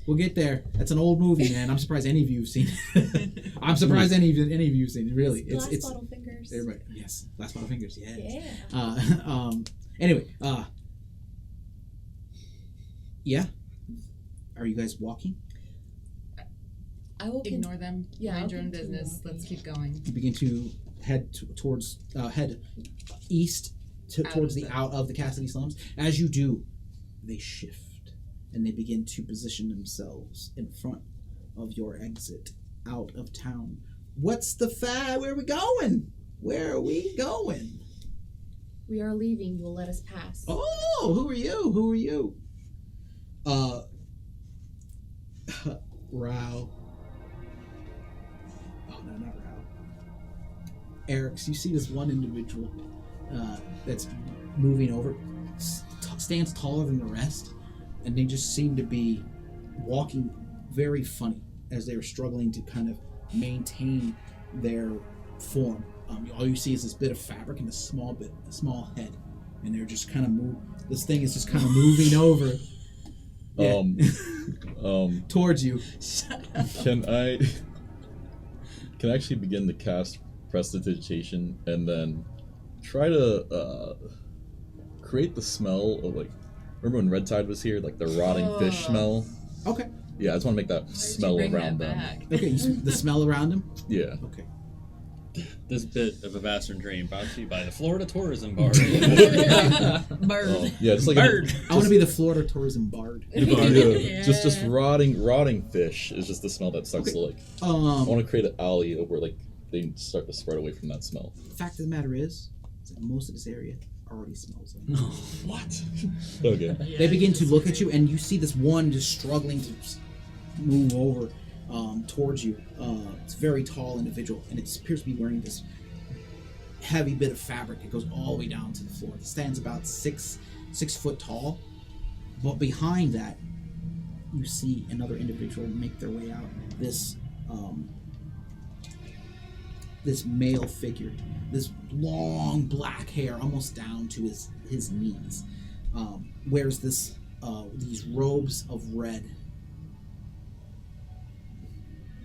S1: We'll get there. That's an old movie, man. I'm surprised any of you have seen it. I'm surprised any of you have seen it. Really, it's
S6: Bottle Fingers.
S1: Everybody, yes, Last Bottle Fingers. Yes.
S6: Yeah.
S1: Anyway, yeah. Are you guys walking?
S6: I will
S9: Ignore them.
S6: Yeah,
S9: Mind your own
S6: I'll continue
S9: business.
S6: walking.
S9: Let's keep going.
S1: You begin to head head east towards out of the Cassidy slums. As you do, they shift and they begin to position themselves in front of your exit out of town. What's the Where are we going? Where are we going?
S6: We are leaving. You will let us pass.
S1: Oh, who are you? Rao. Oh, no, not Rao. Eric's, you see this one individual that's moving over, stands taller than the rest, and they just seem to be walking very funny as they are struggling to kind of maintain their form. All you see is this bit of fabric and a small head, and they're just kind of this thing is just kind of moving over. Yeah. Towards you.
S5: Can I actually begin to cast prestidigitation and then try to create the smell of, like, remember when Red Tide was here, like the rotting fish smell?
S1: Okay.
S5: Yeah, I just want to make that smell around them.
S1: Okay, the smell around them?
S5: Yeah.
S1: Okay.
S4: This bit of a Vaceran dream brought to you by the Florida Tourism Board.
S9: Bird.
S5: Yeah, just like
S4: Bird.
S1: I want to be the Florida Tourism Bard.
S5: Yeah. Just rotting fish is just the smell that sucks.
S1: Okay.
S5: I want to create an alley where like they start to spread away from that smell.
S1: Fact of the matter is that most of this area already smells like
S5: What? Okay.
S1: They begin to look at you, and you see this one just struggling to move over towards you. It's a very tall individual, and it appears to be wearing this heavy bit of fabric that goes all the way down to the floor. It stands about 6 foot tall, but behind that, you see another individual make their way out. This male figure, this long black hair, almost down to his knees, wears these robes of red.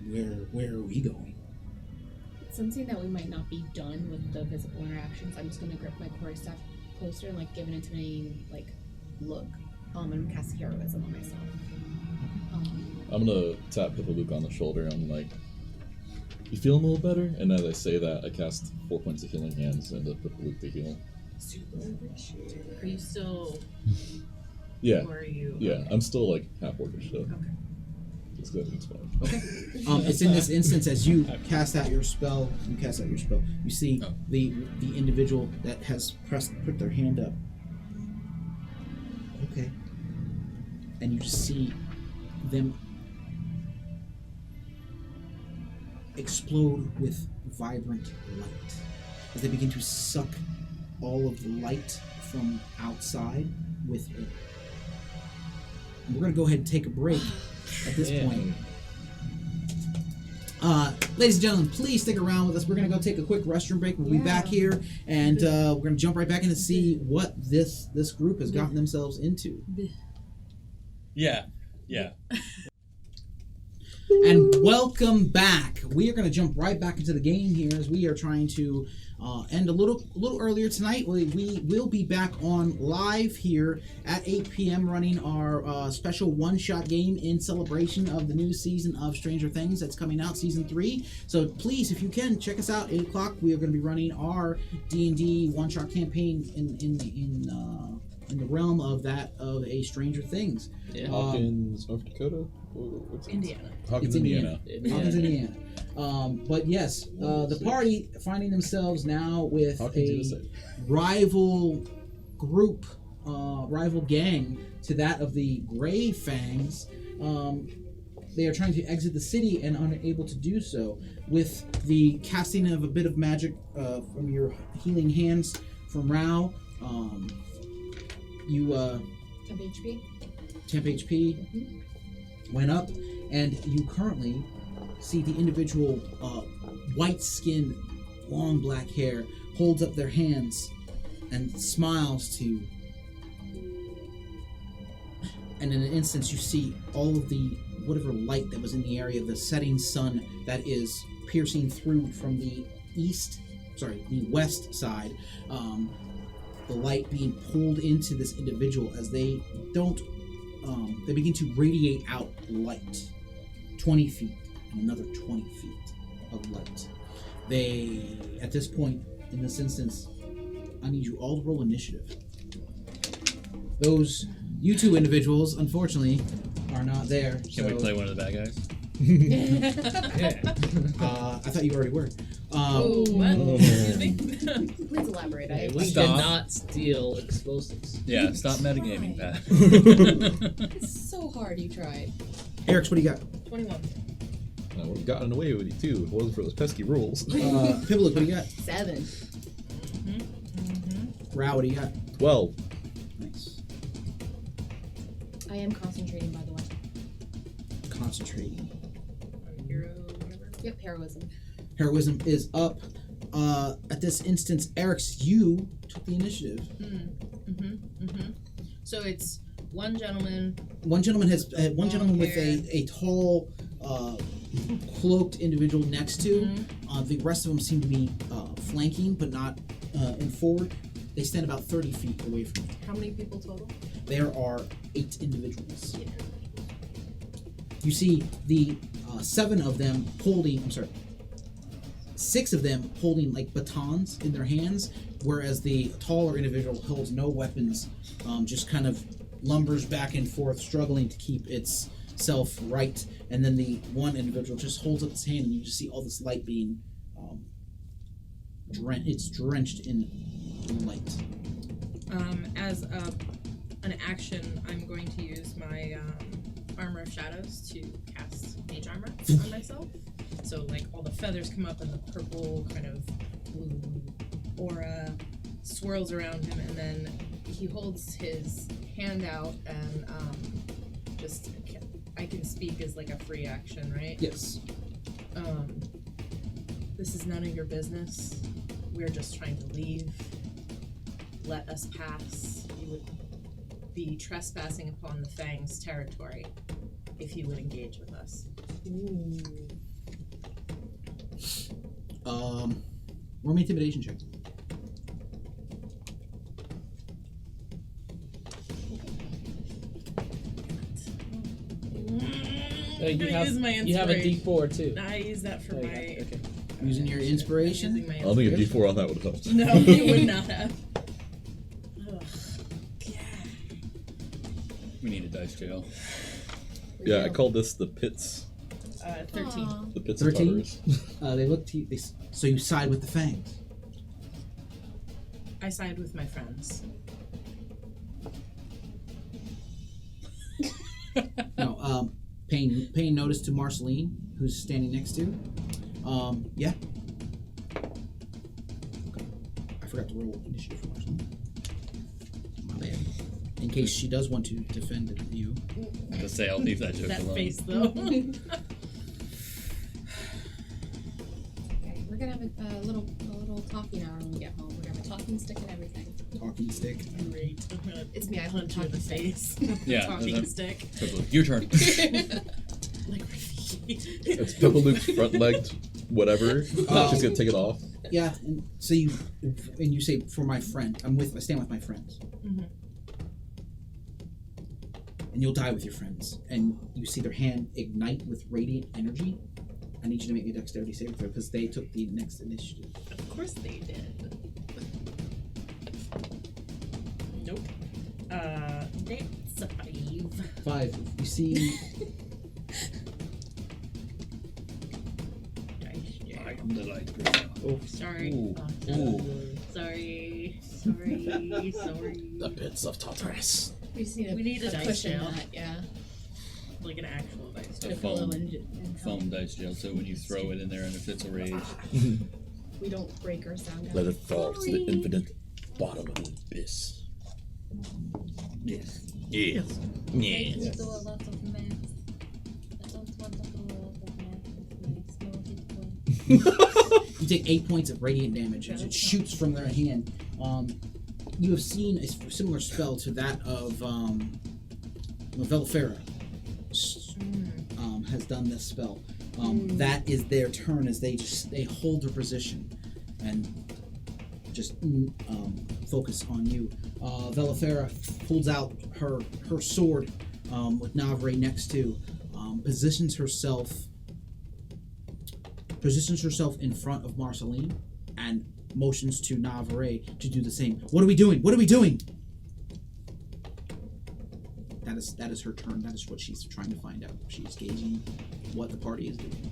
S1: Where are we going?
S6: Sensing that we might not be done with the physical interactions, I'm just gonna grip my quarry staff closer and like give an intimidating look, and cast heroism on myself.
S5: I'm gonna tap Pippaluke on the shoulder. I'm like, "You feeling a little better?" And as I say that, I cast 4 points of healing hands into Pippaluke to heal.
S9: Are you still?
S5: Yeah,
S9: Or are you?
S5: yeah. I'm still like half orcish, so
S9: Okay.
S5: it's good. It's fine.
S1: Okay. It's in this instance as you cast out your spell. You see the individual that has put their hand up. Okay. And you just see them explode with vibrant light as they begin to suck all of the light from outside with it. And we're going to go ahead and take a break at this point. Ladies and gentlemen, please stick around with us. We're going to go take a quick restroom break. We'll be back here, and we're going to jump right back in to see what this group has gotten themselves into.
S4: Yeah.
S1: And welcome back. We are going to jump right back into the game here as we are trying to end a little earlier tonight. We will be back on live here at 8 p.m. running our special one-shot game in celebration of the new season of Stranger Things that's coming out, season 3. So please, if you can, check us out. 8 o'clock. We are going to be running our D&D one-shot campaign in the realm of a Stranger Things.
S2: Yeah.
S5: Hawkins, North Dakota. What's it?
S9: Indiana.
S5: Hawkins, Indiana.
S1: Hawkins, Indiana. But yes, the party finding themselves now with
S5: Hawkins,
S1: a
S5: USA.
S1: rival group, rival gang to that of the Grey Fangs. They are trying to exit the city and unable to do so. With the casting of a bit of magic from your healing hands from Rao, you
S6: 10 HP.
S1: temp HP went up, and you currently see the individual white-skinned, long black hair holds up their hands and smiles to you. And in an instant, you see all of the whatever light that was in the area of the setting sun that is piercing through from the west side. The light being pulled into this individual as they begin to radiate out light. 20 feet and another 20 feet of light. At this point, in this instance, I need you all to roll initiative. You two individuals, unfortunately, are not there.
S4: Can we play one of the bad guys?
S1: I thought you already were.
S9: What? Excuse me?
S6: Please elaborate.
S2: We
S4: Stop.
S2: did not steal explosives.
S4: Yeah, stop metagaming, Pat.
S6: It's so hard you tried.
S1: Eric, what do you got?
S9: 21.
S5: I would have gotten away with it too if it wasn't for those pesky rules.
S1: Pibble, what do you got?
S6: 7.
S1: Rao, what do you got?
S5: 12.
S1: Nice.
S6: I am concentrating, by the way.
S1: Concentrating.
S9: Hero, whatever.
S6: Yep, heroism.
S1: Heroism is up. At this instance, Eric's, you took the initiative.
S9: So it's one gentleman.
S1: One gentleman with a tall, cloaked individual next to. The rest of them seem to be flanking, but not in forward. They stand about 30 feet away from you.
S9: How many people total?
S1: There are 8 individuals. You see the 6 of them holding like batons in their hands, whereas the taller individual holds no weapons, just kind of lumbers back and forth, struggling to keep itself right. And then the one individual just holds up his hand, and you just see all this light being drenched in light.
S9: As an action, I'm going to use my Armor of Shadows to cast Mage Armor on myself. So, like, all the feathers come up and the purple kind of blue aura swirls around him, and then he holds his hand out, and just I can speak as like a free action, right?
S1: Yes.
S9: This is none of your business. We're just trying to leave. Let us pass. You would be trespassing upon the Fang's territory if you would engage with us.
S1: Roll me intimidation check.
S2: You have a D4 too.
S9: I use that for
S2: Oh,
S9: my.
S2: okay.
S1: Using your inspiration.
S9: Using my
S5: I don't think a D4 on that would have helped.
S9: No, it would not have. Ugh.
S4: We need a dice jail.
S5: Yeah, I call this the pits.
S9: 13.
S5: The pits
S1: 13?
S5: of Tartarus.
S1: They look to you. So you side with the Fangs.
S9: I side with my friends.
S1: No. Paying notice to Marceline, who's standing next to. Yeah. Okay. I forgot to roll initiative for Marceline. My bad. In case she does want to defend you.
S4: Just say I'll leave that joke
S9: That
S4: alone.
S9: face, though.
S6: Okay, we're gonna have a little talking hour when we get home. We're gonna have a talking stick and everything.
S1: Talking stick.
S9: Great. I'm gonna
S6: It's me. I
S9: punch you in the face.
S4: Yeah,
S9: Talking
S4: that-
S9: stick.
S4: Totally. Your turn.
S9: Like
S5: It's Pippa Luke's front legged, whatever. She's gonna take it off.
S1: Yeah, and so you say for my friend. I stand with my friends.
S9: Mhm.
S1: And you'll die with your friends. And you see their hand ignite with radiant energy. I need you to make me a dexterity saving throw because they took the next initiative.
S9: Of course they did. Nope. That's a 5.
S1: 5. You see.
S4: I am the light girl.
S9: Sorry.
S4: Ooh.
S9: Oh,
S4: Ooh.
S9: Sorry.
S5: The pits of Tartarus.
S6: We just need
S9: We need a dice
S6: cushion
S9: jail.
S6: that, yeah.
S9: Like an actual dice.
S4: A
S6: A pillow
S4: foam,
S6: and
S4: foam dice jail, so when you throw it in there and it fits a rage.
S6: we don't break our sound out.
S5: Let it fall to the infinite bottom of the abyss.
S4: Yes.
S5: Yes.
S8: I need to do a lot of math. I don't want to do a lot of math with my small hit points.
S1: You take 8 points of radiant damage as it shoots from their hand. You have seen a similar spell to that of Velifera. Has done this spell. That is their turn as they hold their position and just focus on you. Velifera pulls out her sword with Navre next to, positions herself in front of Marceline and motions to Navre to do the same. What are we doing? What are we doing? That is her turn. That is what she's trying to find out. She's gauging what the party is doing.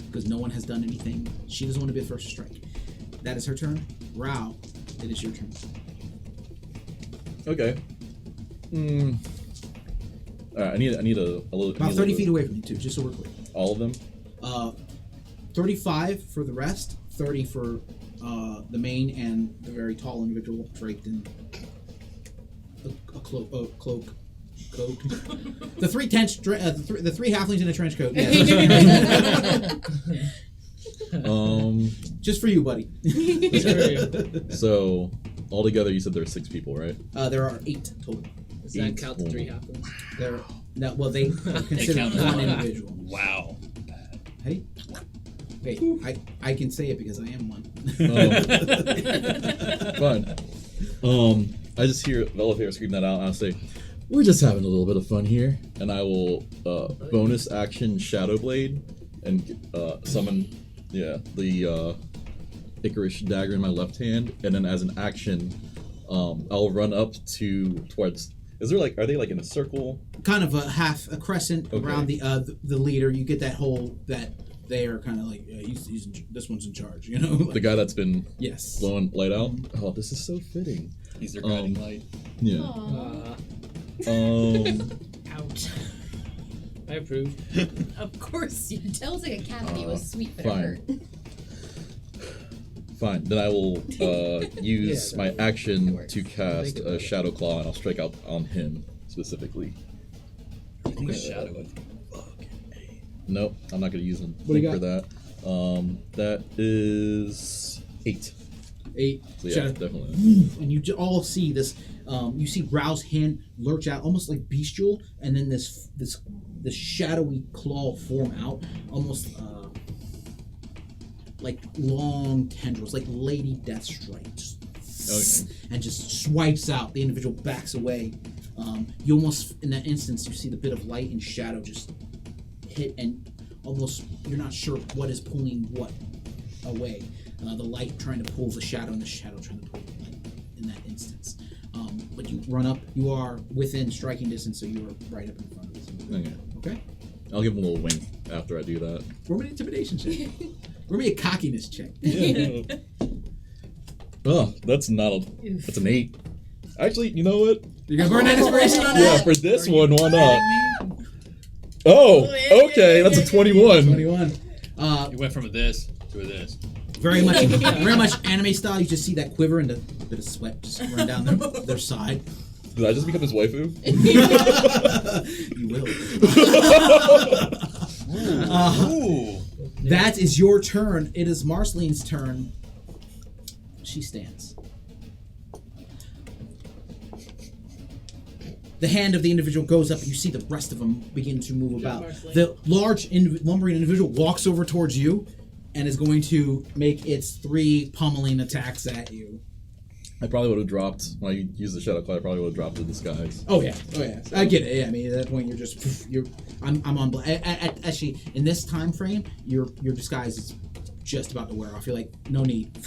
S1: Because no one has done anything. She doesn't want to be the first to strike. That is her turn. Rao, it is your turn.
S5: Okay. Alright, I need a little.
S1: About 30 feet away from you, too, just so we're clear.
S5: All of them?
S1: 35 for the rest, 30 for the main and the very tall individual draped in a cloak. Coat. The three halflings in a trench coat. Yes. Just for you, buddy.
S5: So, altogether, you said there are 6 people, right?
S1: There are 8 total.
S2: Does that count the 3 halflings?
S1: There. No, well, they consider
S4: count as
S1: one
S4: one.
S1: individual.
S4: Wow.
S1: Hey. Hey, I can say it because I am one.
S5: Fine. I just hear Velifera scream that out, and I'll say, "We're just having a little bit of fun here." And I will bonus action Shadow Blade and summon, the Icarus dagger in my left hand, and then as an action, I'll run up towards. Are they like in a circle?
S1: Kind of a crescent
S5: Okay.
S1: around the leader. You get that whole that they are kind of like he's this one's in charge, you know. Like,
S5: The guy that's been
S1: yes.
S5: blowing light out. Oh, this is so fitting.
S4: He's their guiding light.
S5: Yeah.
S9: Ouch.
S2: I approve.
S9: Of course you do.
S6: Delta Academy was sweet, but it
S5: Fine.
S6: hurt.
S5: Fine. Then I will use
S1: Yeah,
S5: my
S6: that
S5: action
S6: works.
S5: to cast
S1: Think about
S5: a
S1: it.
S5: Shadow Claw, and I'll strike out on him specifically.
S4: Okay. Shadow it.
S5: Nope, I'm not going to use him
S1: What do you
S5: for that. That is 8.
S1: 8.
S5: So yeah,
S1: Shadow.
S5: definitely.
S1: And you all see this. You see Rao's hand lurch out, almost like bestial, and then this shadowy claw form out, almost like long tendrils, like Lady Deathstrike, and just swipes out. The individual backs away. You almost, in that instance, you see the bit of light and shadow just hit, and almost you're not sure what is pulling what away. The light trying to pull the shadow, and the shadow trying to pull the light in that instance. But you run up. You are within striking distance, so you are right up in front of this.
S5: Okay.
S1: Okay.
S5: I'll give him a little wink after I do that.
S1: Roll me an intimidation check. Roll me a cockiness check.
S5: Oh, that's not a. That's an 8. Actually, you know what?
S1: You're gonna burn that inspiration on
S5: Yeah,
S1: that.
S5: for this one, why not? Oh, okay, that's a 21.
S1: 21.
S4: You went from a this to a this.
S1: Very much anime style. You just see that quiver and a bit of sweat just run down their side.
S5: Did I just become his waifu?
S1: You will.
S4: Ooh.
S1: That is your turn. It is Marceline's turn. She stands. The hand of the individual goes up, and you see the rest of them begin to move about.
S9: Marceline.
S1: The large lumbering individual walks over towards you and is going to make its 3 pummeling attacks at you.
S5: I probably would have dropped, when I used the Shadow Claw, I probably would have dropped the disguise.
S1: Oh yeah. I get it. Yeah, I mean at that point you're just I'm on. Actually, in this time frame, your disguise is just about to wear off. You're like, no need,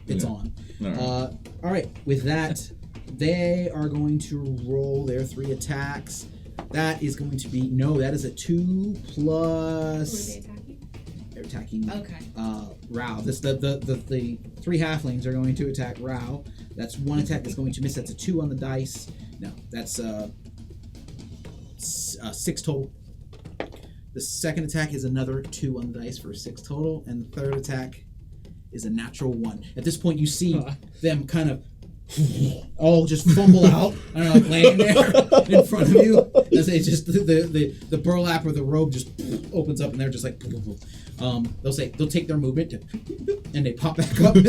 S1: it's
S5: Yeah.
S1: on.
S5: All right.
S1: All right. With that, they are going to roll their 3 attacks. That is going to be that is a 2
S6: Who are
S1: plus.
S6: they attacking?
S1: They're attacking.
S6: Okay.
S1: Rao. The 3 halflings are going to attack Rao. That's 1 attack that's going to miss. That's a 2 on the dice. No, that's 6 total. The second attack is another 2 on the dice for 6 total, and the third attack is a natural 1. At this point, you see them kind of all just fumble out and are like laying there in front of you as they just the burlap or the robe just opens up and they're just like they'll take their movement and they pop back up.
S9: Oh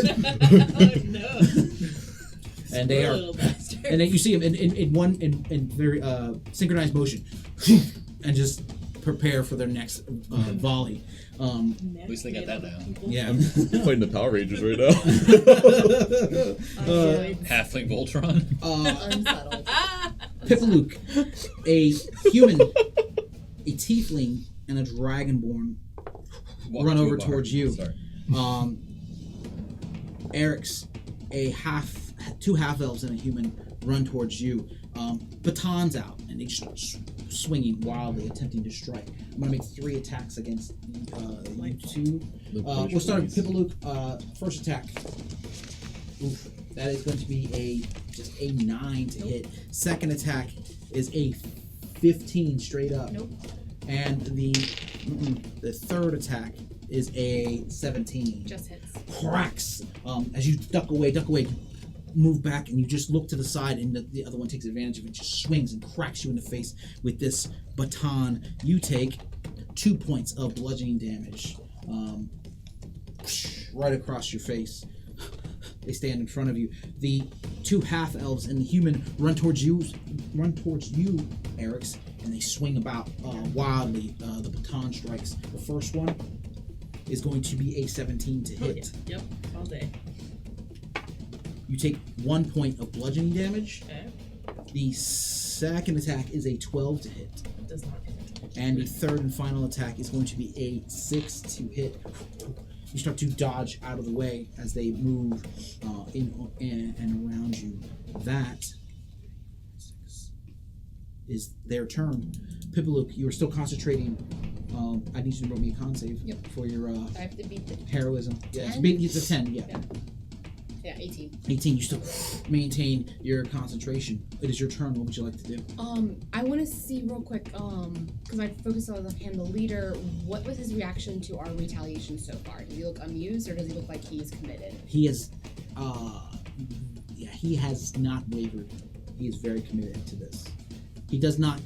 S9: no.
S1: And they are,
S9: Little bastard.
S1: and then you see them in very synchronized motion, and just prepare for their next volley.
S4: At least they got that down.
S1: Yeah.
S5: I'm fighting the Power Rangers right now.
S4: Halfling Voltron.
S6: Unsettled.
S1: Pipalook, a human, a tiefling, and a dragonborn
S4: Walk
S1: run
S4: to a
S1: over
S4: bar.
S1: towards you.
S4: Sorry.
S1: Eric's, two half elves and a human run towards you. Batons out, and they just swinging wildly, attempting to strike. I'm gonna make 3 attacks against you two. We'll start with Pipalook. First attack. Oof. That is going to be just a 9 to hit. Second attack is a 15 straight up.
S6: Nope.
S1: And the third attack is a 17.
S6: Just hits.
S1: Cracks. As you duck away, move back, and you just look to the side, and the other one takes advantage of it, just swings and cracks you in the face with this baton. You take 2 points of bludgeoning damage, right across your face. They stand in front of you. The 2 half elves and the human run towards you, Eric's, and they swing about wildly. The baton strikes. The first one is going to be a 17 to hit.
S9: Yep, all day.
S1: You take 1 point of bludgeoning damage.
S9: Okay.
S1: The second attack is a 12 to hit.
S9: Does not hit.
S1: And the third and final attack is going to be a 6 to hit. You start to dodge out of the way as they move in and around you. That is their turn. Pipalook, you are still concentrating. I need you to roll me a con save
S6: Yep.
S1: for your
S6: I have to beat the
S1: heroism. Yeah,
S6: 10?
S1: it's a 10, yeah.
S6: Yeah. Yeah, 18.
S1: 18. You still maintain your concentration. It is your turn. What would you like to do?
S6: I want to see real quick, because I focused on him, the leader. What was his reaction to our retaliation so far? Does he look amused, or does he look like he's committed?
S1: He is, he has not wavered. He is very committed to this. He does not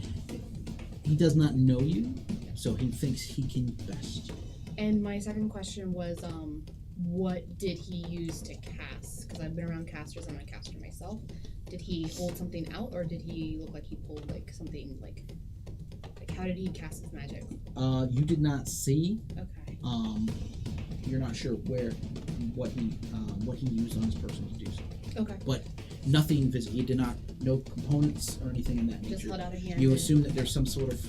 S1: know you, so he thinks he can best.
S6: And my second question was, what did he use to cast? Because I've been around casters. I'm a caster myself. Did he hold something out, or did he look like he pulled like something like how did he cast his magic?
S1: You did not see.
S6: Okay.
S1: You're not sure what he used on his person to do so.
S6: Okay.
S1: But nothing visible. You did not no components or anything in that nature.
S6: Just held out a hand.
S1: You
S6: and-
S1: assume that there's some sort of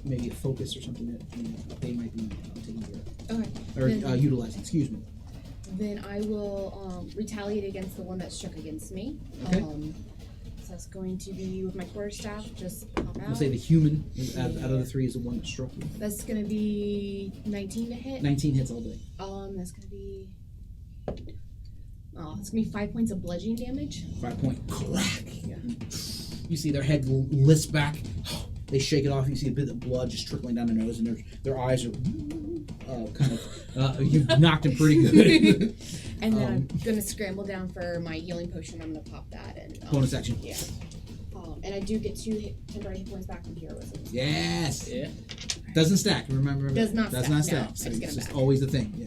S1: maybe a focus or something that they might be taking care of.
S6: Okay.
S1: Or
S6: Then-
S1: utilizing. Excuse me.
S6: Then I will retaliate against the one that struck against me.
S1: Okay.
S6: So that's going to be with my quarterstaff. Just pop out.
S1: We'll say the human out of the three is the one that struck you.
S6: That's going to be 19 to hit.
S1: 19 hits all day.
S6: That's going to be. Oh, it's going to be 5 points of bludgeoning damage.
S1: 5 point crack.
S6: Yeah.
S1: You see their head lisp back. They shake it off. You see a bit of blood just trickling down their nose, and their eyes are you've knocked him pretty good.
S6: And then I'm going to scramble down for my healing potion. I'm going to pop that. And
S1: Bonus action.
S6: Yeah. And I do get 2 temporary hit points back from heroism.
S1: Yes.
S2: Yeah.
S1: Doesn't stack. Remember.
S6: Does not
S1: Does
S6: stack,
S1: not
S6: no.
S1: stack.
S6: I
S1: So
S6: just get
S1: it's
S6: them
S1: just
S6: back.
S1: always the thing. Yeah.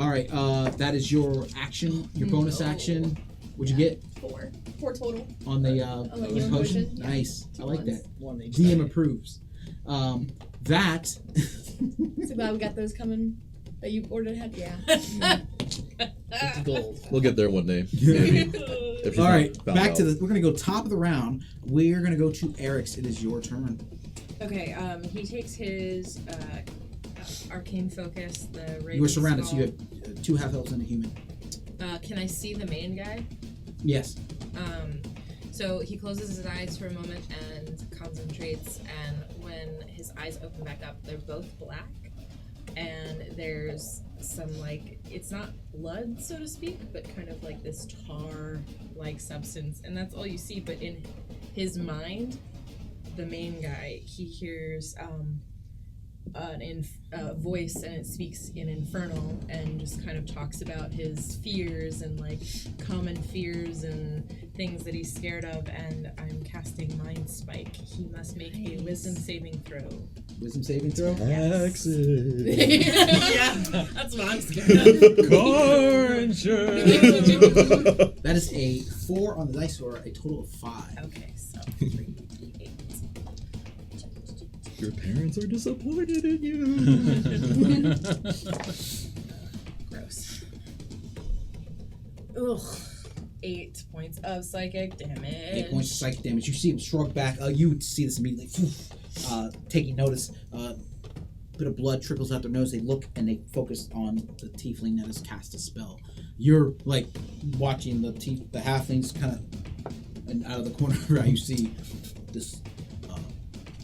S1: All right. That is your action. Your bonus action. What'd you get
S6: 4 total.
S1: on the
S6: the healing
S1: potion?
S6: potion? Yeah.
S1: Nice. I like
S6: ones.
S1: that.
S2: One each.
S1: DM approves. That.
S6: So glad we got those coming that you ordered ahead. Yeah.
S2: It's gold.
S5: We'll get there one day. Maybe. If she's
S1: All
S5: not
S1: right,
S5: found
S1: back
S5: out.
S1: to the. We're gonna go top of the round. We're gonna go to Eric's. It is your turn.
S3: Okay, he takes his arcane focus, the Raven
S1: You were surrounded, so
S3: Skull.
S1: you have 2 half elves and a human.
S3: Can I see the main guy?
S1: Yes.
S3: So he closes his eyes for a moment and concentrates, and when his eyes open back up, they're both black, and there's some, like, it's not blood, so to speak, but kind of like this tar-like substance, and that's all you see. But in his mind, the main guy, he hears a voice, and it speaks in Infernal, and just kind of talks about his fears and like common fears and things that he's scared of. And I'm casting Mind Spike. He must make a Wisdom saving throw.
S1: Wisdom saving throw.
S5: Taxes.
S3: Yeah, that's what I'm scared of.
S4: Car insurance.
S1: That is a 4 on the dice, or a total of 5.
S3: Okay, so 3d8.
S5: Your parents are disappointed in you.
S3: Gross. Ugh. 8 points of psychic damage.
S1: 8 points of psychic damage. You see him shrug back. You see this immediately. Taking notice. Bit of blood trickles out their nose. They look and they focus on the tiefling that has cast a spell. You're like watching the halflings kind of, and out of the corner of your eye you see this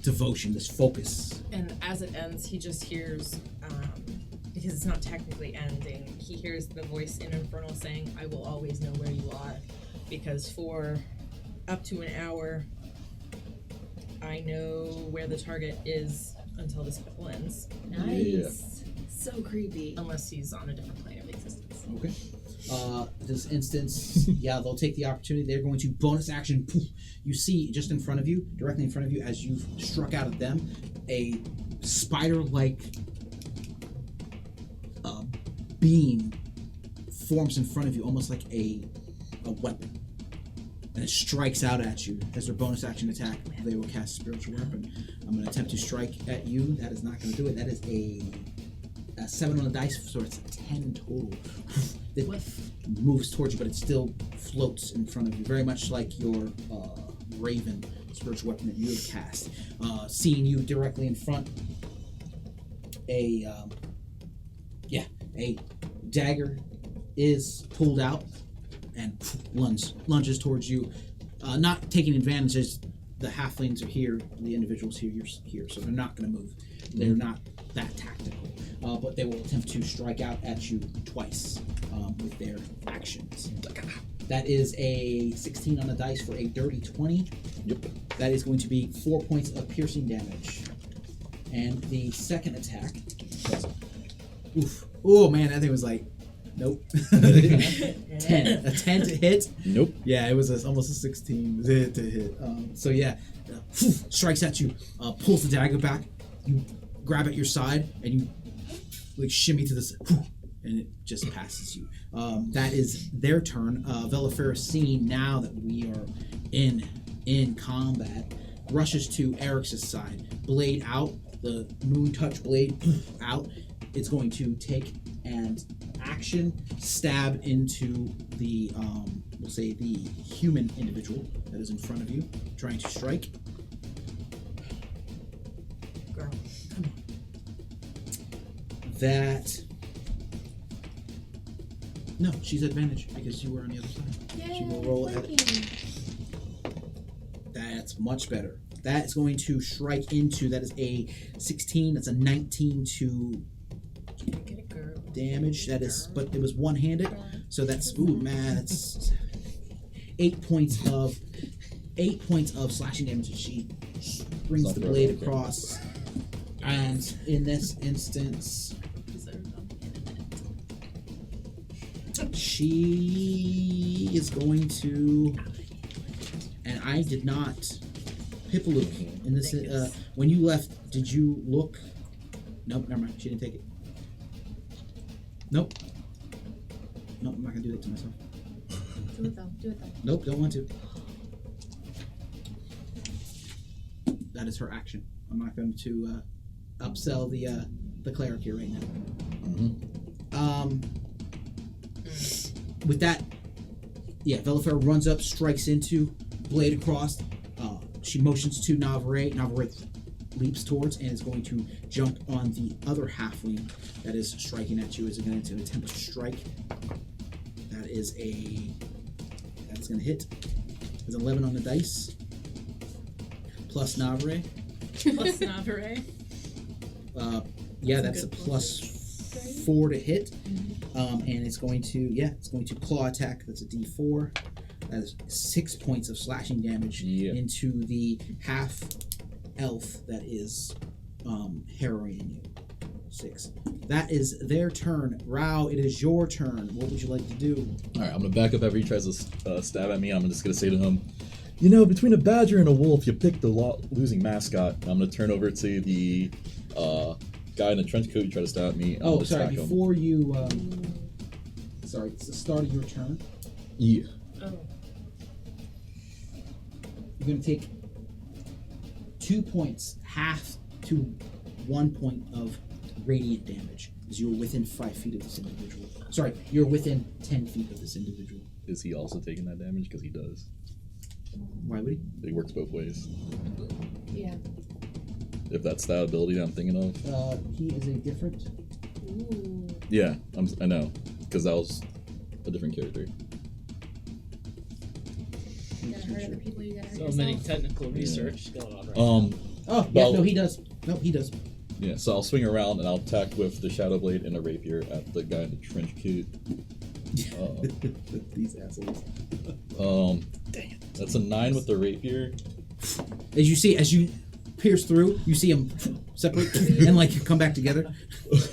S1: devotion, this focus.
S3: And as it ends, he just hears, because it's not technically ending, he hears the voice in Infernal saying, I will always know where you are, because for up to an hour, I know where the target is until the spell ends,
S6: Nice. So creepy.
S3: unless he's on a different plane of existence.
S1: Okay. This instance, yeah, they'll take the opportunity. They're going to bonus action. Poof. You see just in front of you, directly in front of you, as you've struck out at them, a spider-like beam forms in front of you, almost like a weapon. And it strikes out at you. As their bonus action attack, they will cast Spiritual Weapon. I'm going to attempt to strike at you. That is not going to do it. That is a 7 on the dice, so it's a 10 total. It moves towards you, but it still floats in front of you, very much like your Raven spiritual weapon that you have cast. Seeing you directly in front, a dagger is pulled out and lunges towards you, not taking advantage. the halflings are here, the individuals here, you're here, so they're not going to move. They're not that tactical, but they will attempt to strike out at you twice with their actions. That is a 16 on the dice for a dirty 20.
S5: Yep.
S1: That is going to be 4 points of piercing damage. And the second attack. Oof. Oh man, that thing was like, nope. 10. A 10 to hit.
S5: Nope.
S1: Yeah, it was almost a 16 to hit. So yeah, strikes at you, pulls the dagger back. You grab at your side and you like shimmy to this, and it just passes you. That is their turn. Veliferis, seeing now that we are in combat, rushes to Eric's side. Blade out, the moon touch blade out. It's going to take and action stab into the we'll say the human individual that is in front of you, trying to strike.
S9: Girl.
S1: That no, she's advantage because you were on the other side. She will roll ahead. That's much better. That is going to strike into. That is a 16. That's a 19 to
S9: Get it, girl.
S1: damage. That is, but it was one-handed, so that's that's 8 points of slashing damage. As she brings the blade across, and in this instance, she is going to. And I did not, Pipalook, in this. When you left, did you look? Nope, never mind. She didn't take it. Nope. Nope, I'm not gonna do that to myself.
S6: Do it though. Do it though.
S1: Nope, don't want to. That is her action. I'm not going to upsell the cleric here right now. With that, yeah, Velifer runs up, strikes into, blade across. She motions to Navarre. Navarre leaps towards and is going to jump on the other halfling that is striking at you. Is going to attempt to strike. That's going to hit. It's 11 on the dice. Plus Navarre.
S9: Plus Navarre.
S1: Yeah,
S9: That's
S1: that's
S9: a
S1: a
S9: good
S1: plus 4 to hit. And it's going to claw attack. That's a D4. That is 6 points of slashing damage into the half elf that is harrowing you. 6. That is their turn. Rao, it is your turn. What would you like to do?
S5: All right, I'm gonna back up after he tries to stab at me. I'm just gonna say to him, you know, between a badger and a wolf, you picked the losing mascot. I'm gonna turn over to the guy in the trench coat who tried to stab at me.
S1: Oh, sorry. Before you, sorry, it's the start of your turn.
S5: Yeah.
S3: Oh.
S1: You're going to take 2 points, half to 1 point of radiant damage, as you're within 5 feet of this individual. Sorry, you're within 10 feet of this individual.
S5: Is he also taking that damage? Because he does.
S1: Why would he?
S5: It works both ways.
S6: Yeah.
S5: If that's that ability that I'm thinking of.
S1: He is a different.
S6: Ooh.
S5: Yeah, I know, because that was a different character.
S6: You gotta hurt other people. You gotta hurt
S2: So
S6: yourself.
S2: many technical research going on right now.
S1: Oh, yeah,
S5: Well-
S1: no, he does. Nope, he does.
S5: Yeah, so I'll swing around and I'll attack with the Shadow Blade and a rapier at the guy in the trench coat.
S1: These assholes.
S5: Dang it. That's a 9 with the rapier.
S1: As you pierce through, you see him separate and like come back together.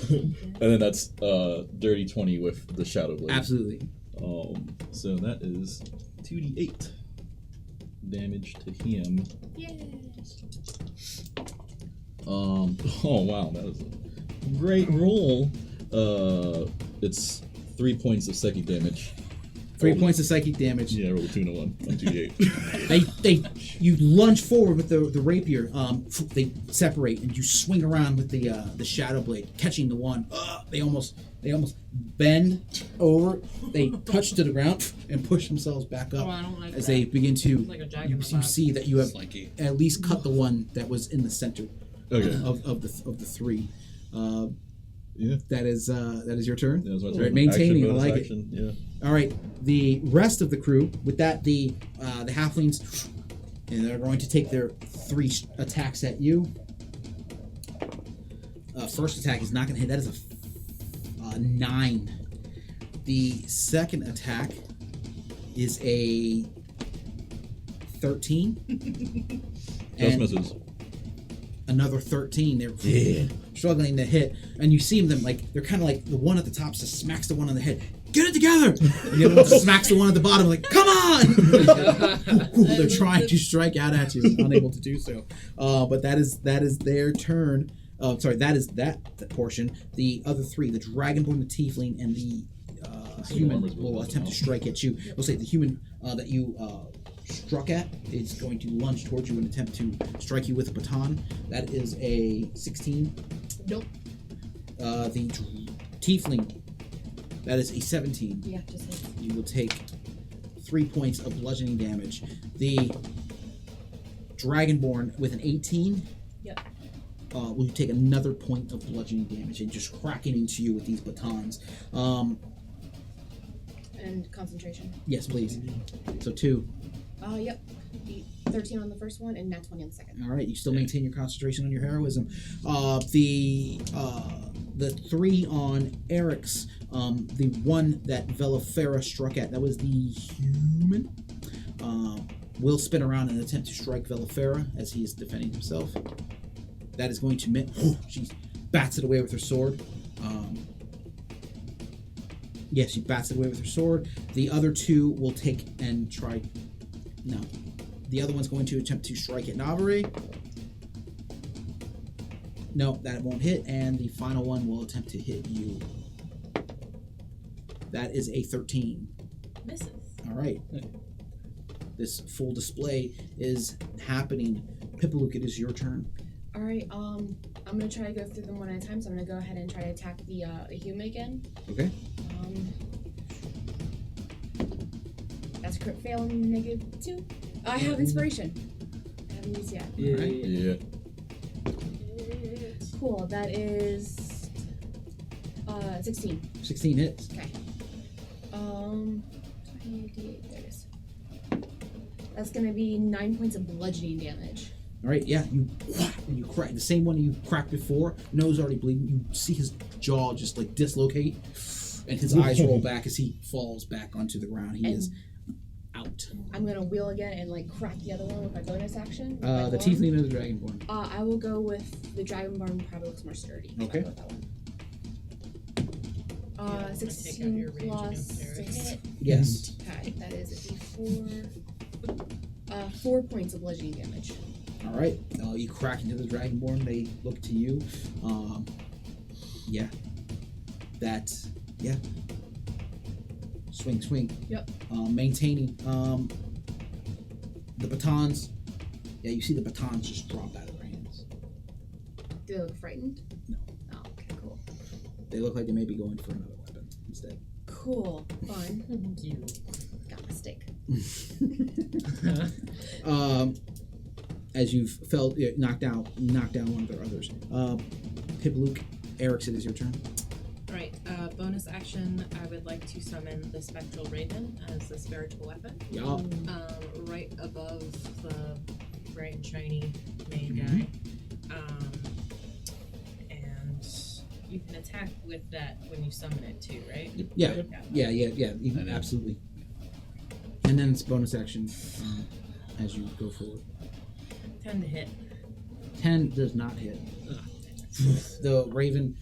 S5: And then that's dirty 20 with the Shadow Blade.
S1: Absolutely.
S5: So that is 2d8 damage to him.
S6: Yay.
S5: Oh wow, that was a great roll. It's 3 points of psychic damage.
S1: 3 points of psychic damage.
S5: Yeah, I rolled a 2 and a 1 on 2d8.
S1: You lunge forward with the rapier. They separate, and you swing around with the shadow blade, catching the one. They almost bend over. They touch to the ground and push themselves back up
S9: Oh, I don't like
S1: as
S9: that.
S1: they begin to.
S9: Like a jack in
S1: You
S9: the box.
S1: see that you have
S4: Slinky.
S1: at least cut the one that was in the center
S5: Okay.
S1: of the three.
S5: Yeah.
S1: That is your turn.
S5: That was my
S1: All
S5: turn.
S1: right, maintaining.
S5: Action,
S1: I
S5: bonus
S1: like
S5: action.
S1: it. All right, the rest of the crew. With that, the halflings And they're going to take their 3 attacks at you. First attack is not going to hit. That is a 9. The second attack is a 13.
S5: Just misses.
S1: Another 13. They're struggling to hit. And you see them like, they're kind of like, the one at the top just smacks the one on the head. Get it together! And the other one smacks the one at the bottom like, come on! They're trying to strike out at you, unable to do so. But that is their turn. That is that portion. The other 3, the Dragonborn, the Tiefling, and the human will attempt to strike at you. We'll say the human that you struck at is going to lunge towards you and attempt to strike you with a baton. That is a 16.
S6: Nope.
S1: The Tiefling, that is a 17.
S6: Yeah, just hit.
S1: You will take 3 points of bludgeoning damage. The Dragonborn with an 18.
S6: Yep.
S1: Will take another point of bludgeoning damage and just cracking into you with these batons.
S6: And concentration.
S1: Yes, please. So 2.
S6: Yep. 13 on the first one and nat 20 on the second.
S1: All right, you still maintain your concentration on your heroism. The 3 on Eric's, the one that Velafera struck at, that was the human. Will spin around and attempt to strike Velafera as he is defending himself. That is going to miss. She bats it away with her sword. Yes, she bats it away with her sword. The other 2 will take and try. No. The other one's going to attempt to strike at Navarre. No, that won't hit. And the final one will attempt to hit you. That is a 13.
S3: Misses.
S1: All right. This full display is happening. Pipalook, it is your turn.
S6: All right. I'm gonna try to go through them one at a time. So I'm gonna go ahead and try to attack the human again.
S1: Okay.
S6: That's a crit fail and -2. I have inspiration. I haven't used yet.
S5: Yeah.
S6: Cool. That is 16.
S1: 16 hits.
S6: Okay. 28. There it is. That's gonna be 9 points of bludgeoning damage.
S1: All right, yeah, you crack the same one you cracked before. Nose already bleeding. You see his jaw just like dislocate, and his eyes roll back as he falls back onto the ground. He is out.
S6: I'm gonna wheel again and like crack the other one with my bonus action.
S1: The Tiefling or the Dragonborn.
S6: I will go with the Dragonborn. Probably looks more sturdy.
S1: Okay.
S6: I'll go with that one.
S3: Take out
S6: 16
S3: your rage
S6: plus
S3: against
S6: to
S3: Eric's.
S6: hit.
S1: Yes.
S6: Okay, that is a d4. 4 points of bludgeoning damage.
S1: All right. You crack into the Dragonborn. They look to you. Yeah. That's yeah. Swing.
S6: Yep.
S1: Maintaining the batons. Yeah, you see the batons just drop out of their hands.
S6: Do they look frightened?
S1: No.
S6: Oh, okay, cool.
S1: They look like they may be going for another weapon instead.
S6: Cool. Fun.
S3: You.
S6: Got my stick.
S1: As you've felt knocked down one of their others. Pipalook, Eric's, it is your turn.
S9: Alright, bonus action, I would like to summon the Spectral Raven as a spiritual weapon.
S1: Yeah.
S9: Right above the bright and shiny main
S1: Mm-hmm.
S9: guy. And you can attack with that when you summon it too, right?
S1: Yeah. Absolutely. And then it's bonus action as you go forward.
S9: 10 to hit.
S1: 10 does not hit. The Raven,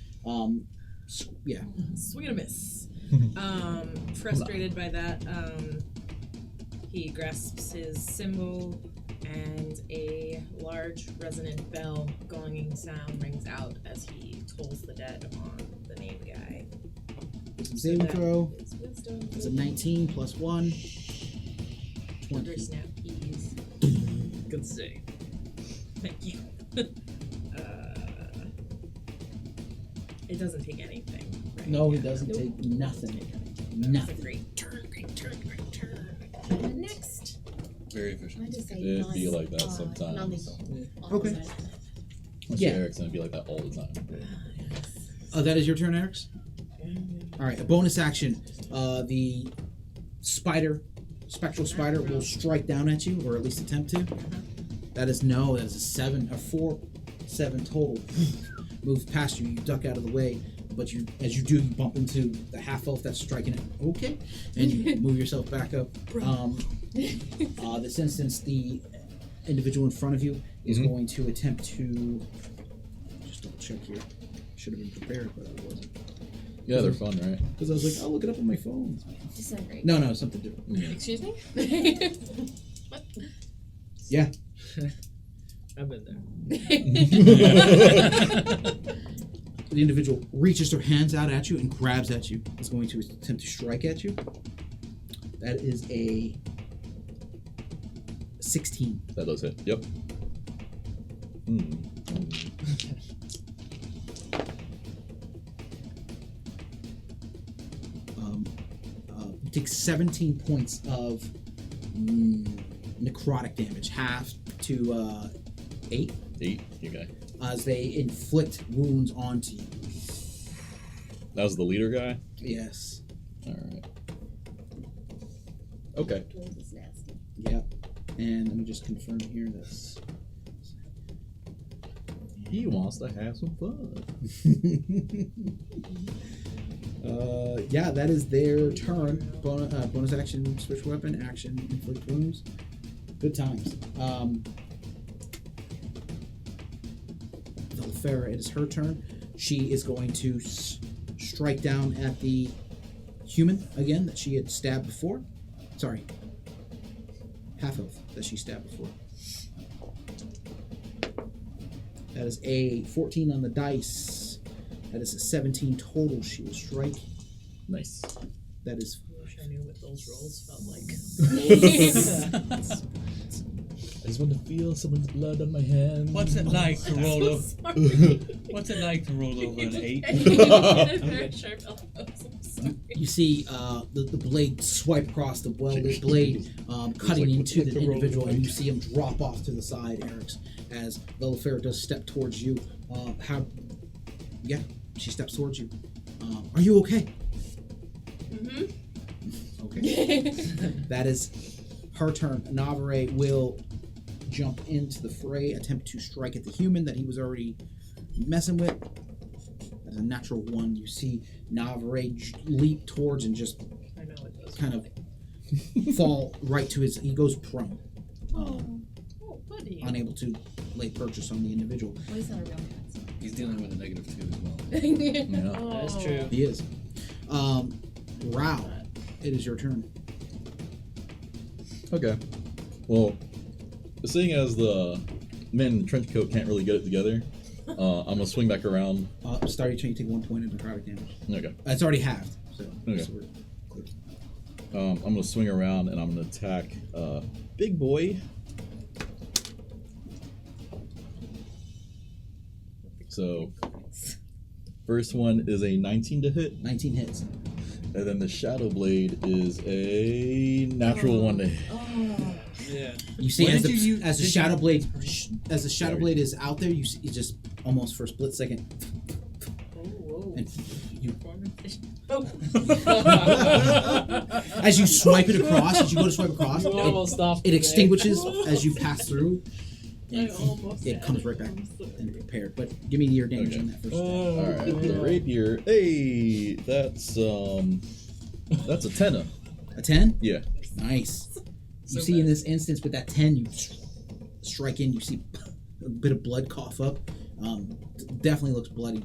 S1: yeah.
S9: Swing and a miss. Frustrated by that, he grasps his symbol and a large resonant bell gonging sound rings out as he tolls the dead on the named guy.
S1: Saving throw.
S9: His wisdom.
S1: It's a 19 plus 1. 20.
S9: Snap keys.
S2: Good save.
S9: Thank you. It doesn't take anything. Right?
S1: No,
S9: Yeah.
S1: it doesn't
S9: Nope.
S1: take nothing.
S9: That's a
S1: Nothing.
S9: great turn.
S6: And next,
S4: Very
S6: I
S4: efficient.
S6: just say
S5: It'd be like that
S6: non-lethal.
S5: sometimes.
S6: Non-lethal.
S1: Okay.
S5: Yeah.
S1: Yeah.
S5: Eric's gonna be like that all the time.
S1: That is your turn, Eric's? All right, a bonus action. The spider spectral spider will strike down at you, or at least attempt to. That is no. That is a 4-7 total. Moves past you. You duck out of the way, but as you do, you bump into the half elf that's striking it. Okay, and you move yourself back up. This instance, the individual in front of you is going to attempt to. Just double check here. Should have been prepared, but I wasn't.
S5: Yeah, they're fun, right?
S1: Because I was like, I'll look it up on my phone.
S6: Disintegrate.
S1: No, something different.
S3: Excuse me?
S1: Yeah.
S2: I've been there.
S1: The individual reaches their hands out at you and grabs at you. Is going to attempt to strike at you. That is a 16.
S5: That does hit. Yep.
S1: You take 17 points of necrotic damage, half to 8.
S5: 8. Okay.
S1: As they inflict wounds onto you.
S5: That was the leader guy.
S1: Yes.
S5: All right. Okay.
S6: Dwarves is nasty.
S1: Yep. And let me just confirm here this.
S5: He wants to have some fun.
S1: Yeah, that is their turn. Bonus action, switch weapon, action, inflict wounds. Good times. Vaceran, it is her turn. She is going to strike down at the human again that she had stabbed before. Sorry. Half elf that she stabbed before. That is a 14 on the dice. That is a 17 total. She will strike.
S5: Nice.
S1: That is.
S2: I wish I knew what those rolls felt like.
S5: I just want to feel someone's blood on my hands.
S4: What's it like to roll over? What's it like to roll over an 8?
S3: Very sharp elbows. I'm sorry.
S1: You see the blade swipe across the welded blade, cutting into the individual, and you see him drop off to the side, Eric's, as Vaceran does step towards you. Yeah, she steps towards you. Are you okay? Okay. That is her turn. Navarre will jump into the fray, attempt to strike at the human that he was already messing with. That's a natural 1. You see Navarre leap towards and just
S2: I know it does.
S1: kind of fall right to his. He goes prone,
S3: Oh, buddy.
S1: unable to lay purchase on the individual.
S6: Well, he's not a real cat.
S4: He's dealing with a -2 as well.
S5: Yeah.
S2: That's true.
S1: He is. Rao, it is your turn.
S5: Okay. Well, seeing as the man in the trench coat can't really get it together, I'm gonna swing back around.
S1: Start your turn. You take 1 point of necrotic damage.
S5: Okay.
S1: It's already halved. So.
S5: Okay.
S1: so we're clear.
S5: I'm gonna swing around and I'm gonna attack Big Boy. So, first one is a 19 to hit,
S1: 19 hits.
S5: and then the Shadow Blade is a natural 1 to hit.
S2: Yeah.
S1: You see,
S4: What
S1: as
S4: did
S1: the,
S4: you use-
S1: as the
S4: did
S1: shadow
S4: you-
S1: blade, as the shadow
S5: Sorry.
S1: blade is out there, you see, you just almost for a split second,
S2: Oh,
S1: and you,
S3: Oh.
S1: as you swipe it across, as you go to swipe across,
S2: You almost stopped
S1: it
S2: me
S1: extinguishes as you pass through.
S3: I
S1: And
S3: almost
S1: it
S3: had
S1: comes
S3: it.
S1: right back
S3: I'm sorry.
S1: and prepared. But give me your damage
S5: Okay.
S1: on that first.
S5: All right, the rapier. Hey, that's a 10.
S1: A 10?
S5: Yeah.
S1: Nice. You
S2: So
S1: see in
S2: bad.
S1: this instance with that 10, you strike in, you see a bit of blood cough up. Definitely looks bloody.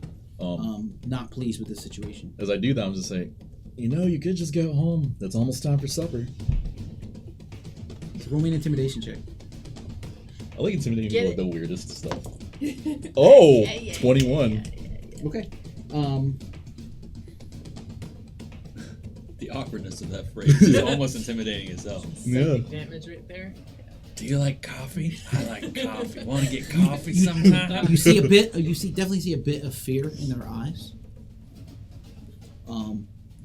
S1: Not pleased with this situation.
S5: As I do that, I'm just saying, you could just go home. It's almost time for supper.
S1: So roll me an intimidation check.
S5: I like intimidating
S3: Get
S5: people with
S3: it.
S5: the weirdest stuff. Oh,
S3: Yeah, yeah,
S5: 21.
S3: yeah.
S1: Okay.
S4: The awkwardness of that phrase is almost intimidating itself.
S5: Yeah.
S2: Damage right there.
S4: Do you like coffee? I like coffee. Want to get coffee sometime?
S1: You see a bit. Definitely see a bit of fear in their eyes.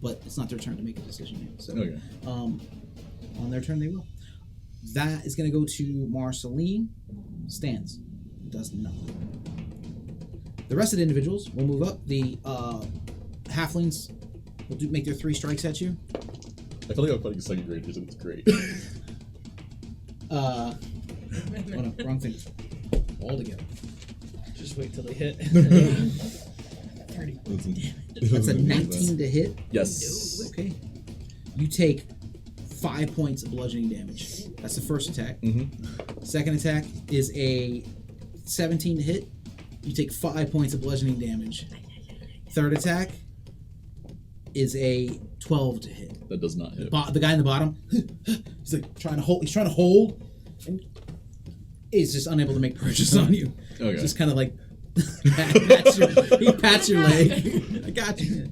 S1: But it's not their turn to make a decision yet. So,
S5: Okay.
S1: on their turn they will. That is going to go to Marceline. Stands. Does nothing. The rest of the individuals will move up. The halflings will make their 3 strikes at you.
S5: I feel like I'm fighting second graders and it's great.
S1: Oh no, wrong thing. All together.
S2: Just wait till they hit.
S1: 30. That's a 19 to hit.
S5: Yes.
S1: Okay. You take 5 points of bludgeoning damage. That's the first attack.
S5: Mm-hmm.
S1: Second attack is a 17 to hit. You take 5 points of bludgeoning damage. Third attack is a 12 to hit.
S5: That does not hit.
S1: The guy in the bottom, he's like trying to hold. He's trying to hold, and he's just unable to make purchase on you.
S5: Okay.
S1: Just kind of like he pats your leg. I got you.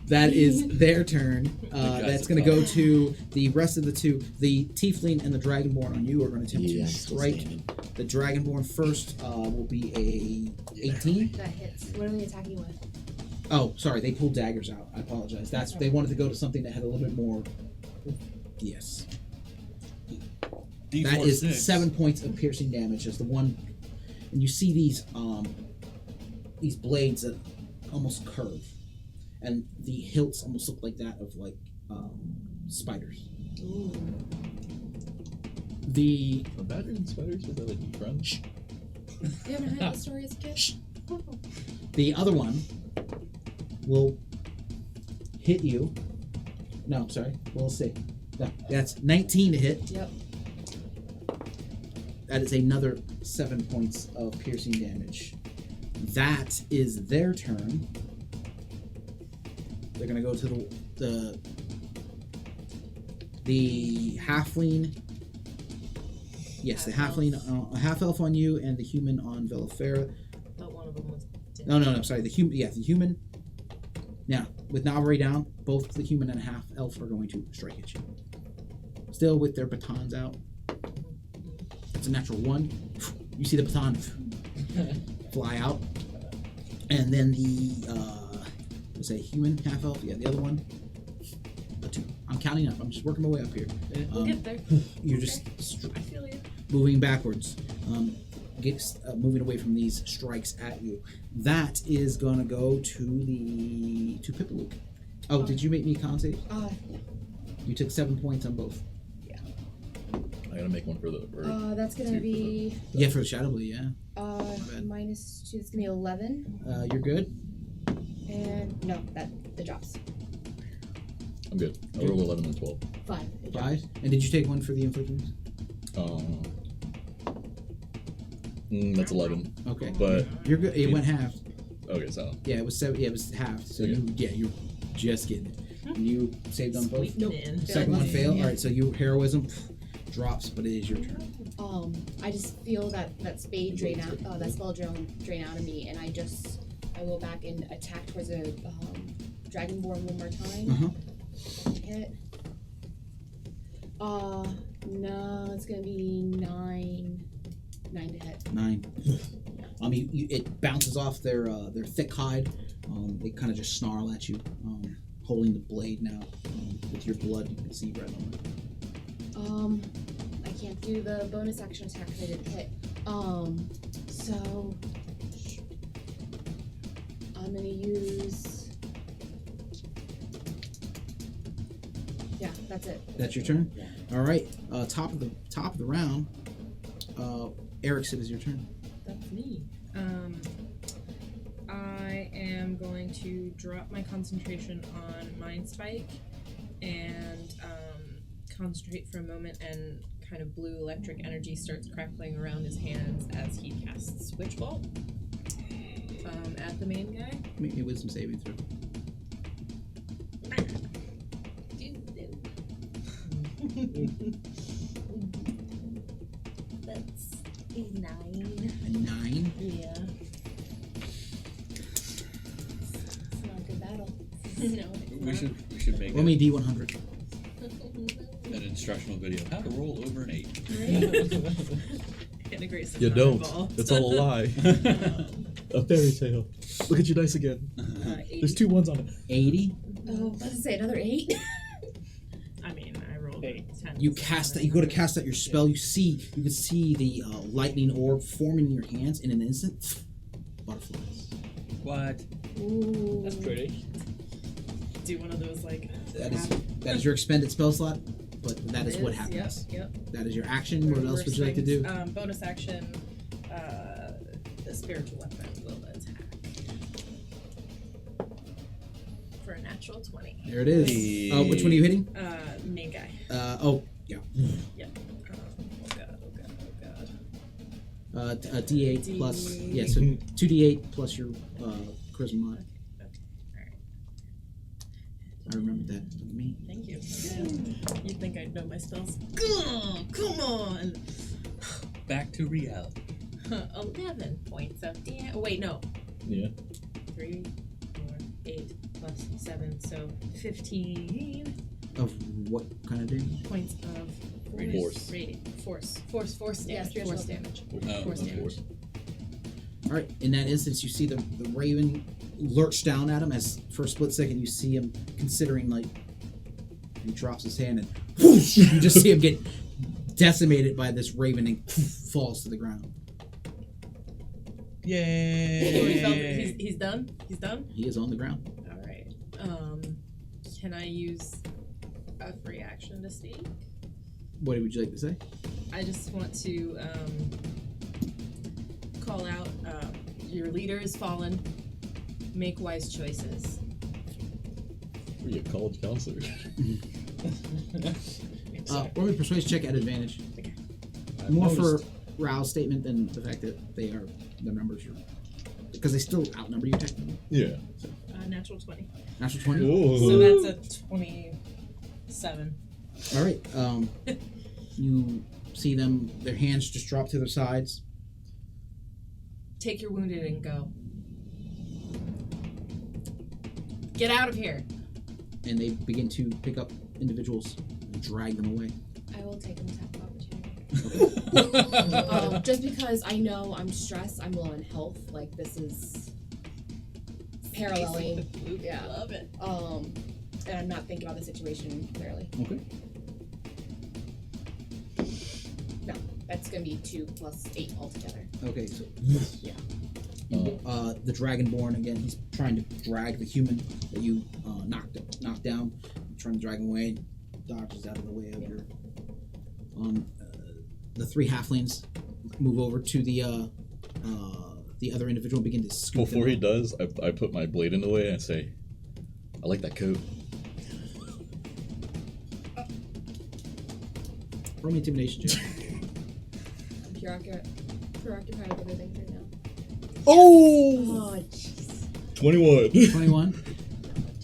S1: That is their turn. That's going to go to the rest of the two. The Tiefling and the Dragonborn on you are going to attempt to strike. The Dragonborn first will be a 18.
S6: That hits. What are they attacking with?
S1: Oh, sorry, they pulled daggers out. I apologize. They wanted to go to something that had a little bit more. Yes.
S4: D4
S1: That is
S4: 6.
S1: 7 points of piercing damage. As the one, and you see these blades that almost curve, and the hilts almost look like that of spiders.
S6: Ooh.
S1: The
S5: Are badgers and spiders, is that like friends?
S6: You haven't heard the story as a kid?
S1: The other one will hit you. No, sorry. We'll see. That's 19 to hit.
S6: Yep.
S1: That is another 7 points of piercing damage. That is their turn. They're gonna go to the halfling. Yes, the halfling, a half elf on you, and the human on Velafera.
S3: But one of them was dead.
S1: No. Sorry, the human. Yeah, the human. Now, with Navari down, both the human and half elf are going to strike at you. Still with their batons out. It's a natural 1. You see the baton fly out, and then the let's say human half elf. Yeah, the other one. A 2. I'm counting up. I'm just working my way up here.
S3: We'll get there.
S1: You're just
S3: I feel you.
S1: moving backwards, moving away from these strikes at you. That is gonna go to Pipalook. Oh, did you make me con save? You took 7 points on both.
S5: I gotta make one for the.
S6: That's gonna be
S1: Yeah, for the Shadow Blade, yeah.
S6: -2. It's gonna be 11.
S1: You're good.
S6: And no, the drops.
S5: I'm good. I rolled 11 and 12.
S6: 5.
S1: 5. And did you take one for the inflictions?
S5: That's 11.
S1: Okay.
S5: But
S1: You're good. It went half.
S5: okay, so
S1: Yeah, it was 7. Yeah, it was half. So
S5: Okay.
S1: you're just getting it. And you saved on both.
S3: Nope. In.
S1: Second one failed. All right, so you heroism drops, but it is your turn.
S6: I just feel that spade drain out, that spell drain out of me, and I go back and attack towards a Dragonborn one more time. Hit. No, it's gonna be 9 to hit.
S1: 9. It bounces off their thick hide. They kind of just snarl at you, holding the blade now. With your blood, you can see red on it.
S6: I can't do the bonus action attack because I didn't hit. So I'm gonna use. Yeah, that's it.
S1: That's your turn. All right. Top of the round. Eric, it is your turn.
S3: That's me. I am going to drop my concentration on Mind Spike and concentrate for a moment, and kind of blue electric energy starts crackling around his hands as he casts Witch Bolt at the main guy.
S1: Make me a wisdom saving throw.
S8: That's a 9.
S1: A 9.
S8: Yeah.
S6: It's not a good battle.
S8: No.
S4: We should make
S1: Roll me a D100.
S4: an instructional video. How to roll over an 8.
S3: Integrate some
S5: you don't.
S3: involved.
S5: It's all a lie. A fairy tale. Look at your dice again. There's 2 1s on it.
S1: 80.
S6: Oh, let's say another 8.
S3: I mean, I rolled 10.
S1: You cast that. You go to cast out your spell. You can see the lightning orb forming in your hands in an instant. Butterflies.
S4: What?
S6: Ooh.
S2: That's pretty.
S3: do one of those like.
S1: That is your expended spell slot, but that is what happens.
S3: Yep.
S1: That is your action. What else would you like to do?
S3: Bonus action. The spiritual weapon will attack for a natural 20.
S1: There it is. Oh, which one are you hitting?
S3: Main guy.
S1: Yeah.
S3: Yep. Oh god.
S1: A D8 plus, so 2D8 plus your charisma mod. I remember that. Look at me.
S3: Thank you. You'd think I'd know my spells. Come on.
S4: Back to reality.
S3: 11 points of damage. Wait, no.
S5: Yeah.
S3: 3, 4, 8 plus 7, so 15
S1: Of what kind of damage?
S3: points of
S5: Force.
S3: Force
S6: Yes,
S3: damage. Force
S6: spiritual.
S3: damage.
S4: Oh,
S3: Force
S4: okay.
S3: damage.
S1: All right. In that instance, you see the raven lurch down at him. As for a split second, you see him considering he drops his hand and whoosh, you just see him get decimated by this raven and falls to the ground.
S4: Yay!
S3: He's done. He's done.
S1: He is on the ground.
S3: All right. Can I use a free action to speak?
S1: What would you like to say?
S3: I just want to call out your leader is fallen. Make wise choices.
S5: Are you a college counselor?
S1: Roll me a persuasion check at advantage.
S3: Okay.
S1: More for Rao's statement than the fact that the numbers are, because they still outnumber you technically.
S5: Yeah.
S3: Natural 20.
S1: Natural 20.
S3: So that's a 27.
S1: All right. You see them; their hands just drop to their sides.
S3: Take your wounded and go. Get out of here.
S1: And they begin to pick up individuals and drag them away.
S6: I will take an attack of opportunity. Just because I know I'm stressed, I'm low in health. Like this is paralleling. Yeah.
S3: Love it.
S6: And I'm not thinking about the situation clearly.
S1: Okay.
S6: No, that's gonna be 2 plus 8 altogether.
S1: Okay. So
S6: Yeah.
S1: the Dragonborn again. He's trying to drag the human that you knocked down. Trying to drag him away. Dodges out of the way of your. The 3 halflings move over to the other individual and begin to scoop
S5: Before
S1: them
S5: he
S1: up.
S5: does, I put my blade in the way and I say, I like that coat.
S1: Roll me intimidation check.
S6: I'm preoccupied with other things right now.
S5: Oh!
S6: Oh, jeez.
S5: 21.
S1: 21.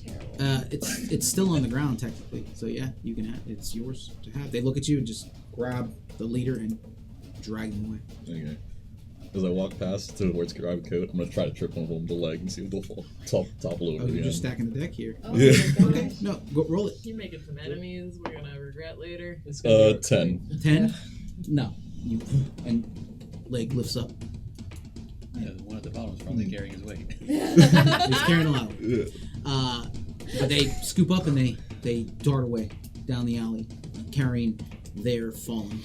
S6: Terrible.
S1: It's still on the ground technically, so yeah, you can have it's yours to have. They look at you and just grab the leader and drag them away.
S5: Okay. As I walk past towards grab a coat, I'm gonna try to trip one of them the leg and see if they'll fall topple over
S1: Oh,
S5: the
S1: you're
S5: end.
S1: just stacking the deck here.
S6: Oh
S5: Yeah.
S6: my
S1: Okay,
S6: gosh.
S1: no, go roll it.
S3: You're making some enemies we're gonna regret later.
S2: It's gonna be
S5: 10.
S1: 10. No, you and leg lifts up.
S4: Yeah, the one at the bottom is probably carrying his weight.
S1: He's carrying a lot.
S5: Yeah.
S1: But they scoop up and they dart away down the alley, carrying their fallen.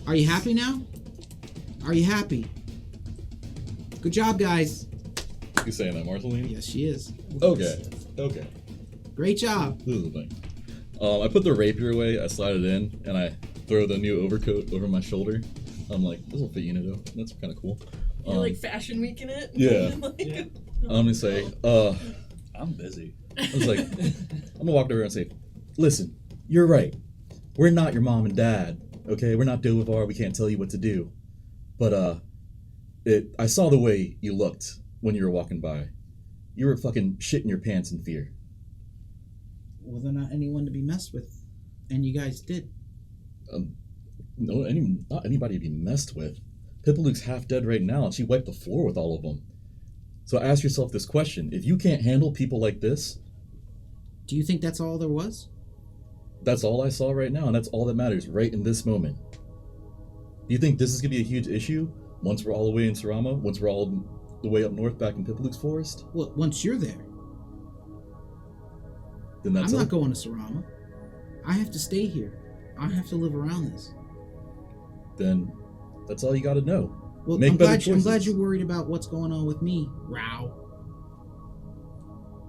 S1: Are you happy now? Are you happy? Good job, guys.
S5: You saying that, Marceline?
S1: Yes, she is.
S5: Okay.
S1: Great job.
S5: This is the thing. I put the rapier away, I slide it in, and I throw the new overcoat over my shoulder. I'm like, this will fit Unido. That's kind of cool.
S3: You're like fashion week in it.
S5: Yeah.
S3: Like,
S5: I'm gonna say,
S4: I'm busy.
S5: I was like, I'm gonna walk over and say, listen, you're right. We're not your mom and dad, okay? We're not Dovivar. We can't tell you what to do. But I saw the way you looked when you were walking by. You were fucking shitting your pants in fear.
S1: Well, they're not anyone to be messed with, and you guys did.
S5: No, not anybody to be messed with. Pippaluke's half dead right now, and she wiped the floor with all of them. So ask yourself this question: if you can't handle people like this,
S1: Do you think that's all there was?
S5: that's all I saw right now, and that's all that matters right in this moment. Do you think this is gonna be a huge issue once we're all the way in Sarama? Once we're all the way up north back in Pippaluke's forest?
S1: Well, once you're there,
S5: Then that's
S1: I'm
S5: it.
S1: not going to Sarama. I have to stay here. I have to live around this.
S5: Then that's all you gotta know.
S1: Well,
S5: Make
S1: I'm
S5: better
S1: glad
S5: choices.
S1: you're worried about what's going on with me, Rao.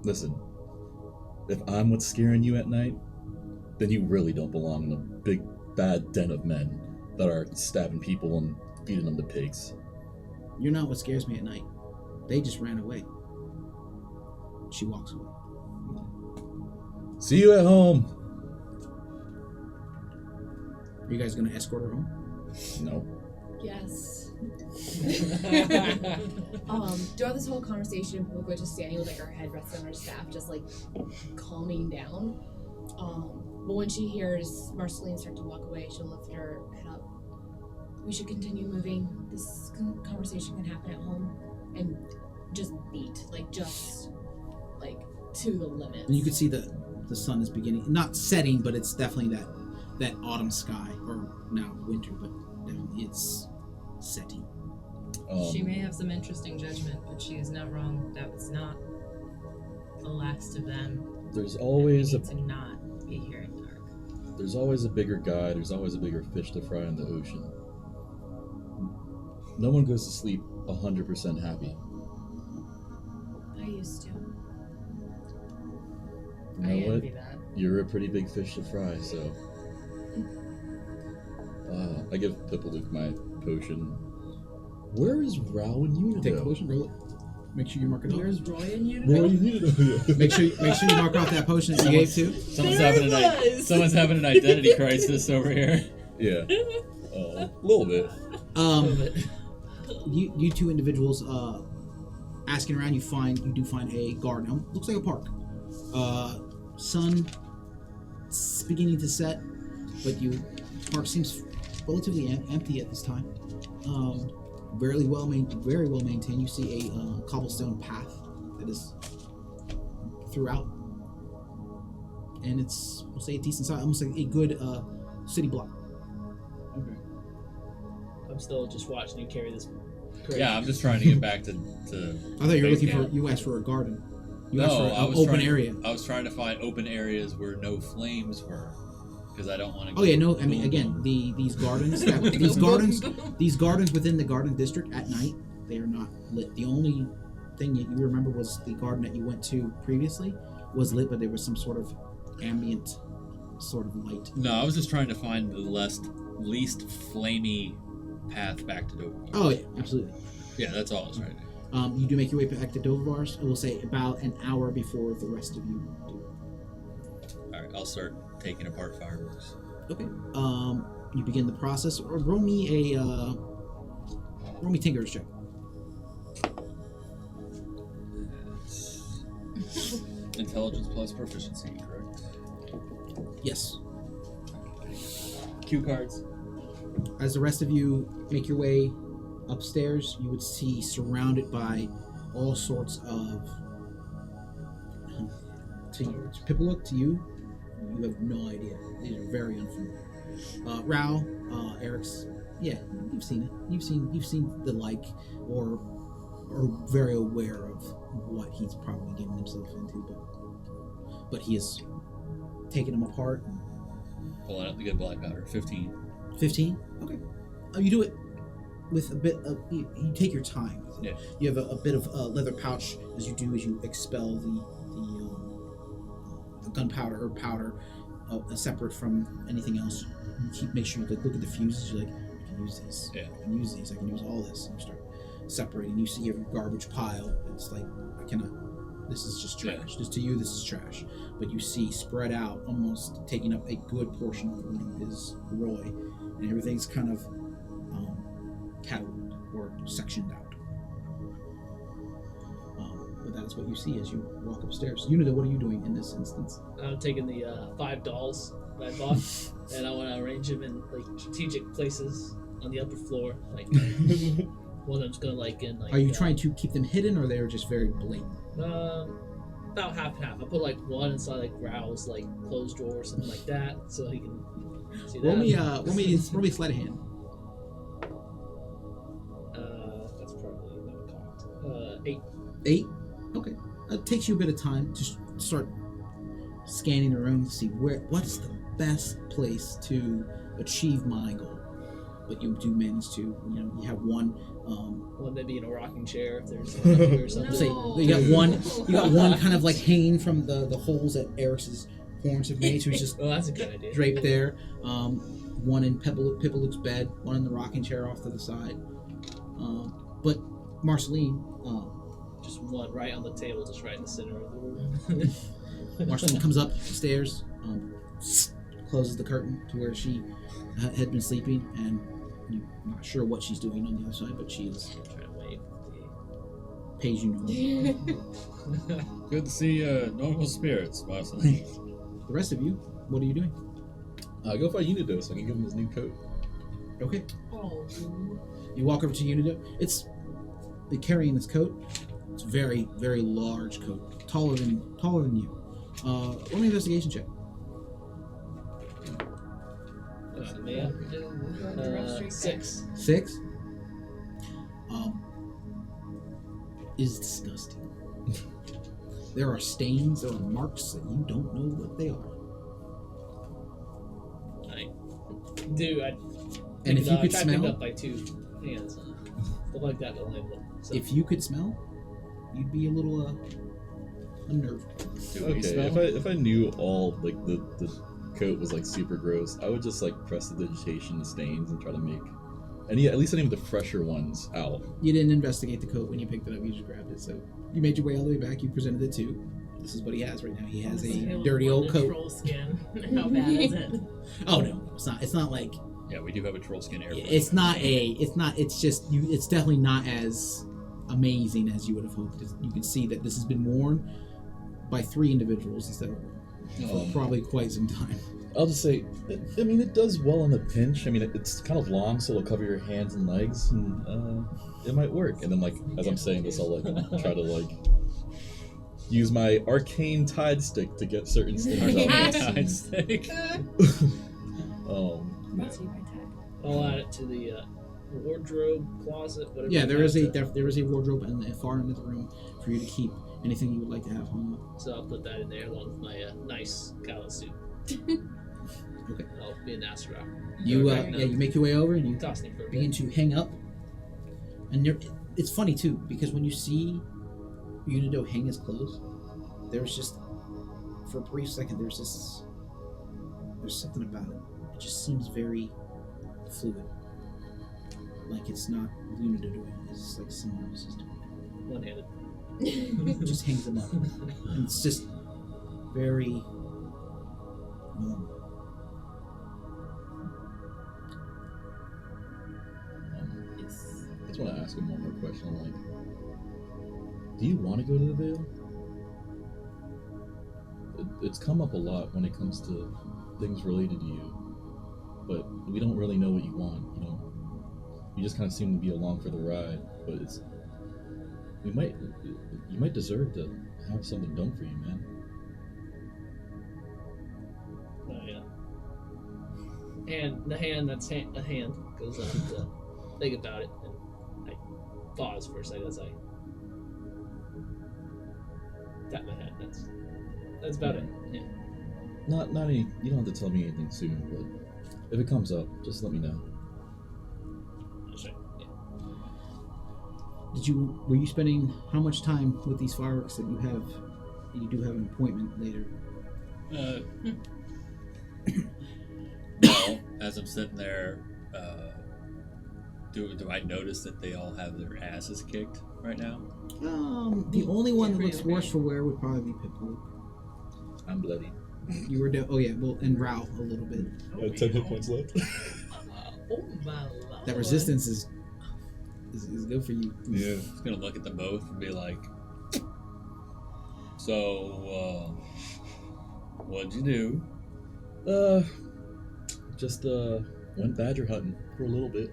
S5: Listen, if I'm what's scaring you at night, then you really don't belong in a big, bad den of men that are stabbing people and feeding them to pigs.
S1: You're not what scares me at night. They just ran away. She walks away.
S5: See you at home.
S1: Are you guys gonna escort her home?
S5: No.
S6: Yes. Throughout this whole conversation, Poco just standing with like her head resting on her staff, just like calming down. But when she hears Marceline start to walk away, she'll lift her head up. We should continue moving. This conversation can happen at home, and just beat, just to the limit.
S1: And you can see the sun is beginning, not setting, but it's definitely that autumn sky, or now winter, but definitely it's setting.
S9: She may have some interesting judgment, but she is not wrong. That was not the last of them.
S5: There's always
S9: to not be here in dark.
S5: There's always a bigger guy. There's always a bigger fish to fry in the ocean. No one goes to sleep 100% happy.
S6: I used to.
S5: You know what? You're a pretty big fish to fry, so. I give Pippaluke my potion. Where is Rao and Unido?
S1: Take the potion, roll it. Make sure you mark it off.
S9: Where's Roy and Unido?
S5: Roy and Unido, yeah.
S1: Make sure you mark off that potion that you gave to.
S4: Someone's having an identity crisis over here.
S5: Yeah. A little bit.
S1: You two individuals asking around, you do find a garden. Looks like a park. Sun beginning to set, but park seems relatively empty at this time. Very well maintained. You see a cobblestone path that is throughout, and it's, we'll say, a decent size, almost like a good city block.
S2: Okay. I'm still just watching you carry this.
S4: Yeah, I'm just trying to get back to
S1: I thought you were looking for. You asked for a garden. You asked for an open area.
S4: I was trying to find open areas where no flames were, because I don't want to.
S1: Oh yeah, no. I mean, again, these gardens, these gardens within the garden district at night, they are not lit. The only thing that you remember was the garden that you went to previously was lit, but there was some sort of ambient sort of light.
S4: No, I was just trying to find the least flamey path back to Dover.
S1: Oh yeah, absolutely.
S4: Yeah, that's all I was trying to do.
S1: You do make your way back to Dovervar's. I will say about an hour before the rest of you do.
S4: All right, I'll start taking apart fireworks.
S1: Okay. You begin the process. Or roll me Tinker's check.
S4: Intelligence plus proficiency, correct?
S1: Yes.
S4: Cue cards.
S1: As the rest of you make your way upstairs, you would see, surrounded by all sorts of. To Pippaluke, to you have no idea. These are very unfamiliar. Rao, Eric's, yeah, you've seen it. You've seen the like, or very aware of what he's probably getting himself into, but he has taken them apart.
S4: Pulling out the good black powder. 15.
S1: 15? Okay. You do it with a bit of, you take your time with it.
S4: Yeah.
S1: You have a bit of a leather pouch as you expel the gunpowder or powder separate from anything else. You make sure you look at the fuses. You're like, I can use these.
S4: Yeah.
S1: I can use these. I can use all this. And you start separating. You see your garbage pile. It's like, I cannot. This is just trash.
S4: Yeah.
S1: Just to you, this is trash. But you see spread out, almost taking up a good portion of the room is Roy, and everything's kind of cataloged or sectioned out. But that is what you see as you walk upstairs. Unido, what are you doing in this instance?
S2: I'm taking the 5 dolls that I bought, and I want to arrange them in strategic places on the upper floor. One of them's gonna
S1: Are you trying to keep them hidden, or they're just very blatant?
S2: About half and half. I put one inside Raoul's clothes drawer or something like that, so he can see that.
S1: Roll me sleight of hand.
S2: That's probably not cocked. 8.
S1: 8? Okay. It takes you a bit of time to start scanning the room to see what's the best place to achieve my goal. but you do manage to, you have one.
S2: Well, maybe in a rocking chair if there's a nephew or something.
S1: So you got one. You got one kind of like hanging from the holes that Eric's horns have made. So he's just
S2: Well, that's a good idea.
S1: draped there. One in Pippaluke's bed. One in the rocking chair off to the side. But Marceline.
S2: Just one right on the table, just right in the center of the room.
S1: Marceline comes up the stairs, closes the curtain to where she had been sleeping, and you're not sure what she's doing on the other side, but she is
S2: Trying to wave.
S1: pays you no.
S4: Good to see normal spirits, Marceline.
S1: The rest of you, what are you doing?
S5: Go find Unido so I can give him his new coat.
S1: Okay.
S9: Oh.
S1: You walk over to Unido. They're carrying this coat. It's a very, very large coat, taller than you. Roll me an investigation check.
S2: Man. 6.
S1: 6. Is disgusting. There are stains, there are marks that you don't know what they are. And if you could
S2: I picked
S1: smell,
S2: up by 2 hands. Look like that little label. So.
S1: if you could smell, you'd be a little unnerved.
S4: Do we
S5: Okay,
S4: smell?
S5: if I knew all like the coat was like super gross, I would just like press the digitation stains and try to make at least any of the fresher ones out.
S1: You didn't investigate the coat when you picked it up. You just grabbed it. So you made your way all the way back. You presented it to. This is what he has right now. He has a dirty old coat.
S9: Troll skin. How bad is it?
S1: Oh no, it's not. It's not like.
S4: Yeah, we do have a troll skin air.
S1: It's not a. It's not. It's just you. It's definitely not as amazing as you would have hoped. You can see that this has been worn by 3 individuals instead of one for probably quite some time.
S5: I'll just say, it does well in the pinch. I mean, it's kind of long, so it'll cover your hands and legs, and it might work. And then, like, as I'm saying this, I'll like try to like use my arcane tide stick to get certain stains out.
S4: Tide stick.
S2: I'll add it to the wardrobe, closet, whatever.
S1: Yeah,
S2: you
S1: there is
S2: have
S1: there is a wardrobe in the far end of the room for you to keep anything you would like to have hung up.
S2: So I'll put that in there along with my nice cowlet suit.
S1: Okay.
S2: I'll be an astronaut.
S1: You you make your way over and you
S2: Tossing for a
S1: begin
S2: bit.
S1: to hang up. And it's funny too because when you see Unido hang his clothes, there's just for a brief second there's something about it. It just seems very fluid. Like it's not Unido doing it, it's like someone else is doing it.
S2: One-handed.
S1: It just hangs them up. And it's just very normal.
S5: I just want to ask him one more question. I'm like, do you want to go to the Vale? It's come up a lot when it comes to things related to you, but we don't really know what you want. You just kind of seem to be along for the ride. But you might deserve to have something done for you, man.
S2: Yeah. And the hand a hand goes on to think about it, and I pause for a second as I tap my head. That's about it. Yeah.
S5: Not any. You don't have to tell me anything soon, but if it comes up, just let me know.
S2: That's right. Yeah.
S1: Were you spending how much time with these fireworks that you do have an appointment later?
S4: Well, as I'm sitting there, do I notice that they all have their asses kicked right now?
S1: The only one that looks worse for wear would probably be Pippaluke.
S5: I'm bloody.
S1: You were and Rao a little bit.
S5: I have 10 hit points left.
S9: Oh my lord.
S1: That resistance is good for you.
S5: Yeah.
S4: I'm just gonna look at them both and be like, so, what'd you do?
S5: Just went badger hunting for a little bit.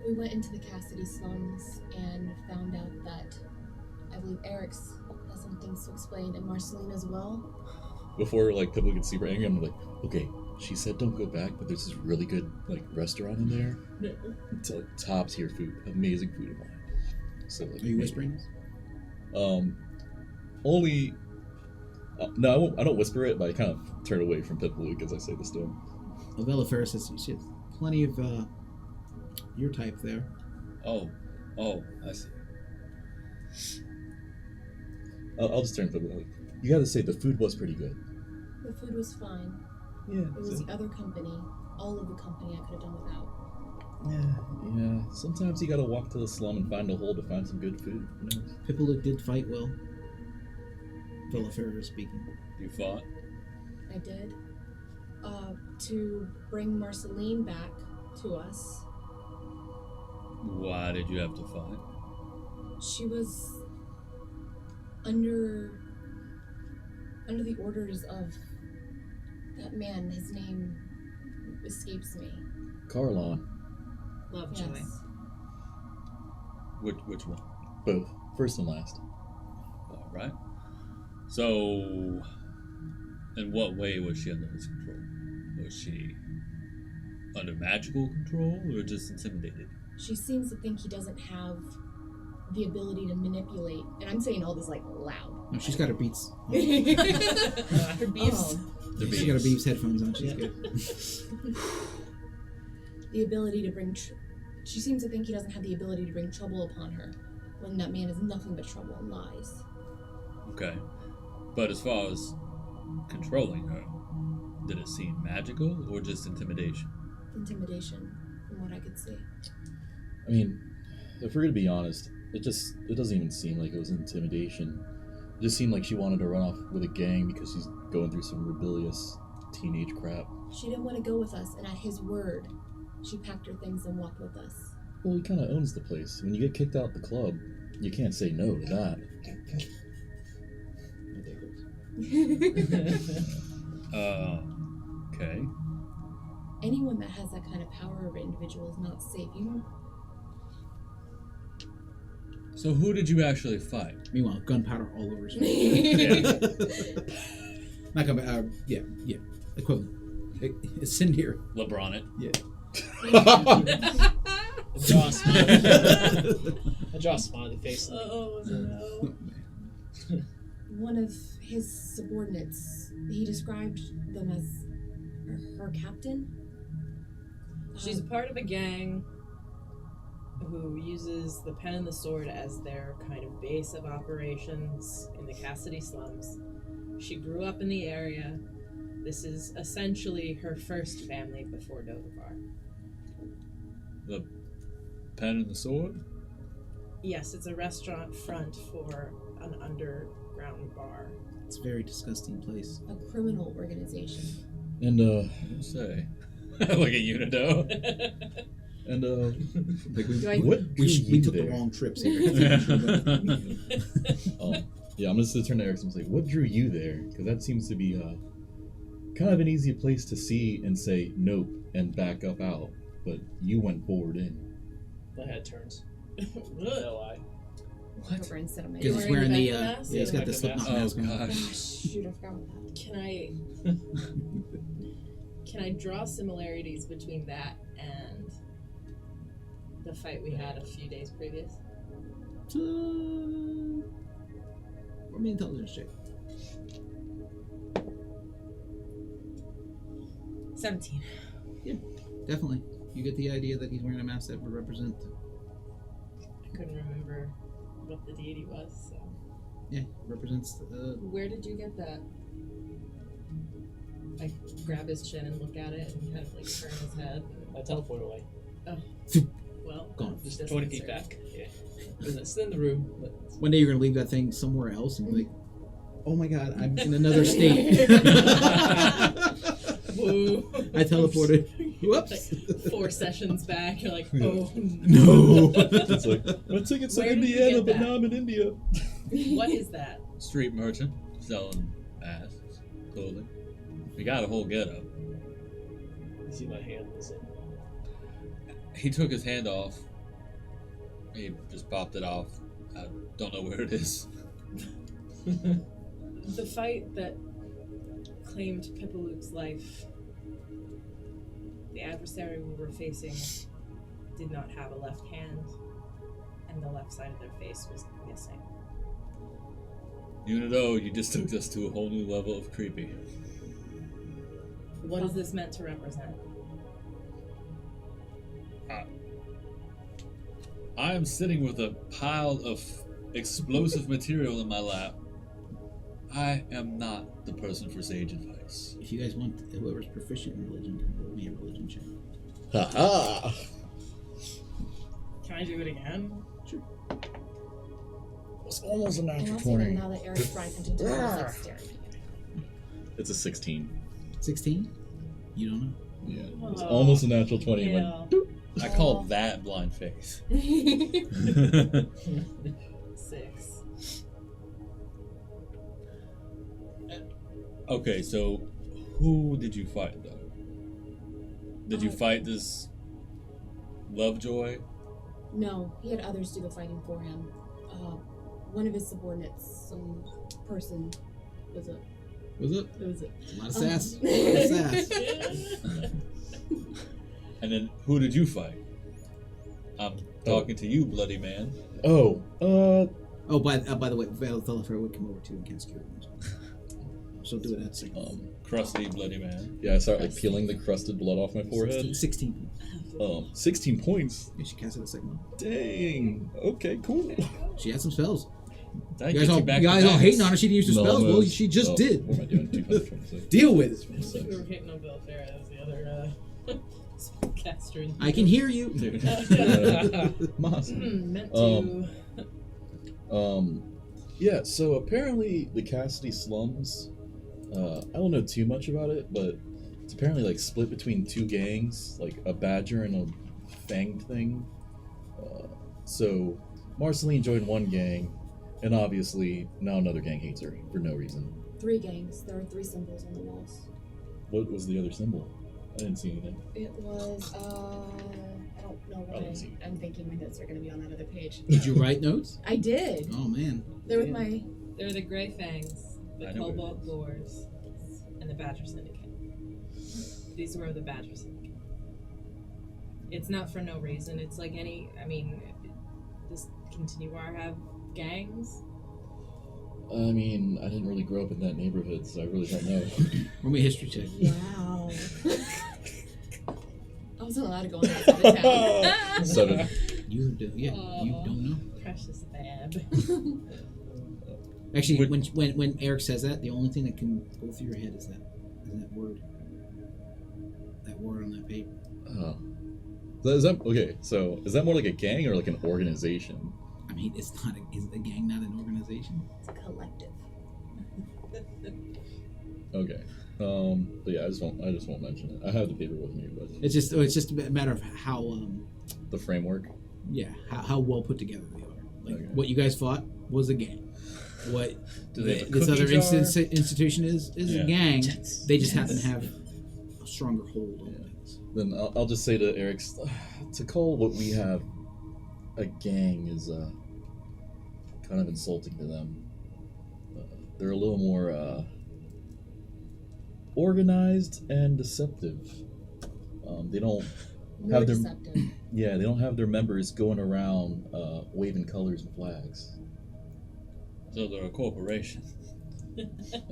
S6: We went into the Cassidy slums and found out that I believe Eric's has some things to explain, and Marceline as well.
S5: Before like people get super angry, I'm like, okay, she said don't go back, but there's this really good like restaurant in there. It's like top tier food, amazing food and wine. So like,
S1: Are you whispering this?
S5: Only. No, I don't whisper it, but I kind of turn away from Pippaluke as I say this to him.
S1: Avella Ferris says plenty of your type there.
S4: Oh, I see.
S5: I'll just turn to the. You got to say the food was pretty good.
S6: The food was fine.
S5: Yeah.
S6: It was the other company, all of the company I could have done without.
S5: Yeah. Sometimes you got to walk to the slum and find a hole to find some good food. You know?
S1: Pippolut did fight well. Villafera speaking.
S4: You fought?
S6: I did. To bring Marceline back to us.
S4: Why did you have to fight?
S6: She was under the orders of that man. His name escapes me.
S5: Carlon.
S9: Lovejoy.
S6: Yes.
S4: Which one?
S5: Both. First and last.
S4: All right. So, in what way was she under his control? Was she under magical control or just intimidated?
S6: She seems to think he doesn't have the ability to manipulate. And I'm saying all this like loud.
S1: No, she's got her Beats.
S3: Her beefs.
S1: She's got her Beats headphones on. She's good.
S6: The ability to bring. She seems to think he doesn't have the ability to bring trouble upon her, when that man is nothing but trouble and lies.
S4: Okay. But as far as controlling her, did it seem magical or just intimidation?
S6: Intimidation, from what I could see.
S5: I mean, if we're gonna be honest, it doesn't even seem like it was intimidation. It just seemed like she wanted to run off with a gang because she's going through some rebellious teenage crap.
S6: She didn't want to go with us, and at his word, she packed her things and walked with us.
S5: Well, he kind of owns the place. When you get kicked out the club, you can't say no to that.
S4: Okay.
S6: Anyone that has that kind of power over an individual is not safe. You know.
S4: So who did you actually fight?
S1: Meanwhile, gunpowder all over his face. Not gunpowder. Yeah. Equivalent. It's in here.
S4: LeBron it.
S1: Yeah.
S2: I draw a smiley face.
S3: Oh no.
S6: One of his subordinates, he described them as her captain.
S3: She's a part of a gang who uses the pen and the sword as their kind of base of operations in the Cassidy slums. She grew up in the area. This is essentially her first family before Dogovar.
S4: The pen and the sword?
S3: Yes, it's a restaurant front for an underground bar.
S1: It's a very disgusting place.
S6: A criminal organization.
S5: And
S4: Don't say. Look at Unido.
S5: and
S1: Like
S5: what drew
S1: we
S5: you
S1: took the
S5: there?
S1: wrong trips here.
S5: Yeah, I'm just gonna turn to Erickson and say, what drew you there? Because that seems to be kind of an easy place to see and say nope and back up out, but you went forward in.
S2: My head turns. No lie.
S6: Over instead of my
S1: Because it's
S3: You're
S1: wearing
S3: wearing
S1: the
S3: the mask?
S1: yeah, it's got the
S2: Like a
S1: Slipknot
S2: mask?
S1: mask on.
S4: Gosh.
S6: Shoot, I forgot about that.
S3: Can I draw similarities between that and the fight we had a few days previous?
S1: Roll me intelligence check.
S3: 17.
S1: Definitely. You get the idea that he's wearing a mask that would represent.
S3: I couldn't remember what the deity was, so.
S1: Yeah, represents.
S3: Where did you get that? I grab his chin and look at it and kind of like turn his head.
S2: I teleport away.
S3: Well,
S1: Gone.
S2: Just
S3: this
S2: 20
S3: doesn't
S2: feet
S3: serve.
S2: back. Yeah. It's in the room. But
S1: One day you're gonna leave that thing somewhere else and be like, "Oh my God, I'm in another state."
S3: Whoa.
S1: I teleported. Whoops.
S3: Like 4 sessions back, you're like, oh
S1: No.
S5: It's like, my ticket's
S3: Where
S5: in
S3: did you
S5: Indiana,
S3: get
S5: but
S3: that?
S5: now I'm in India.
S3: What is that?
S4: Street merchant selling masks, clothing. We got a whole getup.
S2: you see my hand is in.
S4: He took his hand off. He just popped it off. I don't know where it is.
S3: The fight that claimed Pippaluke's life, the adversary we were facing did not have a left hand, and the left side of their face was missing.
S4: Unido, you just took us to a whole new level of creepy.
S3: What is this meant to represent?
S4: I am sitting with a pile of explosive material in my lap. I am not the person for sage advice.
S1: If you guys want, whoever's proficient in religion can roll me a religion check.
S5: Ha ha!
S9: Can I do it again?
S5: It's almost a
S6: And
S5: natural
S6: also,
S5: 20.
S6: now that Eric's right into it, I was like staring at you.
S5: It's a 16.
S1: 16? You don't know?
S5: Yeah, it's almost a natural 20.
S9: Yeah.
S4: I call that blind faith.
S9: 6.
S4: Okay, so who did you fight though? Did you fight this Lovejoy?
S6: No, he had others do the fighting for him. One of his subordinates, some person, was it?
S1: Was it?
S6: It was it.
S1: A lot of sass. A lot of sass.
S4: And then who did you fight? I'm talking to you, bloody man.
S5: Oh,
S1: Oh, by the way, Velafair would come over too and cast Cure Wounds. So do it at second.
S4: Crusty, bloody man.
S5: yeah, I start like peeling the crusted blood off my
S1: 16.
S5: forehead.
S1: 16.
S5: 16 points.
S1: Yeah, she cast it at second one.
S5: Dang. Okay, cool.
S1: She had some spells.
S4: That
S1: You
S4: gets
S1: guys all,
S4: back
S1: you
S4: to
S1: guys all
S4: backs.
S1: hating on her. She didn't use her
S5: No,
S1: spells.
S5: no,
S1: Well, she just did.
S5: What am I doing? 226.
S1: Deal with it.
S9: We were hitting on Bill Farah as the other caster. In
S1: I can hear you.
S5: Moss.
S9: Meant to.
S5: Yeah, so apparently the Cassidy slums, I don't know too much about it, but it's apparently like split between two gangs, like a badger and a fanged thing. So Marceline joined one gang, and obviously now another gang hates her for no reason.
S6: 3 gangs. There are 3 symbols on the walls.
S5: What was the other symbol? I didn't see anything.
S6: It was, I don't know
S5: I
S6: what
S5: didn't see it.
S6: I'm thinking my notes are going to be on that other page.
S1: Did you write notes?
S6: I did.
S1: Oh, man.
S6: They're with my.
S9: They're the Grey Fangs, the
S4: I know what it
S9: Cobalt
S4: is.
S9: Lords, and the Badger Syndicate. These were the Badger Syndicate. It's not for no reason. It's like any. I mean, does Continuar have gangs?
S5: I mean, I didn't really grow up in that neighborhood, so I really don't know.
S1: Roll me a history check.
S6: Wow. I wasn't allowed to go on that side of town.
S5: 7.
S1: You don't know.
S9: Precious Bab.
S1: Actually,
S4: Would-
S1: when Eric says that, the only thing that can go through your head is that word. That word on that paper.
S5: Oh. Is that okay? So is that more like a gang or like an organization?
S1: I mean, is a gang not an organization?
S6: It's a collective.
S5: Okay. But yeah, I just won't mention it. I have the paper with me, but
S1: It's just a matter of how
S5: the framework.
S1: how well put together they are. Like
S5: Okay.
S1: what you guys fought was a gang. What
S4: Do they have a
S1: this
S4: cookie
S1: other
S4: jar?
S1: institution is
S4: Yeah.
S1: a gang. They just happen to have a stronger hold on
S5: Yeah.
S1: things.
S5: Then I'll just say to Eric, to call what we have a gang is kind of insulting to them. They're a little more organized and deceptive. They don't
S6: More
S5: have their
S6: deceptive.
S5: they don't have their members going around waving colors and flags.
S4: So they're a corporation.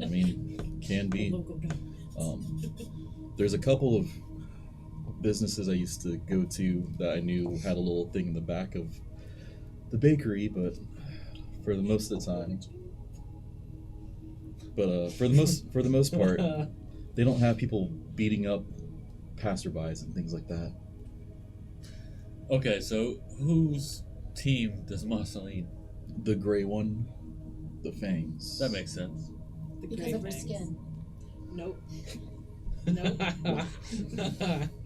S5: I mean, can be.
S9: Local government.
S5: There's a couple of businesses I used to go to that I knew had a little thing in the back of the bakery, but for the most of the time, for the most part, they don't have people beating up passerbys and things like that.
S4: Okay, so whose team does Marceline?
S5: The gray one, the fangs.
S4: That makes sense.
S9: The
S6: Because
S9: Grey
S6: of her
S9: Fangs.
S6: skin.
S9: Nope. Nope.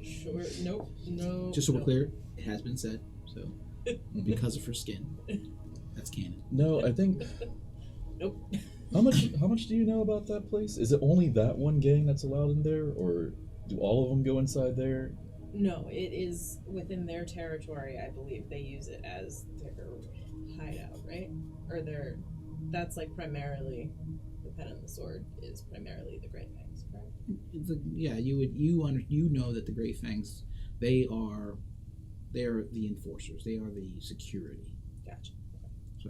S9: Sure. Nope. No.
S1: Just so we're
S9: no.
S1: clear, it has been said. So because of her skin, that's canon.
S5: No, I think.
S9: Nope.
S5: How much do you know about that place? Is it only that one gang that's allowed in there, or do all of them go inside there?
S9: No, it is within their territory. I believe they use it as their hideout, right? Or that's like primarily the pen and the sword is primarily the Grey Fangs, correct?
S1: You know that the Grey Fangs, they're the enforcers. They are the security.
S9: Gotcha.
S1: So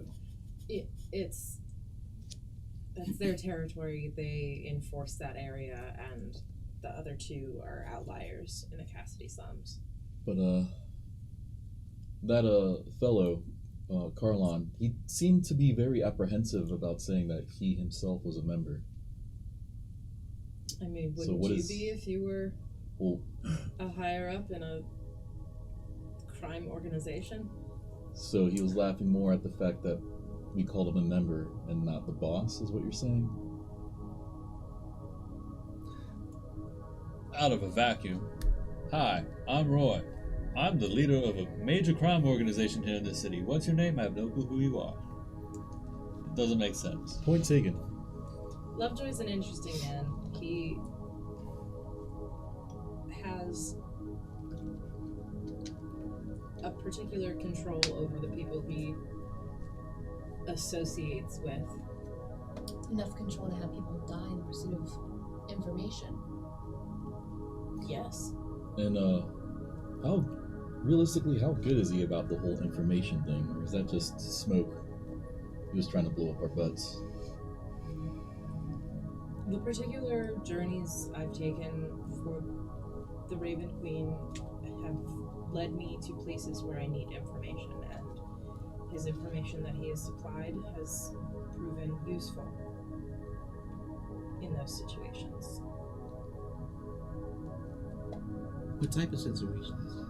S9: That's their territory. They enforce that area, and the other two are outliers in the Cassidy slums.
S5: But that fellow, Carlon, he seemed to be very apprehensive about saying that he himself was a member.
S9: I mean,
S5: So
S9: wouldn't
S5: what
S9: you
S5: is-
S9: be if you were
S5: Well,
S9: a higher up in a crime organization?
S5: so he was laughing more at the fact that we called him a member and not the boss, is what you're saying?
S4: Out of a vacuum. Hi, I'm Roy. I'm the leader of a major crime organization here in this city. What's your name? I have no clue who you are. It doesn't make sense.
S5: Point taken.
S9: Lovejoy's an interesting man. He has a particular control over the people he associates with.
S6: Enough control to have people die in the pursuit of information.
S9: Yes.
S5: And how realistically, how good is he about the whole information thing, or is that just smoke? He was trying to blow up our butts.
S9: The particular journeys I've taken for the Raven Queen have led me to places where I need information, and his information that he has supplied has proven useful in those situations.
S1: What type of situations?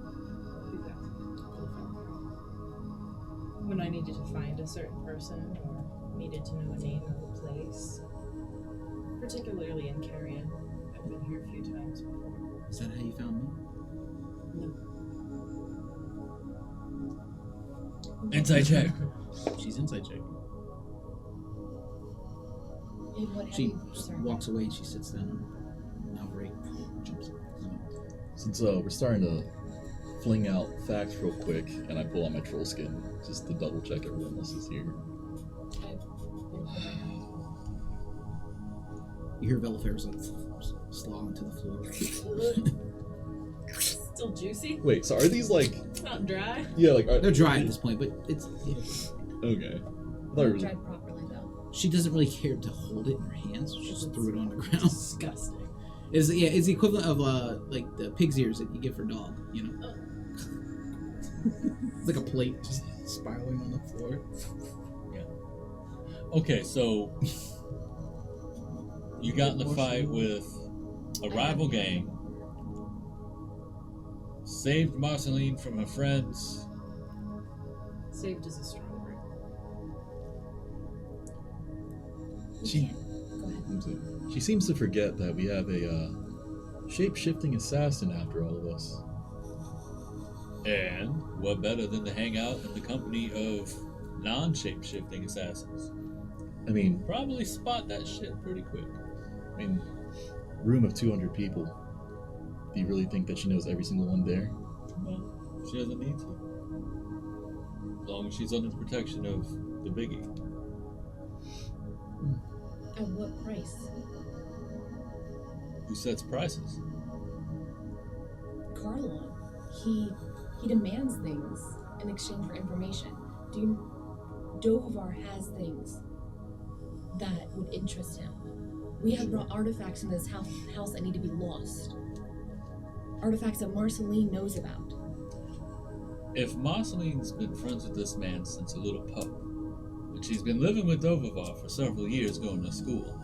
S9: When I needed to find a certain person or needed to know a name of a place, particularly in Carrion. I've been here a few times before.
S1: Is that how you found me?
S4: Inside check.
S1: She's inside checking.
S6: And what have
S1: She
S6: you...
S1: just
S6: Sorry.
S1: walks away and she sits down. Now break. Jumps.
S5: Since we're starting to fling out facts real quick, and I pull out my troll skin just to double check everyone else is here.
S1: You hear Velifer's like slogging to the floor.
S9: Still juicy?
S5: Wait, so are these like?
S9: It's not dry?
S5: Yeah, like
S1: They're dry at this point, but it's. Yeah.
S5: Okay. I thought it was,
S6: Dried properly though.
S1: She doesn't really care to hold it in her hands. She just threw it on the ground.
S9: Disgusting.
S1: It's the equivalent of like the pig's ears that you give for dog. You know. It's like a plate just spiraling on the floor.
S4: Okay, so you got in a fight with a rival gang, saved Marceline from her friends.
S9: Saved is a strong word.
S5: she
S6: Go ahead.
S5: she seems to forget that we have a shape-shifting assassin after all of us.
S4: And what better than to hang out in the company of non-shape-shifting assassins?
S5: I mean,
S4: Probably spot that shit pretty quick.
S5: room of 200 people. Do you really think that she knows every single one there?
S4: Well, she doesn't need to. As long as she's under the protection of the biggie.
S6: At what price?
S4: Who sets prices?
S6: Carlon. He demands things in exchange for information. Dovar has things that would interest him. We have brought artifacts in this house that need to be lost. Artifacts that Marceline knows about.
S4: If Marceline's been friends with this man since a little pup, and she's been living with Dovavar for several years going to school,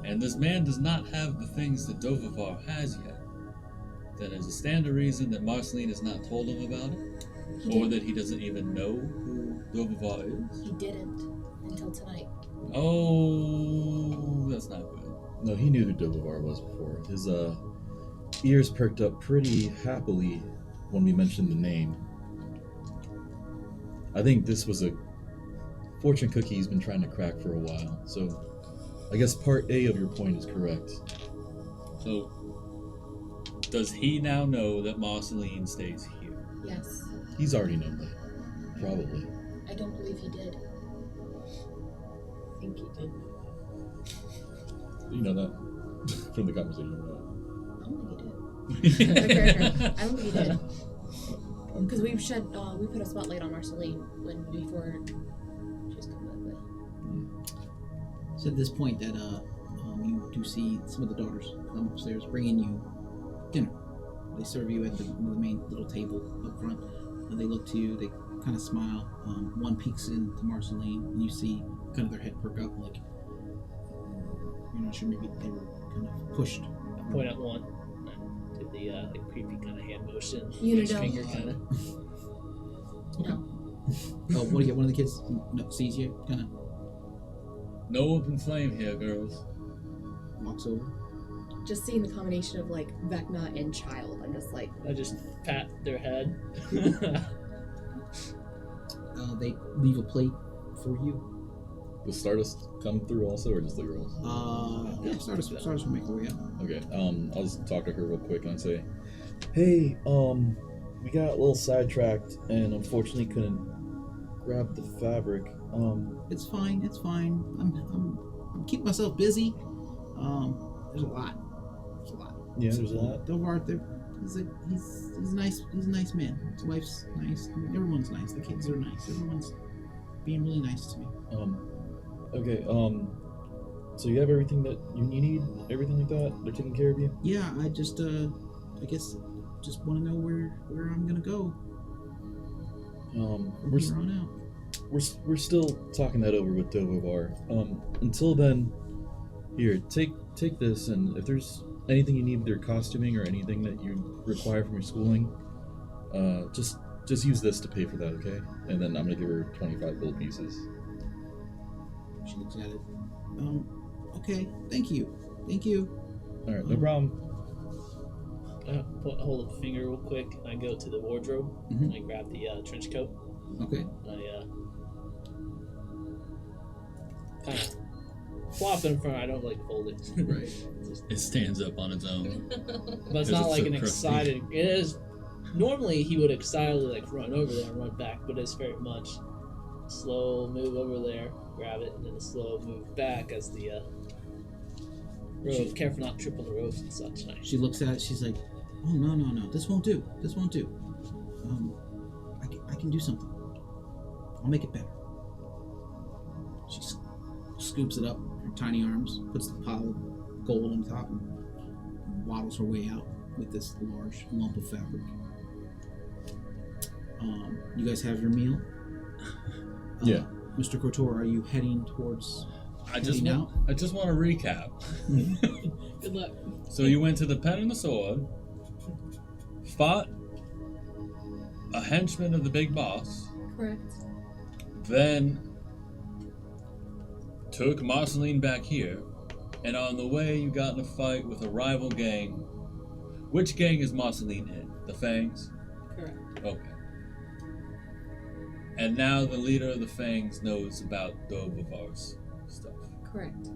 S4: and this man does not have the things that Dovavar has yet, then is a stand to reason that Marceline has not told him about it, or that he doesn't even know who Dovavar is.
S6: He didn't until tonight.
S4: Oh, that's not good.
S5: No, he knew who Dovavar was before. His ears perked up pretty happily when we mentioned the name. I think this was a fortune cookie he's been trying to crack for a while. So I guess part A of your point is correct.
S4: So, does he now know that Marceline stays here?
S6: Yes.
S5: He's already known that. Probably.
S6: I don't believe he did.
S9: I think he did.
S5: You know that from the conversation.
S6: I don't think he did. I don't think he did. Because we put a spotlight on Marceline before she was coming up with.
S1: It's at this point that you do see some of the daughters come upstairs bringing you dinner. They serve you at the main little table up front. they look to you. They kind of smile. One peeks into Marceline, and you see kind of their head perk up, like you're not sure. Maybe they were kind of pushed.
S2: I point at one. And do the creepy kind of hand motion.
S6: Unidome.
S2: Finger kind of.
S1: Okay. Oh, what do you get? One of the kids sees you, kind of
S4: No open flame here, girls.
S1: walks over.
S6: Just seeing the combination of like Vecna and Child, I'm just like,
S2: I just pat their head.
S1: They leave a plate for you.
S5: Does Stardust come through also, or just the girls?
S1: Yeah, Stardust will make her way up.
S5: Okay, I'll just talk to her real quick and say, hey, we got a little sidetracked and unfortunately couldn't grab the fabric.
S1: It's fine. It's fine. I'm keeping myself busy. There's a lot.
S5: Yeah, there's a lot.
S1: Delvar, he's nice. He's a nice man. His wife's nice. Everyone's nice. The kids are nice. Everyone's being really nice to me.
S5: Okay, so you have everything that you need? Everything like that? They're taking care of you?
S1: Yeah, I just I guess just want to know where I'm gonna go from here on out.
S5: We're still talking that over with Dovovar. Until then, here, take this, and if there's anything you need with your costuming or anything that you require from your schooling, just use this to pay for that, okay? And then I'm gonna give her 25 gold pieces.
S1: She looks at it. Okay, thank you.
S5: All right, no problem.
S2: I hold up a finger real quick, and I go to the wardrobe, and I grab the trench coat.
S1: Okay.
S2: And I kind of flop it in front. I don't like fold it.
S1: Right.
S4: It stands up on its own.
S2: But it's
S4: Is
S2: not
S4: it
S2: like
S4: so
S2: an
S4: crusty?
S2: excited. It is. Normally he would excitedly like run over there and run back, but it's very much slow move over there, grab it, and then a slow move back as the rope. Careful not to trip on the ropes and such.
S1: She looks at it. She's like, "Oh no! This won't do. I can do something. I'll make it better." She scoops it up with her tiny arms, puts the pile of gold on top, and waddles her way out with this large lump of fabric. You guys have your meal?
S5: Yeah.
S1: Mr. Kotor, are you heading towards?
S4: I just want to recap.
S9: Good luck.
S4: So you went to the Pen and the Sword, fought a henchman of the big boss,
S6: correct.
S4: then took Marceline back here, and on the way you got in a fight with a rival gang. Which gang is Marceline in? The Fangs?
S9: Correct.
S4: Okay. And now the leader of the Fangs knows about Dovovar's stuff.
S6: Correct.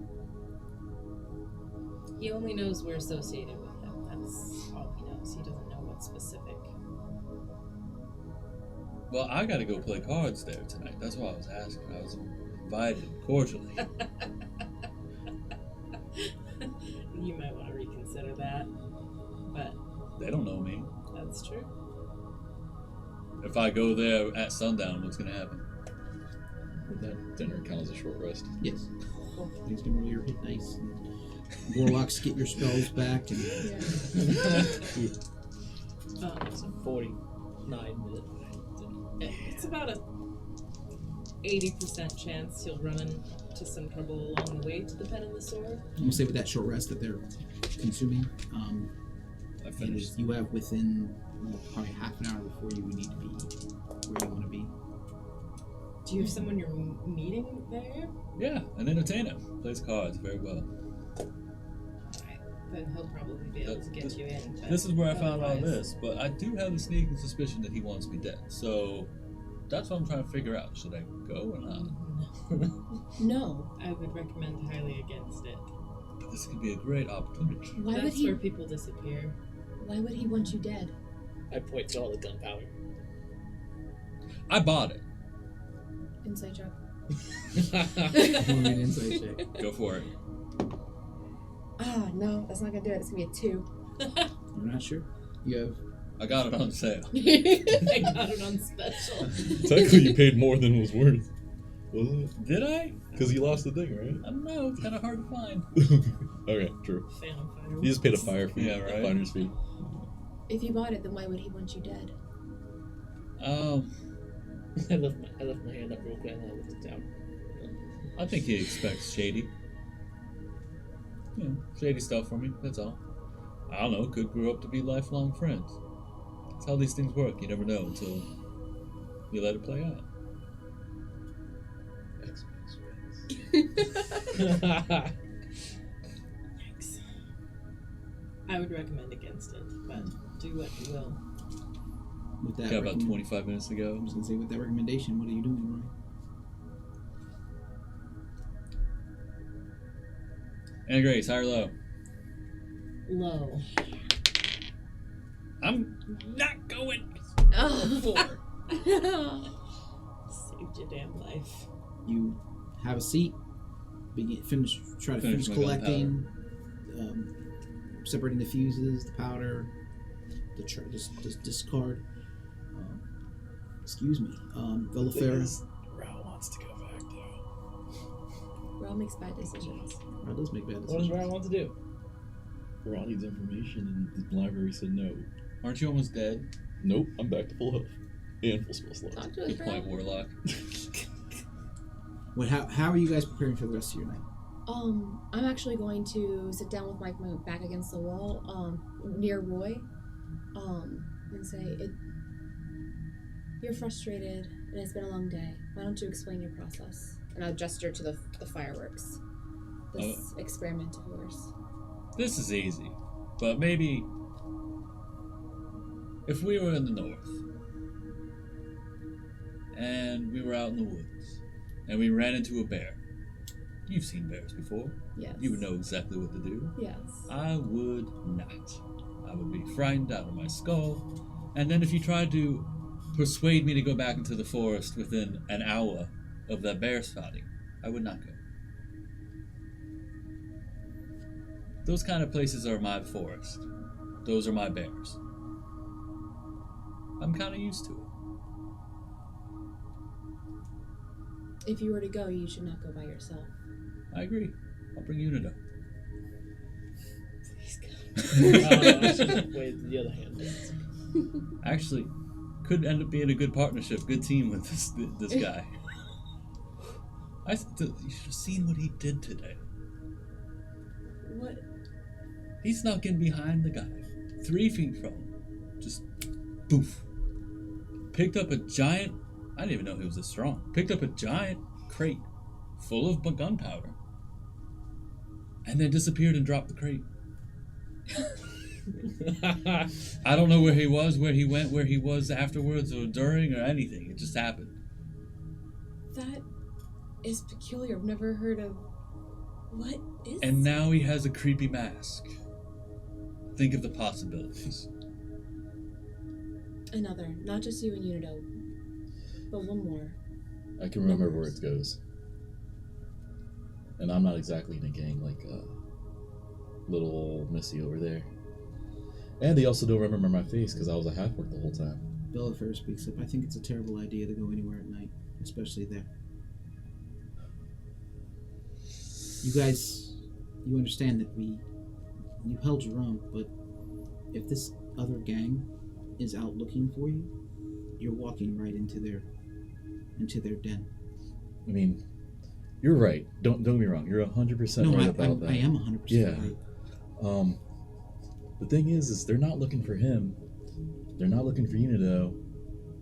S9: He only knows we're associated with him. That's all he knows. He doesn't know what's specific.
S4: Well, I gotta go play cards there tonight. That's why I was asking. I was invited cordially.
S9: You might want to reconsider that. But
S4: They don't know me.
S9: that's true.
S4: If I go there at sundown, what's gonna happen?
S5: Would that dinner count as a short rest?
S1: Yes. Things can roll your hit dice. And warlocks get your spells back. And
S2: It's a 49-minute.
S9: It's about a 80% chance he'll run into some trouble along the way to the Pen and the Sword.
S1: I'm gonna say with that short rest that they're consuming,
S4: I finished.
S1: you have within probably half an hour before you would need to be where you want to be.
S9: Do you have someone you're meeting there?
S4: Yeah, an entertainer. Plays cards very well.
S9: Then he'll probably be able to get you in. but
S4: This is where I found all
S9: otherwise-
S4: this, but I do have a sneaking suspicion that he wants me dead. So that's what I'm trying to figure out. Should I go or not?
S6: No.
S9: I would recommend highly against it.
S4: But this could be a great opportunity.
S6: Why would
S9: That's
S6: he?
S9: where people disappear.
S6: Why would he want you dead?
S2: I point to all the gunpowder.
S4: I bought it.
S6: Inside job.
S1: Roll me an insight check.
S4: Go for it.
S6: Ah, no, that's not gonna do it. It's gonna be a 2.
S1: You're not sure? You have.
S4: I got it on sale.
S9: I got it on special.
S5: Technically, you paid more than it was worth. Was it?
S4: Did I?
S5: Because you lost the thing, right?
S4: I don't know. It's kind of hard to find.
S5: Okay, true.
S9: Phantom fire.
S5: You just paid a fire fee.
S4: Yeah, right.
S5: A finder's fee.
S6: If you bought it, then why would he want you dead?
S2: I lift my hand up real quick and I lift it down.
S4: I think he expects shady. Shady stuff from me, that's all. I don't know, could grow up to be lifelong friends. That's how these things work. You never know until you let it play out.
S9: Yikes. I would recommend against it, but do what you will.
S1: With that
S4: Got about 25 minutes to
S1: I
S4: go.
S1: was gonna say, with that recommendation, what are you doing, Roy?
S4: And Grace, high or low?
S9: Low.
S4: I'm not going.
S3: Oh.
S9: 4. Saved your damn life.
S1: You have a seat. Try to
S4: Finish
S1: finish
S4: my
S1: collecting, separating the fuses, the powder, just discard. Excuse me, Villafera.
S5: Rao wants to go back though.
S3: Ral makes bad decisions.
S1: Rao does make bad
S2: What does
S1: decisions.
S2: Ryan want to do?
S5: Rao needs information, and the library said no.
S4: Aren't you almost dead?
S5: Nope, I'm back to full health and full spell slot.
S3: Talk to us,
S4: Good point,
S3: Ral.
S4: Warlock.
S1: How are you guys preparing for the rest of your night?
S6: I'm actually going to sit down with my back against the wall, near Roy, and say, you're frustrated, and it's been a long day. Why don't you explain your process? And I'll gesture to the fireworks. This experiment of yours.
S4: This is easy, but maybe if we were in the north and we were out in the woods and we ran into a bear. You've seen bears before.
S6: Yes.
S4: You would know exactly what to do.
S6: Yes.
S4: I would not. I would be frightened out of my skull. And then if you tried to persuade me to go back into the forest within an hour of that bear spotting, I would not go. Those kind of places are my forest. Those are my bears. I'm kind of used to it.
S6: If you were to go, you should not go by yourself.
S4: I agree. I'll bring Unido.
S6: Please go.
S2: I should wave the other hand.
S4: Actually, could end up being a good partnership, good team with this guy. You should have seen what he did today.
S6: What?
S4: He snuck in behind the guy, 3 feet from him. Just poof. Picked up a giant, I didn't even know he was this strong. Picked up a giant crate full of gunpowder. And then disappeared and dropped the crate. I don't know where he was, where he went, where he was afterwards or during or anything. It just happened.
S6: That is peculiar. I've never heard of. What is?
S4: And now he has a creepy mask. Think of the possibilities.
S6: Another, not just you and Unido, but one more.
S5: I can remember where it goes. And I'm not exactly in a gang like little old Missy over there. And they also don't remember my face because I was a half-orc the whole time.
S1: Villafera speaks up. I think it's a terrible idea to go anywhere at night, especially there. You guys, you understand that you held your own, but if this other gang is out looking for you, you're walking right into their den.
S5: I mean, you're right. Don't get me wrong. You're 100% right about that.
S1: I am 100%
S5: Yeah.
S1: right.
S5: The thing is they're not looking for him. They're not looking for Unido,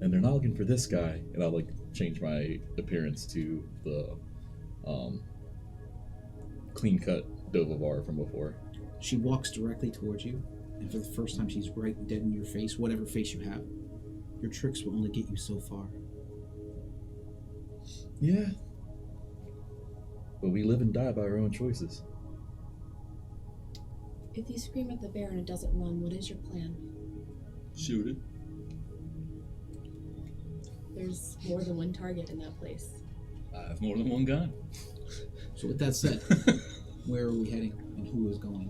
S5: and they're not looking for this guy. And I'll change my appearance to the clean-cut Dovavar from before.
S1: She walks directly towards you, and for the first time she's right dead in your face, whatever face you have. Your tricks will only get you so far.
S5: Yeah. But we live and die by our own choices.
S6: If you scream at the bear and it doesn't run, what is your plan?
S4: Shoot it.
S6: There's more than one target in that place.
S4: I have more than one gun.
S1: So with that said, where are we heading, and who is going?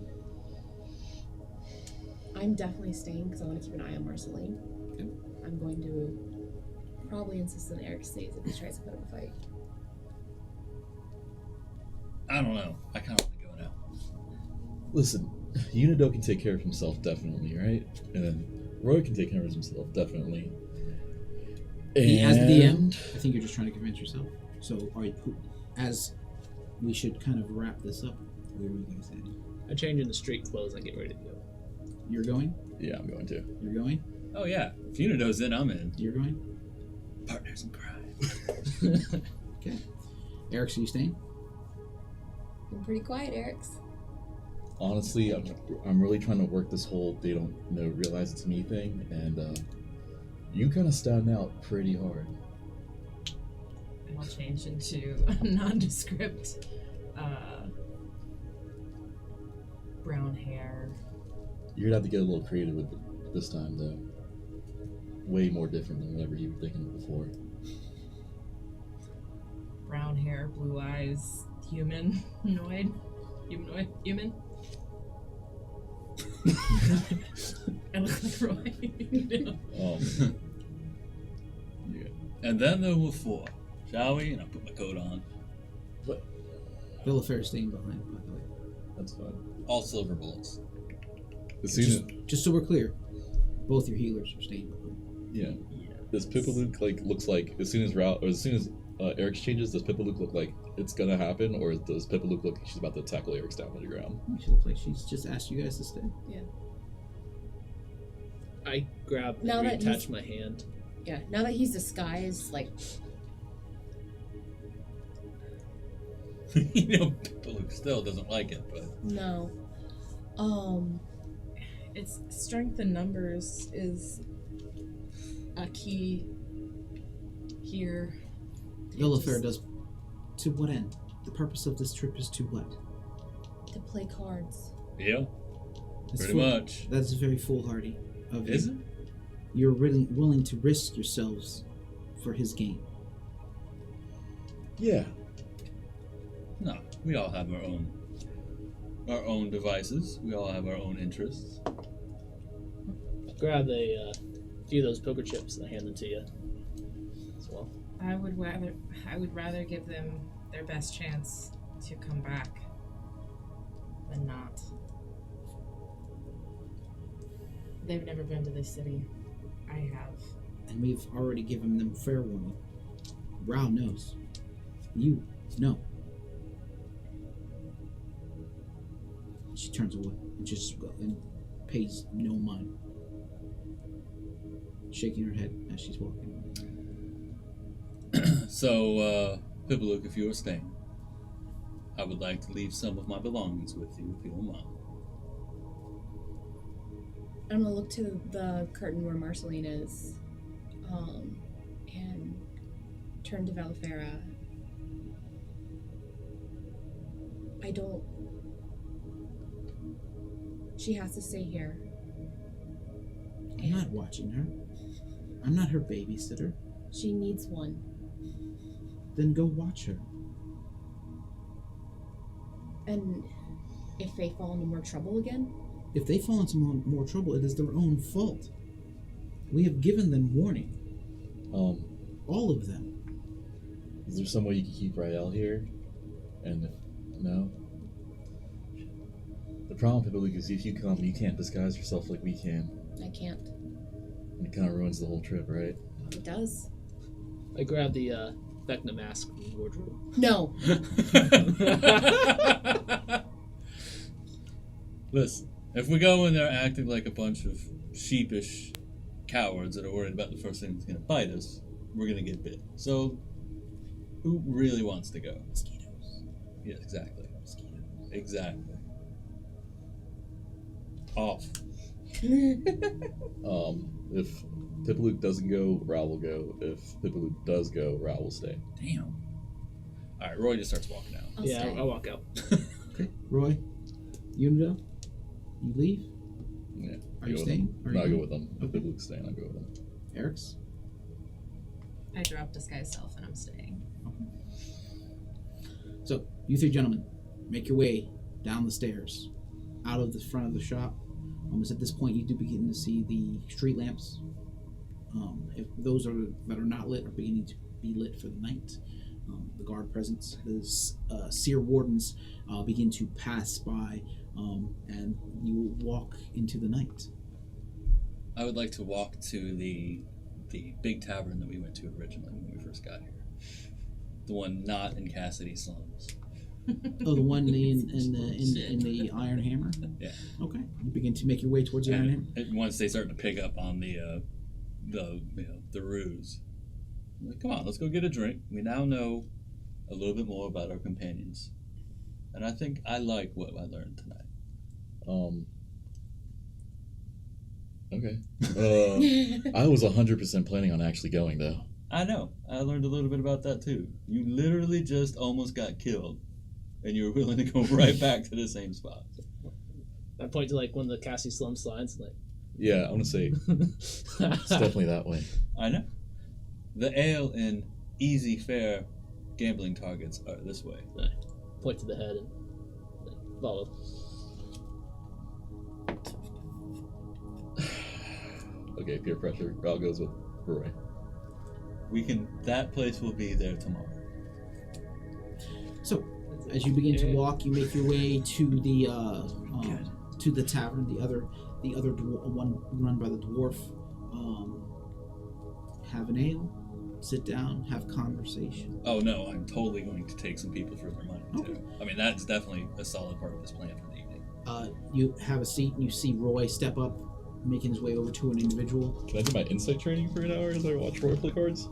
S6: I'm definitely staying because I want to keep an eye on Marceline.
S1: Okay.
S6: I'm going to probably insist on Eric stays if he tries to put up a fight.
S4: I don't know. I kind of want to go now.
S5: Listen, Unido can take care of himself, definitely, right? And then Roy can take care of himself, definitely.
S1: As the DM, I think you're just trying to convince yourself. So, as we should kind of wrap this up, where are you guys at?
S2: I change into street clothes and get ready to go.
S1: You're going?
S5: Yeah, I'm going to.
S1: You're going?
S4: Oh yeah, if Unido's in, I'm in.
S1: You're going?
S4: Partners in crime.
S1: Okay. Eric, so you staying?
S8: Been pretty quiet, Eric's.
S5: Honestly, I'm really trying to work this whole they don't realize it's me thing, and you kind of stand out pretty hard.
S9: And I'll change into a nondescript, brown hair.
S5: You're gonna have to get a little creative with it this time, though. Way more different than whatever you were thinking of before.
S9: Brown hair, blue eyes, human. I look like Roy.
S5: Yeah.
S4: And then there were 4, shall we? And I put my coat on.
S1: Bill of Fare staying behind, by the way.
S5: That's fine.
S4: All silver bullets.
S5: As soon as,
S1: Just so we're clear, both your healers are staying behind.
S5: yeah. Does Pipalook looks like as soon as Eric changes, does Pipalook look like it's gonna happen, or does Pipalook look like she's about to tackle Eric's down to the ground?
S1: She looks like she's just asked you guys to stay.
S2: I grab
S6: Now
S2: and
S6: that
S2: reattach
S6: he's-
S2: my hand.
S6: Yeah, now that he's disguised, like,
S4: Luke still doesn't like it, but
S6: no.
S9: It's strength in numbers is a key here.
S1: Bill of Fare does. To what end? The purpose of this trip is to what?
S6: To play cards.
S4: yeah,
S1: That's
S4: pretty
S1: fool-
S4: much.
S1: That's very foolhardy of you.
S4: Is it?
S1: You're really willing to risk yourselves for his gain.
S5: Yeah.
S4: No, we all have our own devices. We all have our own interests.
S2: Grab a few of those poker chips and I hand them to you as well.
S9: I would rather give them their best chance to come back than not. They've never been to this city. I have.
S1: And we've already given them fair warning. Rao knows. You know. She turns away and just and pays no mind, shaking her head as she's walking.
S4: So, Pipalook, if you are staying, I would like to leave some of my belongings with you, if you don't mind.
S6: I'm gonna look to the curtain where Marceline is, and turn to Valifera. She has to stay here.
S1: I'm not watching her. I'm not her babysitter.
S6: She needs one.
S1: Then go watch her.
S6: And if they fall into more trouble again,
S1: If they fall into more trouble, it is their own fault. We have given them warning. All of them.
S5: Is there some way you can keep Rael here? And if no? The problem, Pipalook, is if you come, you can't disguise yourself like we can.
S6: I can't.
S5: And it kind of ruins the whole trip, right?
S6: It does.
S2: I grab the Vecna mask from the wardrobe.
S6: No.
S4: Listen, if we go in there acting like a bunch of sheepish cowards that are worried about the first thing that's going to bite us, we're going to get bit. So, who really wants to go?
S1: Mosquitoes.
S4: Yes, exactly.
S1: Mosquitoes.
S4: Exactly. Off.
S5: If Pipalook doesn't go, Raoul will go. If Pipalook does go, Raoul will stay.
S4: Damn. All right, Roy just starts walking out.
S6: I'll
S2: yeah,
S6: stay.
S2: I'll walk out.
S1: Okay. Roy, Unido, you leave?
S5: Yeah.
S1: Are you
S5: Go with
S1: staying?
S5: them.
S1: Are
S5: No, I
S1: you-
S5: go with them. If Pipalook's staying, I go with them.
S1: Eric's?
S9: I drop disguise self and I'm staying.
S1: So, you three gentlemen, make your way down the stairs, out of the front of the shop. Almost at this point, you do begin to see the street lamps. If those that are not lit are beginning to be lit for the night. The guard presence, the seer wardens begin to pass by, and you walk into the night.
S4: I would like to walk to the the big tavern that we went to originally when we first got here. The one not in Cassidy slums.
S1: Oh, the one in the Iron Hammer?
S4: Yeah.
S1: Okay. You begin to make your way towards the Iron Hammer?
S4: And once they start to pick up on the ruse, I'm like, come on, let's go get a drink. We now know a little bit more about our companions. And I think I like what I learned tonight.
S5: Okay. I was 100% planning on actually going, though.
S4: I know. I learned a little bit about that too. You literally just almost got killed, and you were willing to go right back to the same spot.
S2: I point to like one of the Cassie Slum slides, like.
S5: Yeah, I want to say it's definitely that way.
S4: I know. The ale and easy, fair gambling targets are this way.
S2: I point to the head and follow.
S5: Okay, peer pressure. Ral goes with Roy.
S4: That place will be there tomorrow.
S1: So, as you begin to walk, you make your way to the tavern. The other one run by the dwarf. Have an ale, sit down, have conversation.
S4: Oh no, I'm totally going to take some people for their money too.
S1: Okay.
S4: I mean, that's definitely a solid part of this plan for the evening.
S1: You have a seat, and you see Roy step up, making his way over to an individual.
S5: Can I do my insight training for an hour as I watch Roy play cards?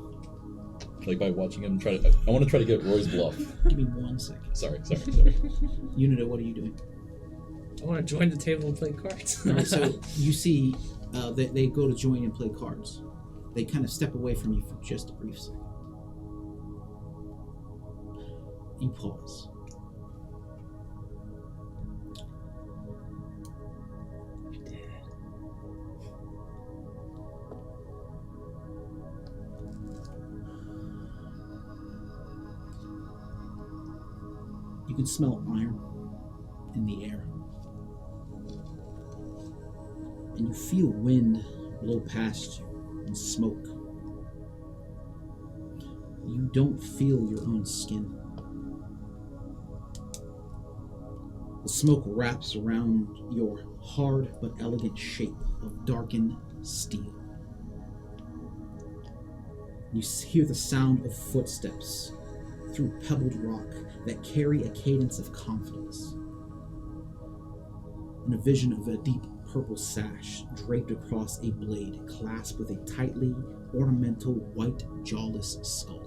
S5: Like by watching him I want to try to get Roy's bluff.
S1: Give me 1 second.
S5: Sorry.
S1: Unita, what are you doing?
S2: I want to join the table and play cards.
S1: All right, so you see they go to join and play cards. They kind of step away from you for just a brief second. You pause. You can smell iron in the air. And you feel wind blow past you and smoke. You don't feel your own skin. The smoke wraps around your hard but elegant shape of darkened steel. You hear the sound of footsteps through pebbled rock that carry a cadence of confidence. And a vision of a deep purple sash draped across a blade clasped with a tightly ornamental white jawless skull.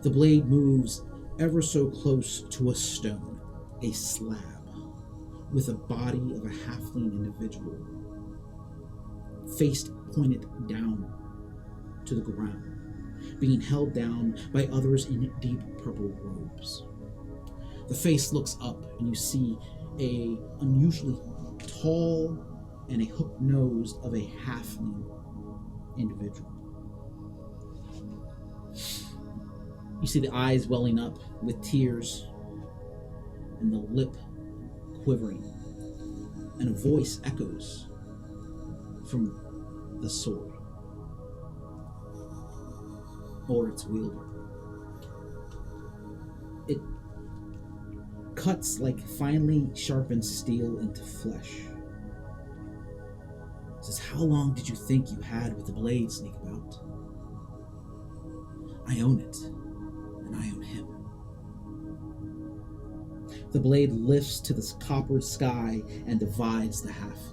S1: The blade moves ever so close to a stone, a slab, with a body of a halfling individual, face pointed down to the ground, being held down by others in deep purple robes. The face looks up and you see a unusually tall and a hooked nose of a halfling individual. You see the eyes welling up with tears and the lip quivering, and a voice echoes from the sword or its wielder. It cuts like finely sharpened steel into flesh. It says, "How long did you think you had with the blade, Sneakabout? I own it, and I own him." The blade lifts to the copper sky and divides the halfling.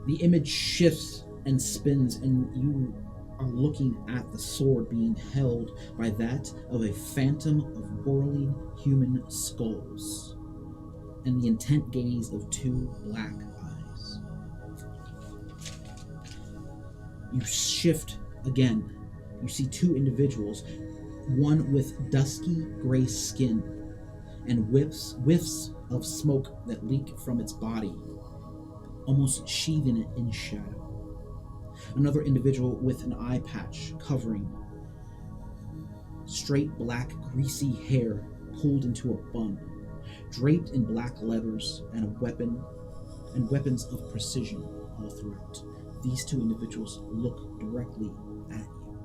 S1: The image shifts and spins, and you are looking at the sword being held by that of a phantom of whirling human skulls, and the intent gaze of two black eyes. You shift again. You see two individuals, one with dusky gray skin and whiffs of smoke that leak from its body, almost sheathing it in shadow. Another individual with an eye patch covering straight black greasy hair pulled into a bun, draped in black leathers and weapons of precision all throughout. these two individuals look directly at you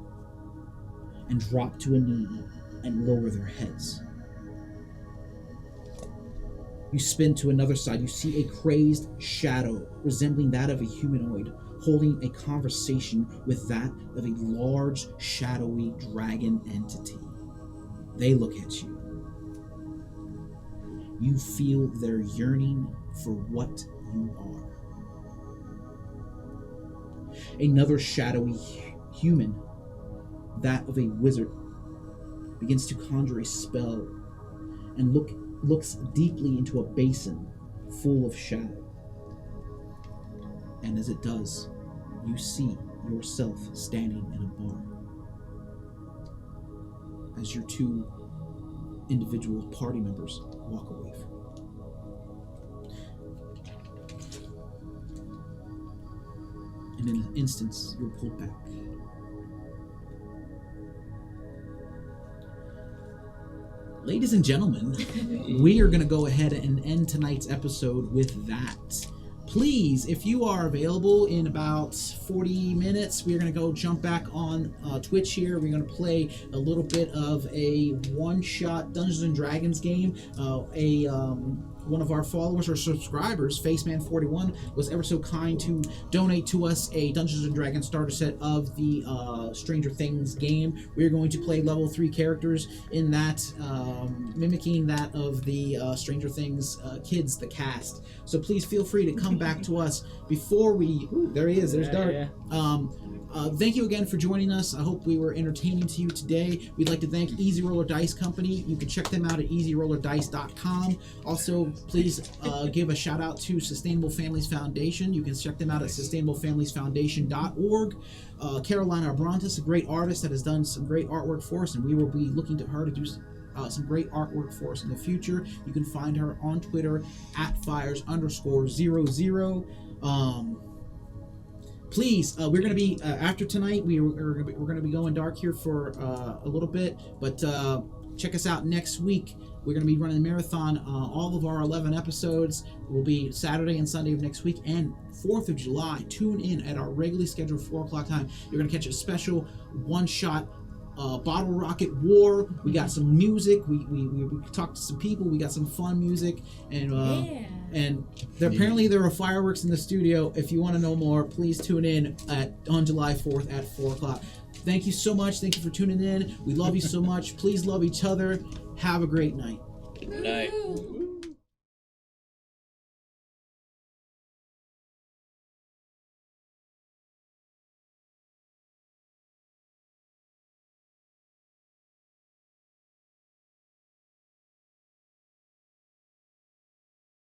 S1: and drop to a knee and lower their heads. You spin to another side. You see a crazed shadow resembling that of a humanoid holding a conversation with that of a large, shadowy dragon entity. They look at you. You feel their yearning for what you are. Another shadowy human, that of a wizard, begins to conjure a spell and looks deeply into a basin full of shadow. And as it does, you see yourself standing in a bar. As your two individual party members walk away from you. And in an instant, you're pulled back. Ladies and gentlemen, we are going to go ahead and end tonight's episode with that. Please, if you are available in about 40 minutes, we're going to go jump back on Twitch here. We're going to play a little bit of a one-shot Dungeons & Dragons game. One of our followers or subscribers, Faceman41, was ever so kind to donate to us a Dungeons & Dragons starter set of the Stranger Things game. We're going to play level 3 characters in that, mimicking that of the Stranger Things kids, the cast. So please feel free to come back to us before we... Ooh, there he is. There's Dart.
S2: Yeah.
S1: Thank you again for joining us. I hope we were entertaining to you today. We'd like to thank Easy Roller Dice Company. You can check them out at easyrollerdice.com. Also, please give a shout out to Sustainable Families Foundation. You can check them out at sustainablefamiliesfoundation.org. Carolina Abrantes, a great artist that has done some great artwork for us, and we will be looking to her to do some great artwork for us in the future. You can find her on Twitter at fires_00. Please, we're going to be, after tonight, we're going to be going dark here for a little bit, but check us out next week. We're going to be running a marathon. All of our 11 episodes will be Saturday and Sunday of next week, and 4th of July. Tune in at our regularly scheduled 4 o'clock time. You're going to catch a special one-shot Bottle Rocket War. We got some music. We talked to some people. We got some fun music, and apparently there are fireworks in the studio. If you want to know more, please tune in on July 4th at 4 o'clock. Thank you so much. Thank you for tuning in. We love you so much. Please love each other. Have a great night.
S4: Good night.